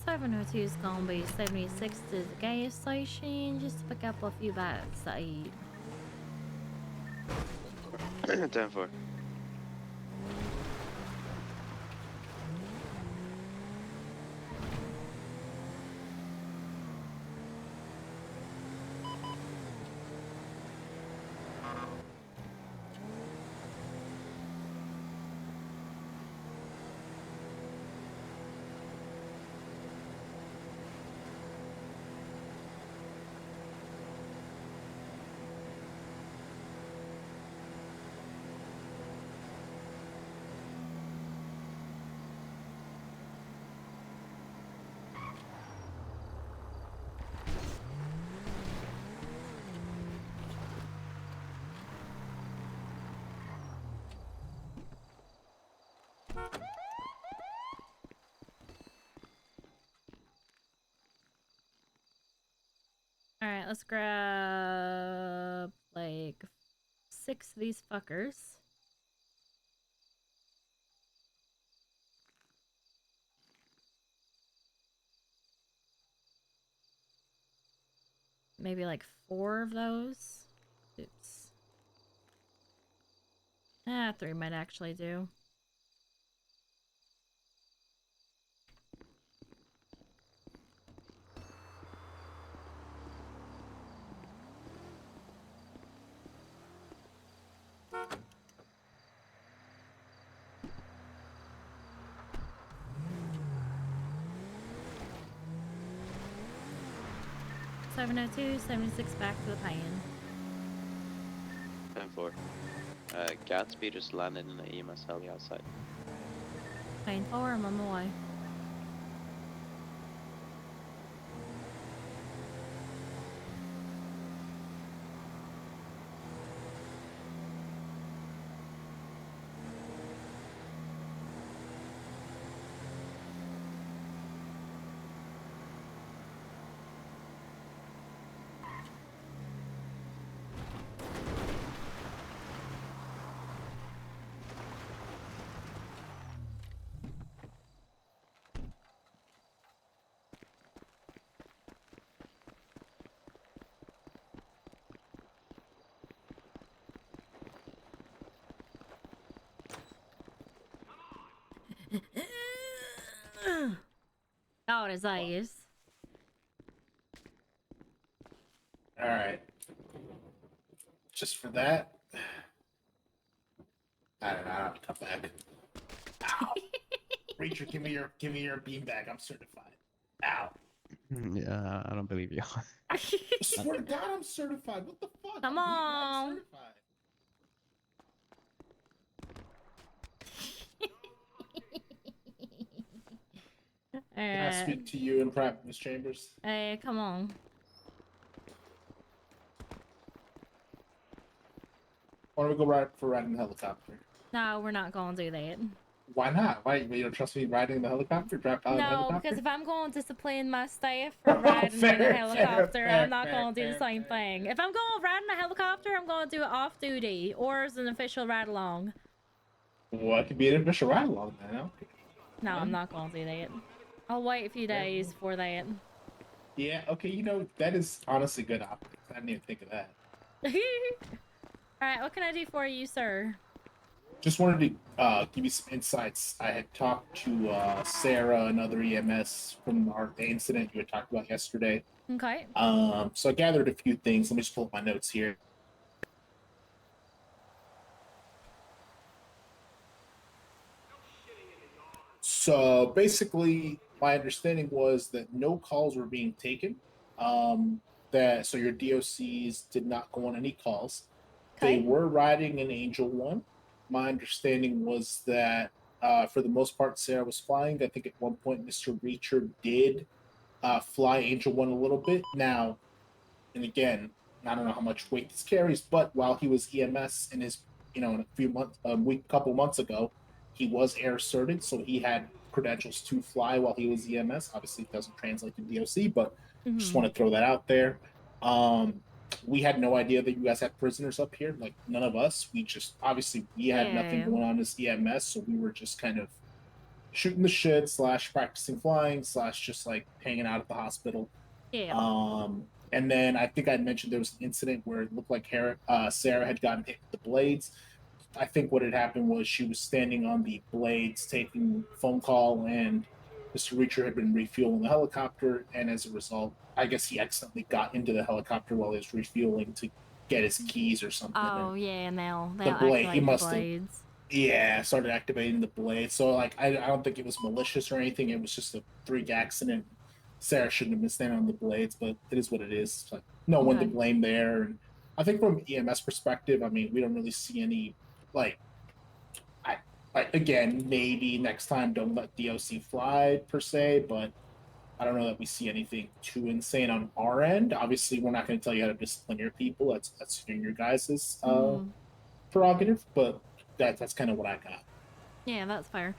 $702 is gonna be 76 to the gas station just to pick up a few bites to eat. 10-4. Alright, let's grab like 6 of these fuckers. Maybe like 4 of those. Oops. 3 might actually do. $702, 76 back to the pan. 10-4. Gatsby just landed in the EMS heli outside. Pan 4, I'm on my way. Oh, his eyes. Alright. Just for that. I don't know, I'll come back. Ow! Reacher, give me your beanbag. I'm certified. Ow. Yeah, I don't believe you. I swear to God, I'm certified. What the fuck? Come I'm on. certified. Can I speak to you in private, Miss Chambers? Hey, come on. Why don't we go riding the helicopter? No, we're not gonna do that. Why not? Why you don't trust me riding the helicopter? Drive pilot No, helicopter? because if I'm going to discipline my staff for riding in a Fair, helicopter, fair, I'm not fair, going to do the fair, same thing. If I'm going riding a helicopter, I'm going to do it off duty or as an official ride along. Well, it could be an official ride along then. Okay. No, I'm not going to do that. I'll wait a few days for that. Yeah, okay, you know, that is honestly good optics. I didn't even think of that. Alright, what can I do for you, sir? Just wanted to give you some insights. I had talked to Sarah, another EMS from the incident you had talked about yesterday. Okay. So I gathered a few things. Let me just pull up my notes here. So basically, my understanding was that no calls were being taken. So your DOCs did not go on any calls. They were riding an Angel One. My understanding was that for the most part, Sarah was flying. I think at one point, Mr. Reacher did fly Angel One a little bit. Now, and again, I don't know how much weight this carries, but while he was EMS in his, in a couple months ago, he was air certed, so he had credentials to fly while he was EMS. Obviously, it doesn't translate to DOC, but just want to throw that out there. We had no idea that you guys had prisoners up here. Like, none of us. We just, obviously, we had nothing going on as EMS, so we were just kind of shooting the shit / practicing flying / just like hanging out at the hospital. Yeah. And then I think I mentioned there was an incident where it looked like Sarah had gotten hit with the blades. I think what had happened was she was standing on the blades taking phone call, and Mr. Reacher had been refueling the helicopter, and as a result, I guess he accidentally got into the helicopter while he was refueling to get his keys or something. Oh, yeah, now The blade, he must have, blades. yeah, started activating the blade. So, like, I don't think it was malicious or anything. It was just a freak accident. Sarah shouldn't have been standing on the blades, but it is what it is. Like, no one to blame there. And I think from EMS perspective, I mean, we don't really see any, like, again, maybe next time don't let DOC fly per se, but I don't know that we see anything too insane on our end. Obviously, we're not going to tell you how to discipline your people. That's your guys' prerogative, but that's kind of what I got. Yeah, that's fair.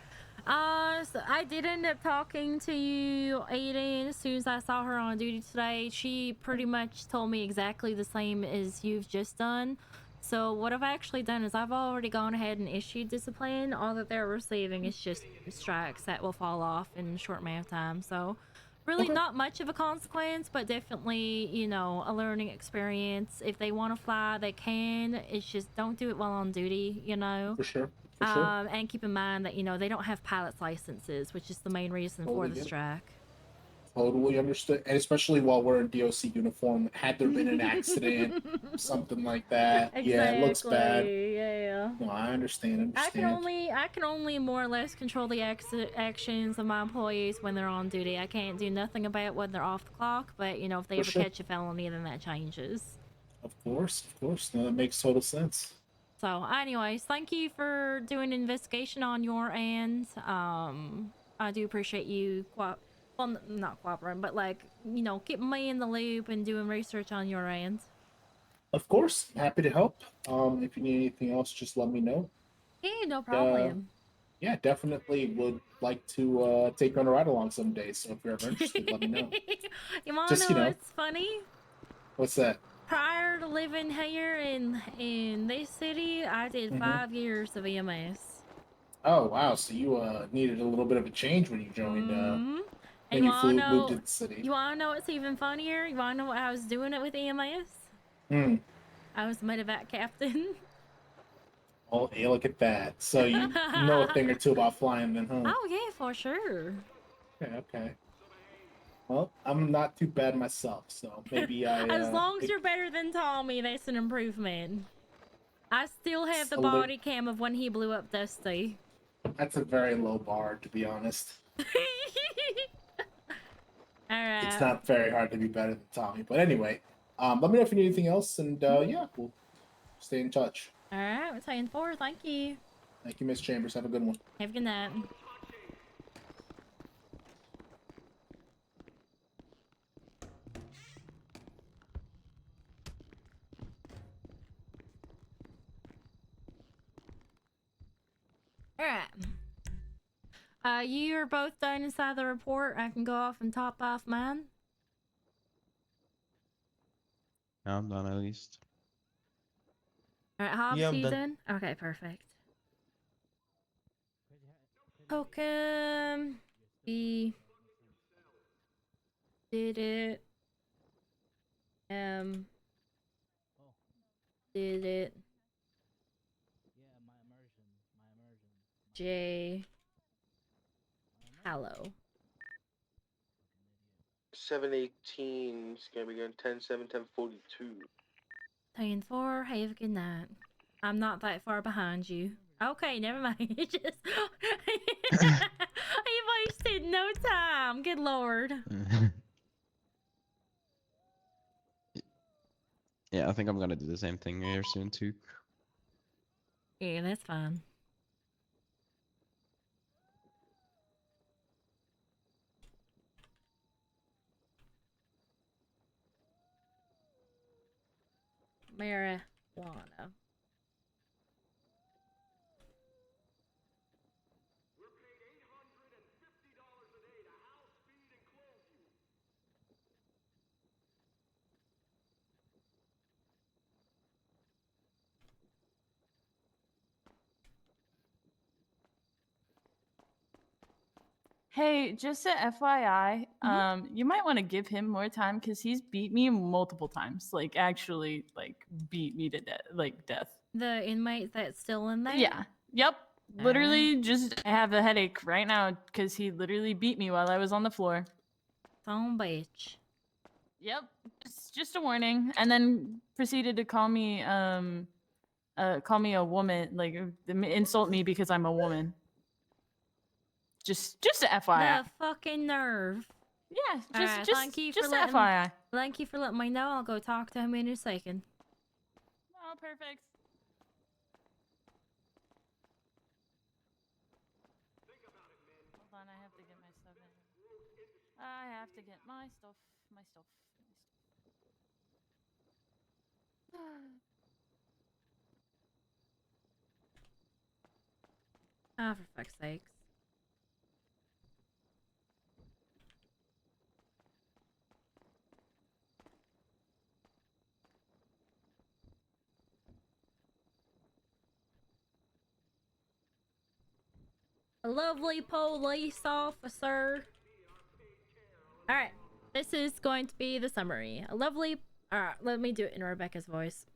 So I did end up talking to Aiden as soon as I saw her on duty today. She pretty much told me exactly the same as you've just done. So what I've actually done is I've already gone ahead and issued discipline. All that they're receiving is just strikes that will fall off in a short amount of time. So really not much of a consequence, but definitely, you know, a learning experience. If they want to fly, they can. It's just don't do it while on duty, you know. For sure. And keep in mind that, you know, they don't have pilot's licenses, which is the main reason for the strike. Totally understood. And especially while we're in DOC uniform, had there been an accident, something like that, yeah, it looks bad. Yeah. No, I understand. I can only more or less control the actions of my employees when they're on duty. I can't do nothing about when they're off the clock, but, you know, if they ever catch a felony, then that changes. Of course. No, that makes total sense. So, anyways, thank you for doing an investigation on your end. I do appreciate you, not cooperating, but, like, you know, keeping me in the loop and doing research on your end. Of course, happy to help. If you need anything else, just let me know. Yeah, no problem. Yeah, definitely would like to take you on a ride along someday. So if you're ever interested, let me know. You wanna know what's funny? What's that? Prior to living here in this city, I did 5 years of EMS. Oh wow! So you needed a little bit of a change when you joined. And when you moved to the city. You wanna know what's even funnier? You wanna know what I was doing it with EMS? I was medevac captain. Oh, hey, look at that! So you know a thing or two about flying, then, huh? Oh yeah, for sure. Okay. Well, I'm not too bad myself, so maybe I. As long as you're better than Tommy, that's an improvement. I still have the body cam of when he blew up Dusty. That's a very low bar, to be honest. Alright. It's not very hard to be better than Tommy, but anyway, let me know if you need anything else, and yeah, we'll stay in touch. Alright, we're saying 4. Thank you. Thank you, Miss Chambers. Have a good one. Have a good night. Alright. You are both done inside the report. I can go off and top off mine. No, I'm done at least. Alright, Hobbs, Yeah, I'm you done. done? Okay, perfect. Hokum. We did it. Did it. J. Hallow. 718 is gonna be going 10-7, 10-42. 10-4, have a good night. I'm not that far behind you. Okay, never mind. You just you wasted no time. Good lord. Yeah, I think I'm gonna do the same thing here soon too. Yeah, that's fine. Marijuana. Hey, just a FYI, you might want to give him more time because he's beat me multiple times. Like, actually, like, beat me to death. The inmate that's still in there? Yeah. Yep. Literally, just have a headache right now because he literally beat me while I was on the floor. Son bitch. Yep. Just a warning, and then proceeded to call me a woman, like insult me because I'm a woman. Just a FYI. The fucking nerve. Yeah, Alright, thank you just for letting FYI. Thank you for letting me know. I'll go talk to him in a second. Oh, perfect. Hold on, I have to get my stuff in. I have to get my stuff. Ah, for fuck's sakes. A lovely police officer. Alright, this is going to be the summary. Alright, let me do it in Rebecca's voice.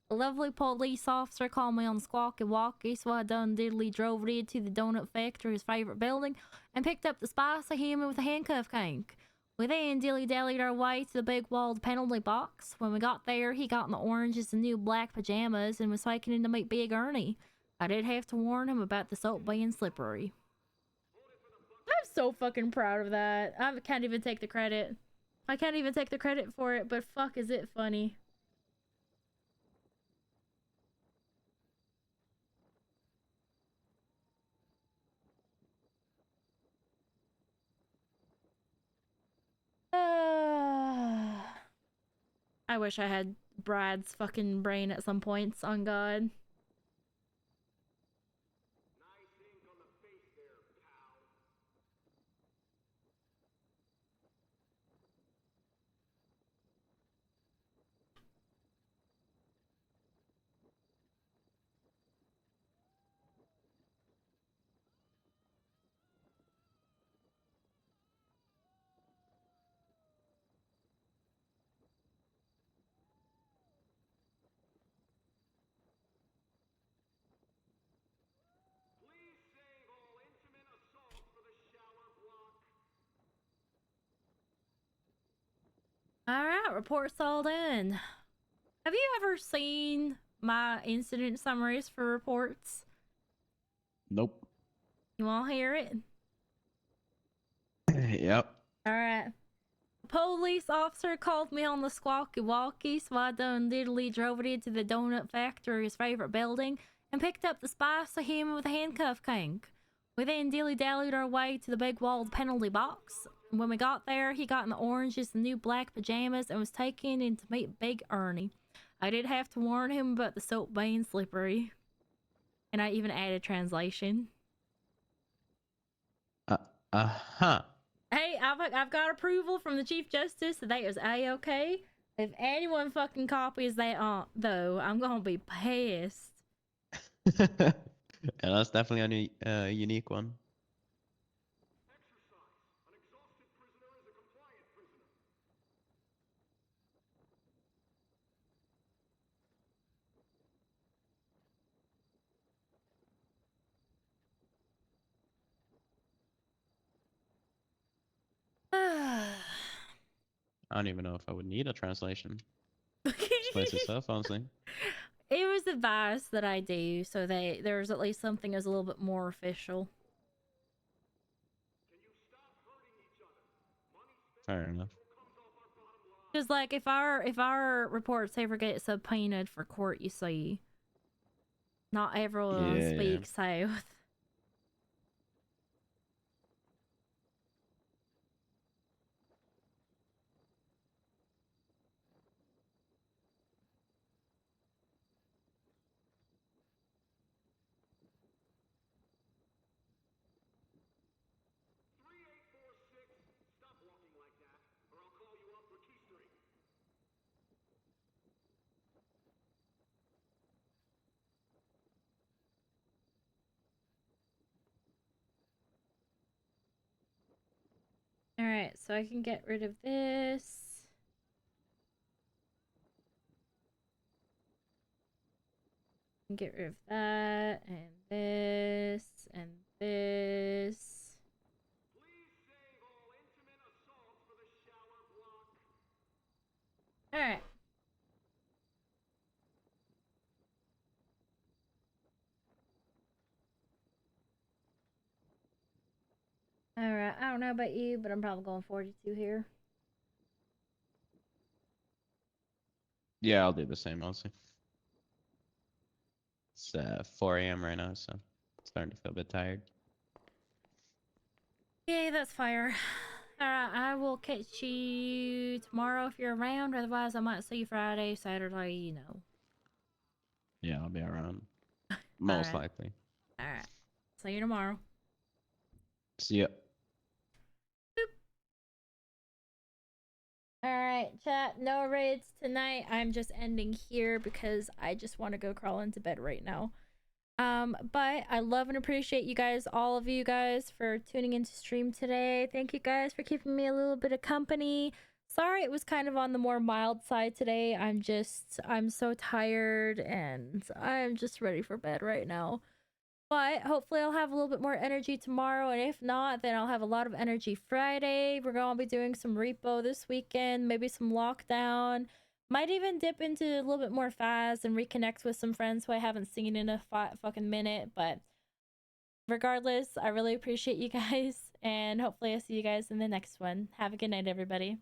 A lovely police officer called me on the squawky walkie, so I done diddly drove it to the donut factory, his favorite building, and picked up the spicy human with a handcuff crank. We then dilly-dallied our way to the big walled penalty box. When we got there, he got in the oranges and new black pajamas and was taken in to meet Big Ernie. I did have to warn him about the soap being slippery. I'm so fucking proud of that. I can't even take the credit. I can't even take the credit for it, but fuck is it funny. I wish I had Brad's fucking brain at some points, on God. Alright, report's all done. Have you ever seen my incident summaries for reports? Nope. You want to hear it? Yep. Alright. Police officer called me on the squawky walkie, so I done diddly drove it into the donut factory, his favorite building, and picked up the spicy human with a handcuff crank. We then dilly-dallied our way to the big walled penalty box. When we got there, he got in the oranges and new black pajamas and was taken in to meet Big Ernie. I did have to warn him about the soap being slippery. And I even added translation. Uh-huh. Hey, I've got approval from the Chief Justice that that is A-okay. If anyone fucking copies that, though, I'm gonna be pissed. Yeah, that's definitely a unique one. I don't even know if I would need a translation. Just plays itself, honestly. It was advised that I do, so there's at least something that's a little bit more official. Fair enough. Because like if our reports ever get subpoenaed for court, you see, not everyone Yeah, yeah. speaks South. Alright, so I can get rid of this. Get rid of that, and this, and this. Alright. Alright, I don't know about you, but I'm probably going 42 here. Yeah, I'll do the same, honestly. It's 4 a.m. right now, so starting to feel a bit tired. Yay, that's fire. Alright, I will catch you tomorrow if you're around. Otherwise, I might see you Friday, Saturday, you know. Yeah, I'll be around. Most Alright. likely. Alright. See you tomorrow. See ya. Alright, chat. No raids tonight. I'm just ending here because I just want to go crawl into bed right now. But I love and appreciate you guys, all of you guys, for tuning into stream today. Thank you guys for keeping me a little bit of company. Sorry it was kind of on the more mild side today. I'm so tired and I'm just ready for bed right now. But hopefully I'll have a little bit more energy tomorrow, and if not, then I'll have a lot of energy Friday. We're going to be doing some repo this weekend, maybe some lockdown. Might even dip into a little bit more fast and reconnect with some friends who I haven't seen in a fucking minute. But regardless, I really appreciate you guys, and hopefully I'll see you guys in the next one. Have a good night, everybody.